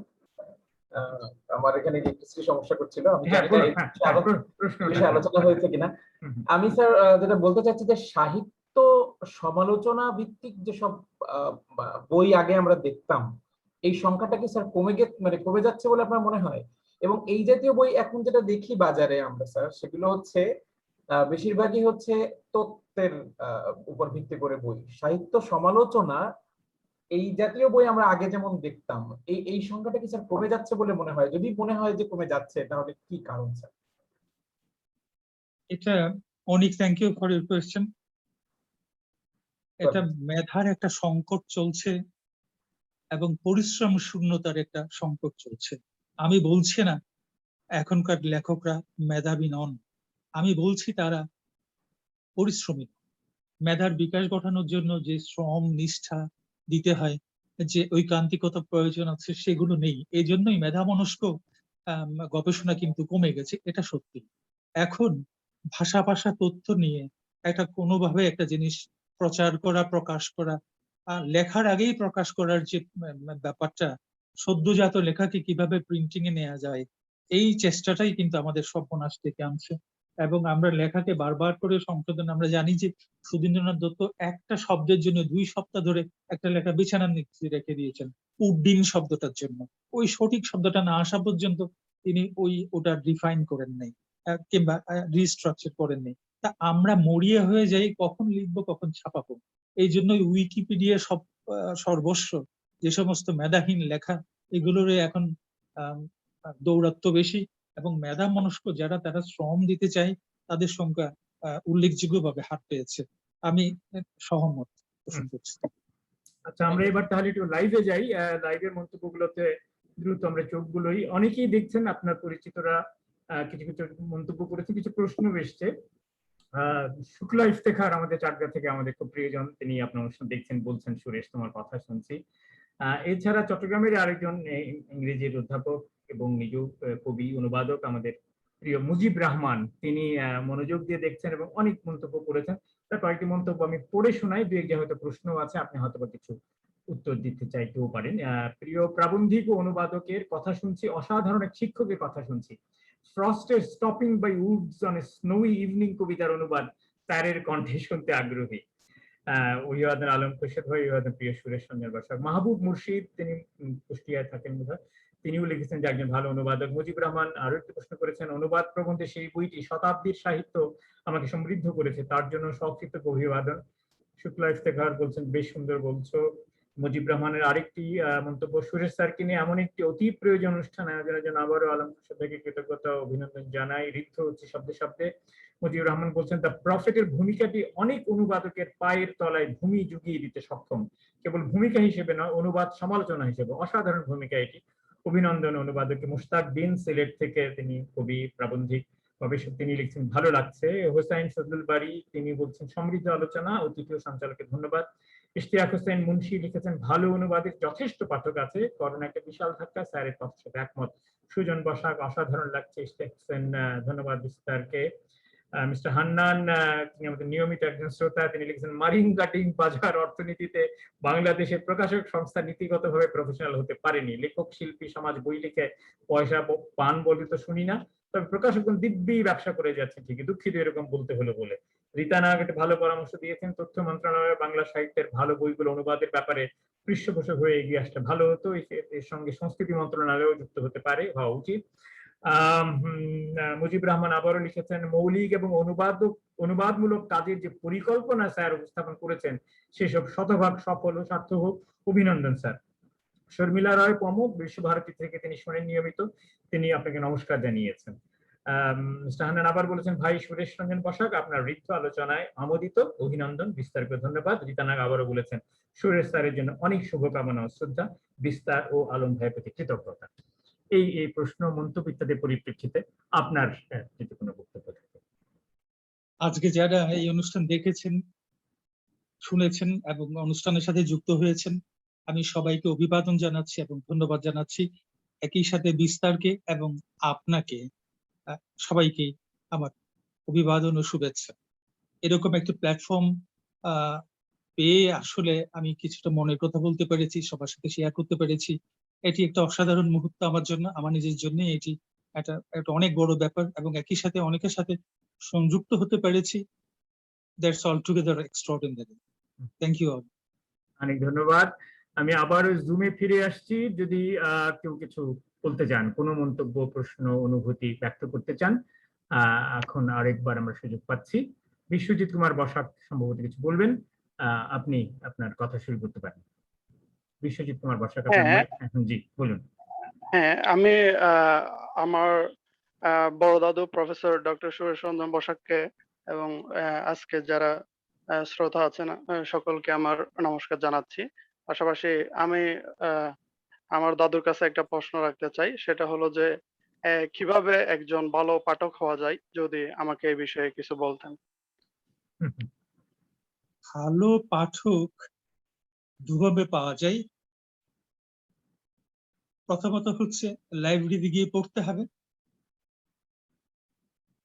আহ, আমার এখানে ইলেকট্রিসিটি সমস্যা করছিল, আমি হ্যাঁ জানি না বলুন, এই হ্যাঁ বিষয়ে হ্যাঁ, প্রশ্নটা বিষয়ে করুন। আলোচনা হয়েছে কিনা। হুম, হুম। আমি স্যার যেটা বলতে চাচ্ছি যে সাহিত্য সমালোচনা ভিত্তিক যেসব বই আগে আমরা দেখতাম, এই সংখ্যাটা কি স্যার কমে যাচ্ছে বলে আপনার মনে হয়? এবং এই জাতীয় বই এখন যেটা দেখি বাজারে আমরা স্যার, সেগুলো হচ্ছে বেশিরভাগই হচ্ছে তত্ত্বের উপর ভিত্তি করে বই। সাহিত্য সমালোচনা এই জাতীয় বই আমরা আগে যেমন দেখতাম, এই সংখ্যাটা কি স্যার কমে যাচ্ছে বলে মনে হয়? যদি মনে হয় যে কমে যাচ্ছে, তাহলে কি কারণ স্যার? এটা অনেক, thank you for your question. এটা মেধার একটা সংকট চলছে এবং পরিশ্রম শূন্যতার একটা সংকট চলছে। আমি বলছি না এখনকার লেখকরা মেধাবী নন, আমি বলছি তারা পরিশ্রমী। মেধার বিকাশ ঘটানোর জন্য যে শ্রম নিষ্ঠা দিতে হয়, যে ঐকান্তিকতা প্রয়োজন আছে, সেগুলো নেই। এই জন্যই মেধামনস্ক গবেষণা কিন্তু কমে গেছে, এটা সত্যি। এখন ভাষা তথ্য নিয়ে একটা কোনোভাবে একটা জিনিস প্রচার করা, প্রকাশ করা, লেখার আগেই প্রকাশ করার যে ব্যাপারটা, সদ্যজাত লেখাকে কিভাবে প্রিন্টিং এ নেওয়া যায়, এই চেষ্টাটাই কিন্তু আমাদের সর্বনাশ ডেকে আনছে। এবং আমরা লেখাকে বারবার করে সংশোধন, আমরা জানি যে সুধীন্দ্রনাথ দত্ত একটা শব্দের জন্য 2 সপ্তাহ ধরে একটা লেখা বিছানার নিচে রেখে দিয়েছেন, উড্ডিন শব্দটার জন্য। ওই সঠিক শব্দটা না আসা পর্যন্ত তিনি ওটা ডিফাইন করেন নাই, কিংবা রিস্ট্রাকচার করেন নাই। তা আমরা মরিয়া হয়ে যাই কখন লিখবো কখন ছাপাবো। এই জন্যই উইকিপিডিয়া সর্বস্ব, যে সমস্ত মেধাহীন লেখা, এগুলোর এখন আহ দৌরাত্ম্য বেশি, এবং মেধা মনস্ক যারা তারা শ্রম দিতে চায় তাদের সংখ্যা উল্লেখযোগ্যভাবে হ্রাস পেয়েছে। আমি সহমত পোষণ করছি। আচ্ছা, আমরা এবার তাহলে একটু লাইভে যাই। লাইভের মন্তব্যগুলোতে দ্রুত আমরা চোখগুলোই, অনেকেই দেখছেন, আপনার পরিচিতরা কিছু কিছু মন্তব্য করেছে, কিছু প্রশ্ন এসছে। শুক্লা ইফতেখার আমাদের চাটগা থেকে, আমাদের খুব প্রিয়জন, তিনি আপনার অনুষ্ঠান দেখছেন, বলছেন সুরেশ তোমার কথা শুনছি। এছাড়া চট্টগ্রামের আরেকজন ইংরেজির অধ্যাপক এবং নিজেও কবি অনুবাদক, আমাদের প্রিয় মুজিব রহমান, তিনি মনোযোগ দিয়ে দেখছেন এবং অনেক মন্তব্য করেছেন। তার কয়েকটি মন্তব্য আমি পড়ে শোনাই, দু এক হয়তো প্রশ্ন আছে, আপনি হয়তো কিছু উত্তর দিতে চাইতেও পারেন। প্রিয় প্রাবন্ধিক ও অনুবাদকের কথা শুনছি, অসাধারণ এক শিক্ষকের কথা শুনছি। ফ্রস্টের stopping by woods on a snowy evening কবিতার অনুবাদ তারের কণ্ঠে শুনতে আগ্রহী। ওহিওয়াদের আলম খোরশেদ ভাই, ওহিওয়াদের প্রিয় সুরেশ রঞ্জন বসাক। মাহবুব মুর্শিদ, তিনি কুষ্টিয়ায় থাকেন বোধহয়, তিনিও লিখেছেন যে একজন ভালো অনুবাদক। মুজিব রহমান আরো একটি প্রশ্ন করেছেন, অনুবাদ প্রবন্ধে সেই বইটি শতাব্দীর সাহিত্য আমাকে সমৃদ্ধ করেছে, তার জন্য সকৃতজ্ঞ অভিবাদন। শুক্লা ইফতেখার বলছেন বেশ সুন্দর বলছো। মুজিবুর রহমানের আরেকটি মন্তব্য, সুরেশ স্যারকে নিয়ে এমন একটি অতি প্রয়োজন অনুষ্ঠান আয়োজনের জন্য আবারও আলম থেকে কৃতজ্ঞতা ও অভিনন্দন জানাই। ঋদ্ধ হচ্ছে শব্দে শব্দে। মুজিবুর রহমান বলছেন, দ্য প্রফেটের ভূমিকাটি অনেক অনুবাদকের পায়ের তলায় ভূমি জুগিয়ে দিতে সক্ষম। কেবল ভূমিকা হিসেবে নয়, অনুবাদ সমালোচনা হিসেবে অসাধারণ ভূমিকা এটি। অভিনন্দন অনুবাদক মুশতাক বিন, সিলেট থেকে তিনি কবি, প্রাবন্ধিক। গবেষক, তিনি লিখছেন ভালো লাগছে। হোসাইন ফজলুল বারী, তিনি বলছেন সমৃদ্ধ আলোচনা ও তৃতীয় সঞ্চালকের ধন্যবাদ। ইশতিয়াক হোসেন মুন্সি লিখেছেন ভালো অনুবাদের যথেষ্ট পাঠক আছে, করোনা একটা বিশাল ধাক্কা, স্যারের কথার সাথে একমত। সুজন বসাক, অসাধারণ লাগছে। ইশতিয়াক হোসেন, ধন্যবাদ বিস্তারকে। মিস্টার হান্নান, তিনি আমাদের নিয়মিত একজন শ্রোতা, তিনি লিখেছেন মারিং কাটিং বাজার অর্থনীতিতে বাংলাদেশের প্রকাশক সংস্থা নীতিগতভাবে প্রফেশনাল হতে পারেনি। লেখক, শিল্পী সমাজ বই লিখে পয়সা পান বলে তো শুনি না, তবে প্রকাশকগণ দিব্যি ব্যবসা করে যাচ্ছে ঠিকই, দুঃখিত এরকম বলতে হলো বলে। রীতা নাগ একটা ভালো পরামর্শ দিয়েছেন, তথ্য মন্ত্রণালয়ের বাংলা সাহিত্যের ভালো বইগুলো অনুবাদের ব্যাপারে পৃষ্ঠপোষক হয়ে এগিয়ে আসতে ভালো হতো, এর সঙ্গে সংস্কৃতি মন্ত্রণালয়ও যুক্ত হতে পারে, হওয়া উচিত। মুজিবুর রহমান আবারও লিখেছেন মৌলিক এবং অনুবাদমূলক কাজের যে পরিকল্পনা স্যার উপস্থাপন করেছেন সেসব শতভাগ সফল ও সার্থক হোক, অভিনন্দন স্যার। শর্মিলা রায় প্রমুখ, বিশ্বভারতী থেকে তিনি শোনেন নিয়মিত, তিনি আপনাকে নমস্কার জানিয়েছেন। মিস্টার হান্নান আবার বলেছেন, ভাই সুরেশ রঞ্জন বসাক, আপনার ঋদ্ধ আলোচনায় আমোদিত, অভিনন্দন, বিস্তারিত ধন্যবাদ। রীতানাগ আবারও বলেছেন সুরেশ স্যারের জন্য অনেক শুভকামনা ও শ্রদ্ধা, বিস্তার ও আলম ভাইয়ের প্রতি কৃতজ্ঞতা। এই প্রশ্ন, মন্তব্য ইত্যাদির পরিপ্রেক্ষিতে আপনার যদি কোনো বক্তব্য থাকে। আজকে যারা এই অনুষ্ঠান দেখেছেন, শুনেছেন এবং অনুষ্ঠানের সাথে যুক্ত হয়েছেন, আমি সবাইকে অভিবাদন জানাচ্ছি এবং ধন্যবাদ জানাচ্ছি। একই সাথে বিস্তারকে এবং আপনাকে সবাইকে আমার অভিবাদন ও শুভেচ্ছা। এরকম একটা প্ল্যাটফর্ম পেয়ে আসলে আমি কিছুটা মনের কথা বলতে পেরেছি, সবার সাথে শেয়ার করতে পেরেছি। এটি একটা অসাধারণ মুহূর্ত আমার জন্য, আমার নিজের জন্য এটি একটা অনেক বড় ব্যাপার, এবং একই সাথে অনেকের সাথে সংযুক্ত হতে পেরেছি। That's all together extraordinary. Thank you all. অনেক ধন্যবাদ। আমি আবার জুমে ফিরে আসছি, যদি কেউ কিছু বলতে চান, কোনো মন্তব্য, প্রশ্ন, অনুভূতি ব্যক্ত করতে চান, এখন আরেকবার আমরা সুযোগ পাচ্ছি। বিশ্বজিৎ কুমার বসাক সম্ভবত কিছু বলবেন, আপনি আপনার কথা শুরু করতে পারেন। বিশ্বজিৎ কুমার বসাক, এখন জি বলুন। হ্যাঁ, আমি আমার বড় দাদু প্রফেসর ডক্টর সুরেশ রঞ্জন বসাককে এবং আজকে যারা শ্রোতা আছেন সকলকে আমার নমস্কার জানাচ্ছি। পাশাপাশি আমি আমার দাদুর কাছে একটা প্রশ্ন রাখতে চাই, সেটা হলো যে কিভাবে একজন ভালো পাঠক হওয়া যায়, যদি আমাকে এই বিষয়ে কিছু বলতেন। ভালো পাঠক দুভাবে পাওয়া যায়। প্রথমত হচ্ছে লাইব্রেরিতে গিয়ে পড়তে হবে,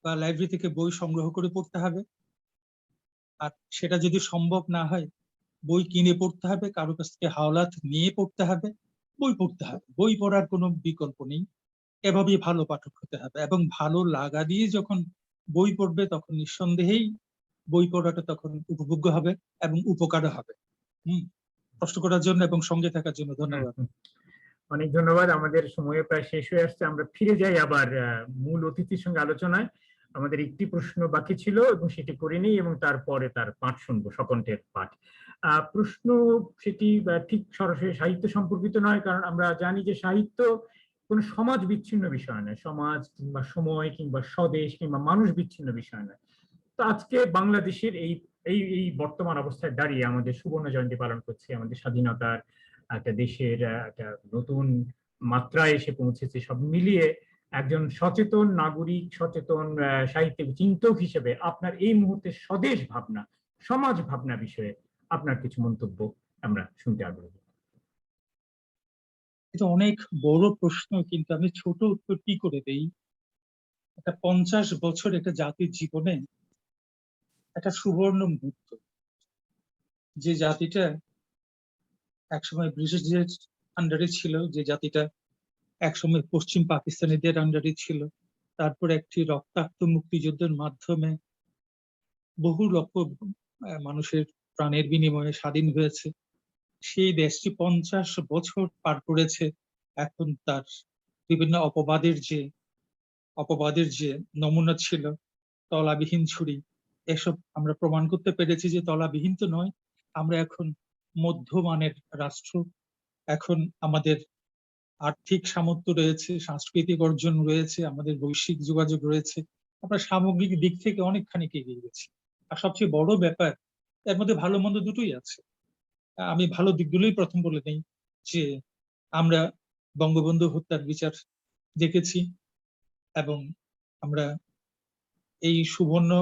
বা লাইব্রেরি থেকে বই সংগ্রহ করে পড়তে হবে। আর সেটা যদি সম্ভব না হয়, বই কিনে পড়তে হবে, কারো কাছ থেকে হাওলাত নিয়ে পড়তে হবে, বই পড়তে হবে। বই পড়ার কোনো বিকল্প নেই। এভাবেই ভালো পাঠক হতে হবে, এবং ভালো লাগা দিয়ে যখন বই পড়বে তখন নিঃসন্দেহেই বই পড়াটা তখন উপভোগ্য হবে এবং উপকারও হবে। কষ্ট করার জন্য এবং সঙ্গে থাকার জন্য ধন্যবাদ। অনেক ধন্যবাদ। আমাদের সময় প্রায় শেষ হয়ে আসছে, আমরা ফিরে যাই আবার মূল অতিথির সঙ্গে আলোচনায়। আমাদের একটি প্রশ্ন বাকি ছিল এবং সেটি করে নিই, এবং তারপরে তার পাঠ শুনবো, সকণ্ঠের পাঠ। প্রশ্ন সেটি ঠিক সরাসরি সাহিত্য সম্পর্কিত নয়, কারণ আমরা জানি যে সাহিত্য কোনো সমাজ বিচ্ছিন্ন বিষয় নয়, সমাজ কিংবা সময় কিংবা স্বদেশ কিংবা মানুষ বিচ্ছিন্ন বিষয় নয়। তো আজকে বাংলাদেশের এই বর্তমান অবস্থায় দাঁড়িয়ে আমাদের সুবর্ণ জয়ন্তী পালন করছি, আমাদের স্বাধীনতার একটা দেশের একটা নতুন মাত্রায় এসে পৌঁছেছে। সব মিলিয়ে একজন সচেতন নাগরিক, সচেতন সাহিত্যিক, চিন্তক হিসেবে আপনার এই মুহূর্তে স্বদেশ ভাবনা, সমাজ ভাবনা বিষয়ে আপনার কিছু মন্তব্য আমরা শুনতে আগ্রহী। এটা অনেক বড় প্রশ্ন, কিন্তু আমি ছোট উত্তরটি করে দেই। একটা 50 বছর একটা জাতির জীবনে একটা সুবর্ণ মুহূর্ত। যে জাতিটা একসময় ব্রিটিশদের আন্ডারে ছিল, যে জাতিটা একসময় পশ্চিম পাকিস্তানিদের আন্ডারে ছিল, তারপর একটি রক্তাক্ত মুক্তিযুদ্ধের মাধ্যমে বহু লক্ষ মানুষের প্রাণের বিনিময়ে স্বাধীন হয়েছে। সেই দেশটি 50 বছর পার করেছে। এখন তার বিভিন্ন অপবাদের যে নমুনা ছিল, তলাবিহীন ছুরি, এসব আমরা প্রমাণ করতে পেরেছি যে তলাবিহীন তো নয়, আমরা এখন মধ্যমানের রাষ্ট্র। এখন আমাদের আর্থিক সামর্থ্য রয়েছে, সাংস্কৃতিক অর্জন রয়েছে, আমাদের বৈশ্বিক যোগাযোগ রয়েছে, আমরা সামগ্রিক দিক থেকে অনেকখানি এগিয়ে গেছি। আর সবচেয়ে বড় ব্যাপার, এর মধ্যে ভালো মন্দ দুটোই আছে। আমি ভালো দিকগুলোই প্রথম বলে নেই, যে আমরা বঙ্গবন্ধু হত্যার বিচার দেখেছি, এবং আমরা এই সুবর্ণ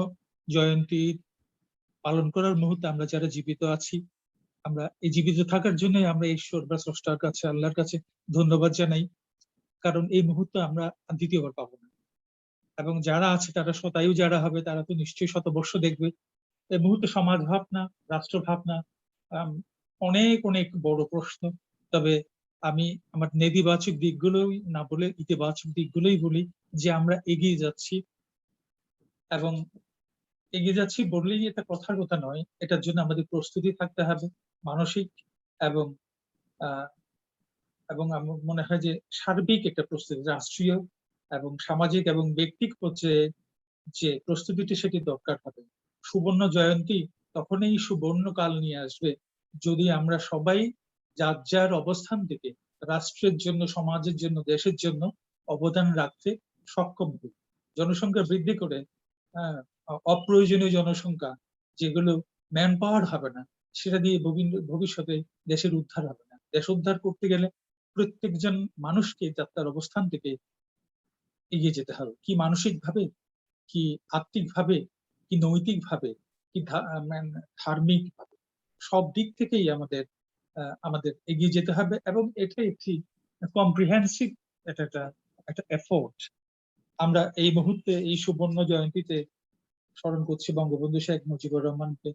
জয়ন্তী পালন করার মুহূর্তে আমরা যারা জীবিত আছি, আমরা এই জীবিত থাকার জন্য আমরা ঈশ্বর বা স্রষ্টার কাছে, আল্লাহর কাছে ধন্যবাদ জানাই, কারণ এই মুহূর্তে আমরা দ্বিতীয়বার পাবো না। এবং যারা আছে তারা শতায়ু যারা হবে তারা তো নিশ্চয়ই শতবর্ষ দেখবে। এই মুহূর্তে সমাজ ভাবনা, রাষ্ট্র ভাবনা অনেক অনেক বড় প্রশ্ন। তবে আমি আমার নেতিবাচক দিকগুলোই না বলে ইতিবাচক দিকগুলোই বলি, যে আমরা এগিয়ে যাচ্ছি, এবং এগিয়ে যাচ্ছি বললেই এটা কথার কথা নয়, এটার জন্য আমাদের প্রস্তুতি থাকতে হবে, মানসিক এবং আমার মনে হয় যে সার্বিক একটা প্রস্তুতি, রাষ্ট্রীয় এবং সামাজিক এবং ব্যক্তিগত যে প্রস্তুতিটি সেটি দরকার হবে। সুবর্ণ জয়ন্তী তখনই সুবর্ণ কাল নিয়ে আসবে যদি আমরা সবাই যার যার অবস্থান থেকে রাষ্ট্রের জন্য, সমাজের জন্য, দেশের জন্য অবদান রাখতে সক্ষম হই। জনসংখ্যা বৃদ্ধি করে অপ্রয়োজনীয় জনসংখ্যা, যেগুলো ম্যান পাওয়ার হবে না, সেটা দিয়ে ভবিষ্যতে দেশের উদ্ধার হবে না। দেশ উদ্ধার করতে গেলে প্রত্যেকজন মানুষকে যাত্রার অবস্থান থেকে এগিয়ে যেতে হবে, কি মানসিক ভাবে, কি আত্মিক ভাবে, কি নৈতিক ভাবে, কি ধার্মিক ভাবে, সব দিক থেকেই আমাদের এগিয়ে যেতে হবে। এবং এটা একটি কম্প্রিহেন্সিভ একটা এফোর্ট। আমরা এই মুহূর্তে এই সুবর্ণ জয়ন্তীতে স্মরণ করছি বঙ্গবন্ধু শেখ মুজিবুর রহমানকে,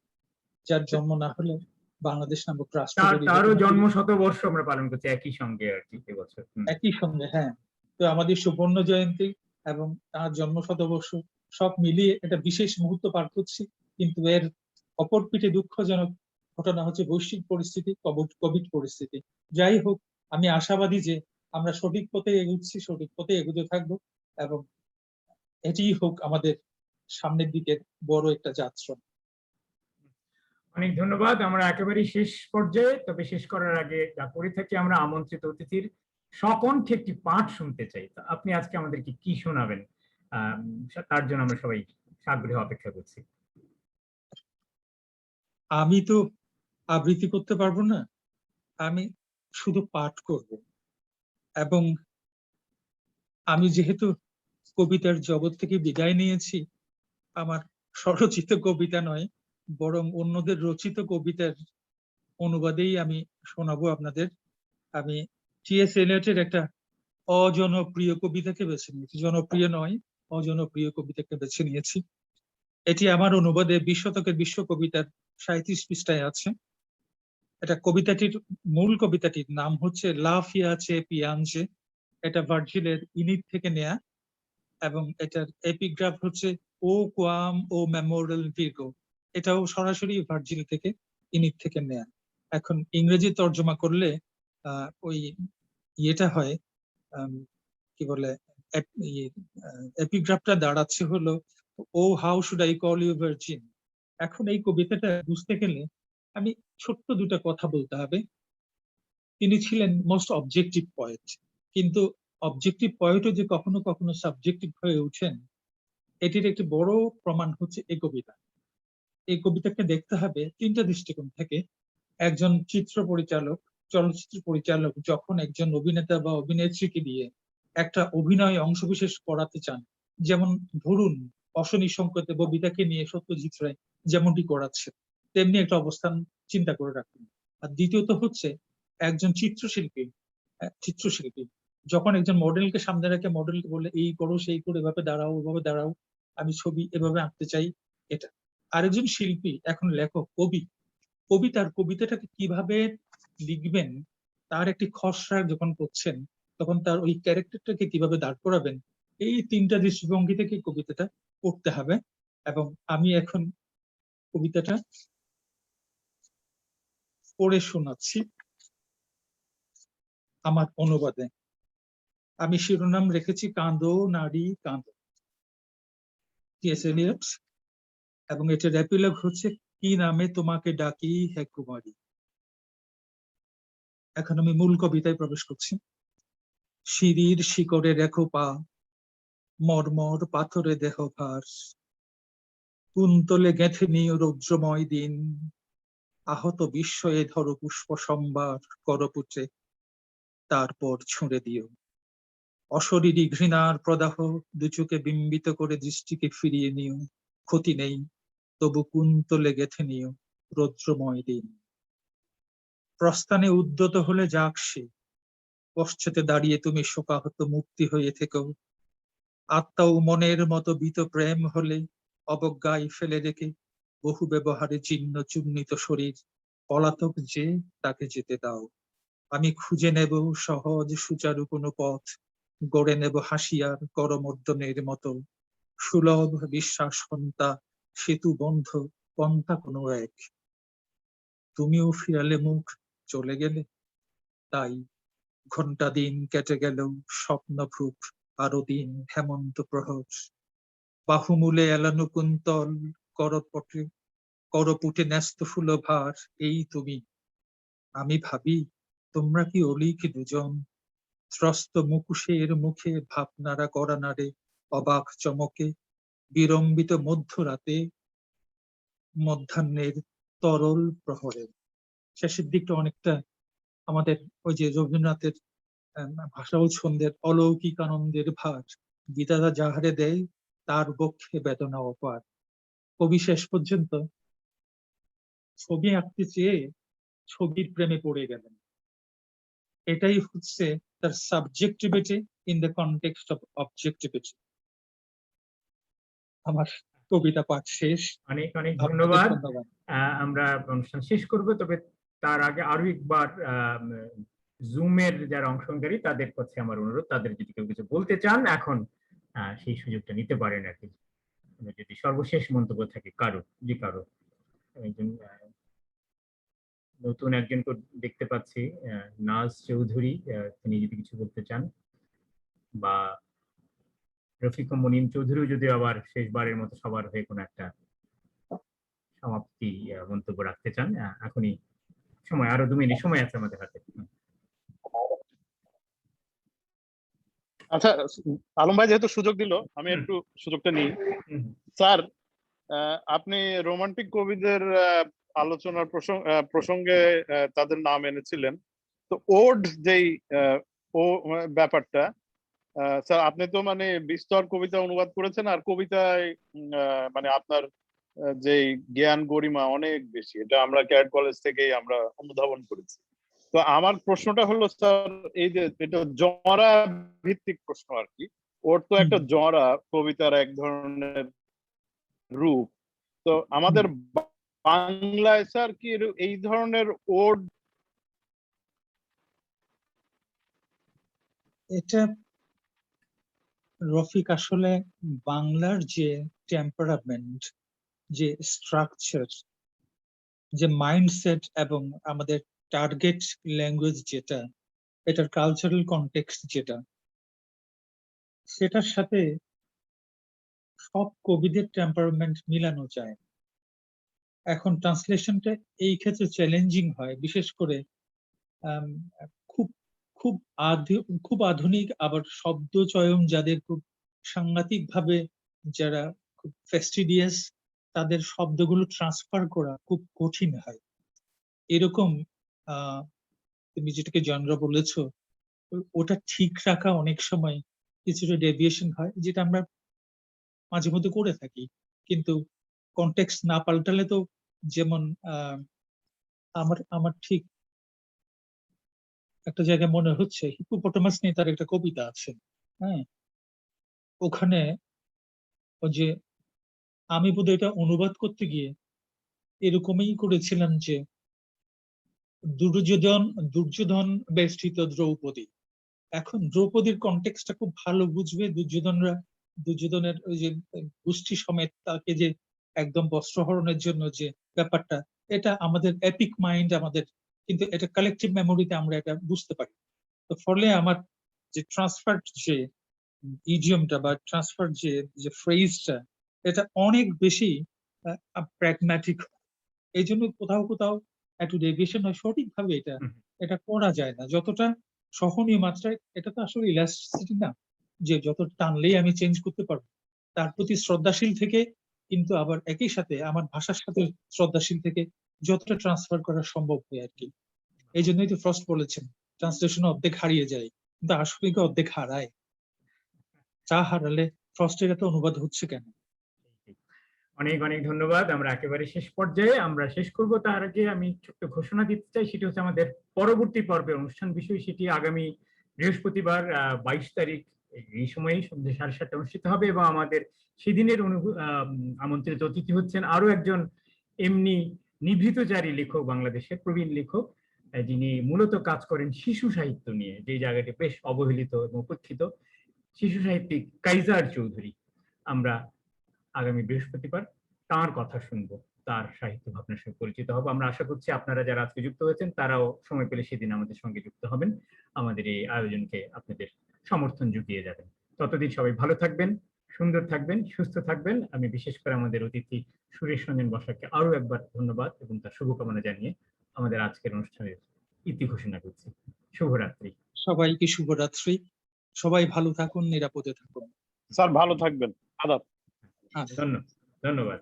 যার জন্ম না হলে বাংলাদেশ নামক রাষ্ট্র তারও জন্ম শতবর্ষ আমরা পালন করছি একই সঙ্গে আর কি, এবছর একই সঙ্গে। হ্যাঁ, তো আমাদের সুবর্ণ জয়ন্তী এবং তার জন্ম শতবর্ষ সব মিলিয়ে একটা বিশেষ মুহূর্ত পার করছি। কিন্তু এর অপর পিঠে দুঃখজনক ঘটনা হচ্ছে বৈশ্বিক পরিস্থিতি, কোভিড পরিস্থিতি। যাই হোক, আমি আশাবাদী যে আমরা সঠিক পথে এগুচ্ছি, সঠিক পথে এগোতে থাকবো, এবং এটিই হোক আমাদের সামনের দিকের বড় একটা যাত্রা। অনেক ধন্যবাদ। আমরা একেবারে শেষ পর্যায়ে, তবে শেষ করার আগে যা করে থাকি, আমরা আমন্ত্রিত অতিথির সকণ্ঠে একটি পাঠ শুনতে চাই। তো আপনি আজকে আমাদেরকে কি শোনাবেন, তার জন্য আমরা সবাই আগ্রহে অপেক্ষা করছি। আমি তো আবৃত্তি করতে পারবো না, আমি শুধু পাঠ করব। এবং আমি যেহেতু কবিতার জগৎ থেকে বিদায় নিয়েছি, আমার স্বরচিত কবিতা নয়, বরং অন্যদের রচিত কবিতার অনুবাদেই আমি শোনাবো আপনাদের। আমি টি.এস. এলিয়টের একটা অজনপ্রিয় কবিতাকে বেছে নিয়েছি, জনপ্রিয় নয়, অজনপ্রিয় কবিতাকে বেছে নিয়েছি। এটি আমার অনুবাদে 20 শতকের বিশ্ব কবিতার 37 পৃষ্ঠায় আছে। এটা কবিতাটির মূল কবিতাটির নাম হচ্ছে লা ফিয়াচে পিয়াঞ্জে। এটা ভার্জিলের ইনিড থেকে নেয়া, এবং এটার এপিগ্রাফ হচ্ছে ও কোয়াম ও মেমোরিয়াল ভির্গো। এটাও সরাসরি ভার্জিল থেকে, ইনিড থেকে নেয়া। এখন ইংরেজি তর্জমা করলে ওই ইয়েটা হয়, কি বলে, এপিগ্রাফটা দাঁড়াচ্ছে হলো O how should I call you virgin. এখন এই কবিতাটা বুঝতে গেলে আমি ছোট্ট দুটো কথা বলতে হবে। তিনি ছিলেন মোস্ট অবজেক্টিভ পয়েট, কিন্তু অবজেক্টিভ পয়েটও যে কখনো কখনো সাবজেক্টিভ হয়ে ওঠেন, এটির একটি বড় প্রমাণ হচ্ছে এই কবিতা। এই কবিতাকে দেখতে হবে তিনটা দৃষ্টিকোণ থেকে। একজন চিত্র পরিচালক, চলচ্চিত্র পরিচালক যখন একজন অভিনেতা বা অভিনেত্রীকে দিয়ে একটা অভিনয় অংশবিশেষ করাতে চান, যেমন ধরুন অশনি সংকেতে ববিতাকে নিয়ে সত্যজিৎ রায় যেমনটি করাচ্ছে, তেমনি একটা অবস্থান চিন্তা করে রাখুন। আর দ্বিতীয়ত হচ্ছে একজন চিত্রশিল্পী যখন একজন মডেলকে সামনে রেখে মডেলকে বলে এই করো, সেই করো, এভাবে দাঁড়াও, ওভাবে দাঁড়াও, আমি ছবি এভাবে আঁকতে চাই, এটা। আরেকজন শিল্পী, এখন লেখক, কবি তার কবিতাটাকে কিভাবে লিখবেন, তার একটি খসড়া যখন করছেন, তখন তার ওই ক্যারেক্টারটাকে কিভাবে দাঁড় করাবেন, এই তিনটা দৃষ্টিভঙ্গি থেকে কবিতাটা পড়তে হবে। এবং আমি এখন কবিতাটা পড়ে শোনাচ্ছি আমার অনুবাদে। আমি শিরোনাম রেখেছি কাঁদো নারী কাঁদো, টি.এস. এলিয়ট, এবং এটার এপিলগ হচ্ছে কি নামে তোমাকে ডাকি হে কুমারী। এখন আমি মূল কবিতায় প্রবেশ করছি। সিঁড়ির শিকড়ে রেখো পা, মর্মর পাথরে দেহ ভার, কুন্তলে গেঁথে নিও রৌদ্রময় দিন, আহত বিস্ময়ে ধরো পুষ্প সম্ভার করপুটে, তারপর ছুঁড়ে দিও অশরীরী ঘৃণার প্রদাহ, দুচোখে বিম্বিত করে দৃষ্টিকে ফিরিয়ে নিও, ক্ষতি নেই তবু কুন্তলে গেঁথে নিও রৌদ্রময় দিন। প্রস্থানে উদ্যত হলে যাক সে, পশ্চাতে দাঁড়িয়ে তুমি শোকাহত মুক্তি হয়ে থেকো। আত্মা ও মনের মতো বিত প্রেম হলে অবজ্ঞায় ফেলে রেখে বহু ব্যবহারে জীর্ণ চূর্ণিত শরীর পলাতক যে তাকে যেতে দাও। আমি খুঁজে নেব সহজ সুচারু কোনো পথ, গড়ে নেব হাসিয়ার করমর্দনের মতো, সুলভ বিশ্বাস হন্তা সেতু বন্ধ পন্থা কোনো এক। তুমিও ফিরালে মুখ চলে গেলে, তাই ঘন্টা দিন কেটে গেল স্বপ্নভ্রূপ, আরো দিন হেমন্ত প্রহর, বাহুমূলে এলানো কুন্তল করপুটে ন্যস্ত ফুলভার, এই তুমি। আমি ভাবি তোমরা কি অলিক দুজন, ত্রস্ত মুকুশের মুখে ভাবনারা করানারে অবাক চমকে, বিলম্বিত মধ্যরাতে মধ্যাহ্নের তরল প্রহরে। শেষের দিকটা অনেকটা আমাদের ওই যে রবীন্দ্রনাথের ভাষা ও ছন্দের অলৌকিক আনন্দের ভার, বিধাতা যাহারে দেয় তার বক্ষে বেদনা অপার। কবি শেষ পর্যন্ত ছবি আঁকতে চেয়ে ছবির প্রেমে পড়ে গেলেন। এটাই হচ্ছে তার subjectivity in the context of objectivity. আমার কবিতা পাঠ শেষ। অনেক অনেক আপনাদের ধন্যবাদ। ধন্যবাদ। আমরা অনুষ্ঠান শেষ করব, তবে তার আগে আরো একবার জুমের যারা অংশগ্রহণকারী তাদের কাছে আমার অনুরোধ, তাদের যদি কেউ কিছু বলতে চান এখন সেই সুযোগটা নিতে পারেন আর কি। যদি সর্বশেষ মন্তব্য থাকে কারো, যে কারো একজন নতুন একজনকে দেখতে পাচ্ছি, নাজ চৌধুরী, তিনি যদি কিছু বলতে চান, বা রফিক মনিম চৌধুরী যদি আবার শেষবারের মতো সবার হয়ে কোনো একটা সমাপ্তি মন্তব্য রাখতে চান, এখনই সময়, আরো 2 মিনিট সময় আছে আমাদের হাতে। আচ্ছা, আলম ভাই যেহেতু সুযোগ দিল আমি একটু সুযোগটা নিই। স্যার, আপনি রোমান্টিক কবিদের আলোচনার প্রসঙ্গে তাদের নাম এনেছিলেন, তো ওড যেই ও ব্যাপারটা, স্যার আপনি তো মানে বিস্তর কবিতা অনুবাদ করেছেন, আর কবিতায় মানে আপনার যেই জ্ঞান গরিমা অনেক বেশি, এটা আমরা ক্যাড কলেজ থেকেই আমরা অনুধাবন করেছি। তো আমার প্রশ্নটা হলো স্যার, এই যে এটা জরা ভিত্তিক প্রশ্ন আর কি, ওর তো একটা জরা কবিতার এক ধরনের রূপ, তো আমাদের বাংলায় স্যার কি এই ধরনের ওড? এটা রফিক আসলে বাংলার যে টেম্পারামেন্ট, যে স্ট্রাকচার, যে মাইন্ডসেট এবং আমাদের টার্গেট ল্যাঙ্গুয়েজ যেটা, এটার কালচারাল কনটেক্সট যেটা, সেটার সাথে সব কবিদের টেম্পারামেন্ট মিলানো যায়। এখন ট্রান্সলেশনটা এই ক্ষেত্রে চ্যালেঞ্জিং হয়, বিশেষ করে খুব খুব খুব আধুনিক আবার শব্দ চয়ন যাদের খুব সাংঘাতিক ভাবে, যারা খুব ফেস্টিডিয়াস, তাদের শব্দগুলো ট্রান্সফার করা খুব কঠিন হয়। এরকম তুমি যেটাকে জনরা বলেছো, ওটা ঠিক রাখা অনেক সময় কিছুটা ডেভিয়েশন হয়, যেটা আমরা মাঝে মধ্যে করে থাকি। কিন্তু কনটেক্সট না পাল্টালে তো, যেমন আমার আমার ঠিক একটা জায়গায় মনে হচ্ছে হিপোপটামাস নিয়ে তার একটা কবিতা আছে, হ্যাঁ, ওখানে ওই যে আমি বোধহয় এটা অনুবাদ করতে গিয়ে এরকমই করেছিলাম যে দুর্যোধন বেষ্টিত দ্রৌপদী। এখন দ্রৌপদীর কনটেক্সটটা খুব ভালো বুঝবে, দুর্যোধনের ওই যে গোষ্ঠী সমেত তাকে যে একদম বস্ত্রহরণের জন্য যে ব্যাপারটা, এটা আমাদের এপিক মাইন্ড, আমাদের কিন্তু এটা কালেকটিভ মেমোরিতে আমরা এটা বুঝতে পারি। তো ফলে আমার যে ট্রান্সফার যে ইডিয়মটা বা ট্রান্সফার যে ফ্রেজটা, এটা অনেক বেশি প্র্যাগম্যাটিক। এই জন্য কোথাও কোথাও একটু ডেভিয়েশন হয়, সঠিকভাবে এটা এটা করা যায় না। যতটা সহনীয় মাত্রায়, এটা তো আসলে ইলাস্টিসিটি না যে যত টানলেই আমি চেঞ্জ করতে পারবো। তার প্রতি শ্রদ্ধাশীল থেকে, কিন্তু আবার একই সাথে আমার ভাষার সাথে শ্রদ্ধাশীল থেকে যতটা ট্রান্সফার করা সম্ভব হয় আর কি। এই জন্যই তো ফ্রস্ট বলেছেন ট্রান্সলেশন অর্ধেক হারিয়ে যায়, কিন্তু আসলে কি অর্ধেক হারায়? চা হারালে ফ্রস্টের এত অনুবাদ হচ্ছে কেন? অনেক অনেক ধন্যবাদ। আমরা একেবারে শেষ পর্যায়ে, আমরা শেষ করব তার আগে আমি ছোট্ট ঘোষণা দিতে চাই। সেটি হচ্ছে আমাদের পরবর্তী পর্বের অনুষ্ঠান বিষয়, সেটি আগামী বৃহস্পতিবার 22 তারিখ এই সময়েই সন্ধ্যে 7:30 অনুষ্ঠিত হবে, এবং আমাদের সেদিনের আমন্ত্রিত অতিথি হচ্ছেন আরো একজন এমনি নিভৃতচারী লেখক, বাংলাদেশের প্রবীণ লেখক, যিনি মূলত কাজ করেন শিশু সাহিত্য নিয়ে, যে জায়গাটি বেশ অবহেলিত এবং উপেক্ষিত, শিশু সাহিত্যিক কাইজার চৌধুরী। আমরা আগামী বৃহস্পতিবার তার কথা শুনবো, তার সাহিত্য ভাবনার সঙ্গে পরিচিত হবো। আমরা আশা করছি আপনারা যারা আজকে যুক্ত হয়েছেন তারাও সময় পেলে সেদিন আমাদের সঙ্গে যুক্ত হবেন, আমাদের এই আয়োজনকে আপনাদের সমর্থন জুগিয়ে যাবেন। ততদিন সবাই ভালো থাকবেন, সুন্দর থাকবেন, সুস্থ থাকবেন। আমি বিশেষ করে আমাদের অতিথি সুরেশ রঞ্জন বসাককে আরো একবার ধন্যবাদ এবং তার শুভকামনা জানিয়ে আমাদের আজকের অনুষ্ঠানের ইতি ঘোষণা করছি। শুভরাত্রি। সবাইকে শুভরাত্রি। সবাই ভালো থাকুন, নিরাপদে থাকুন। স্যার ভালো থাকবেন। আদাব। আচ্ছা। ধন্যবাদ।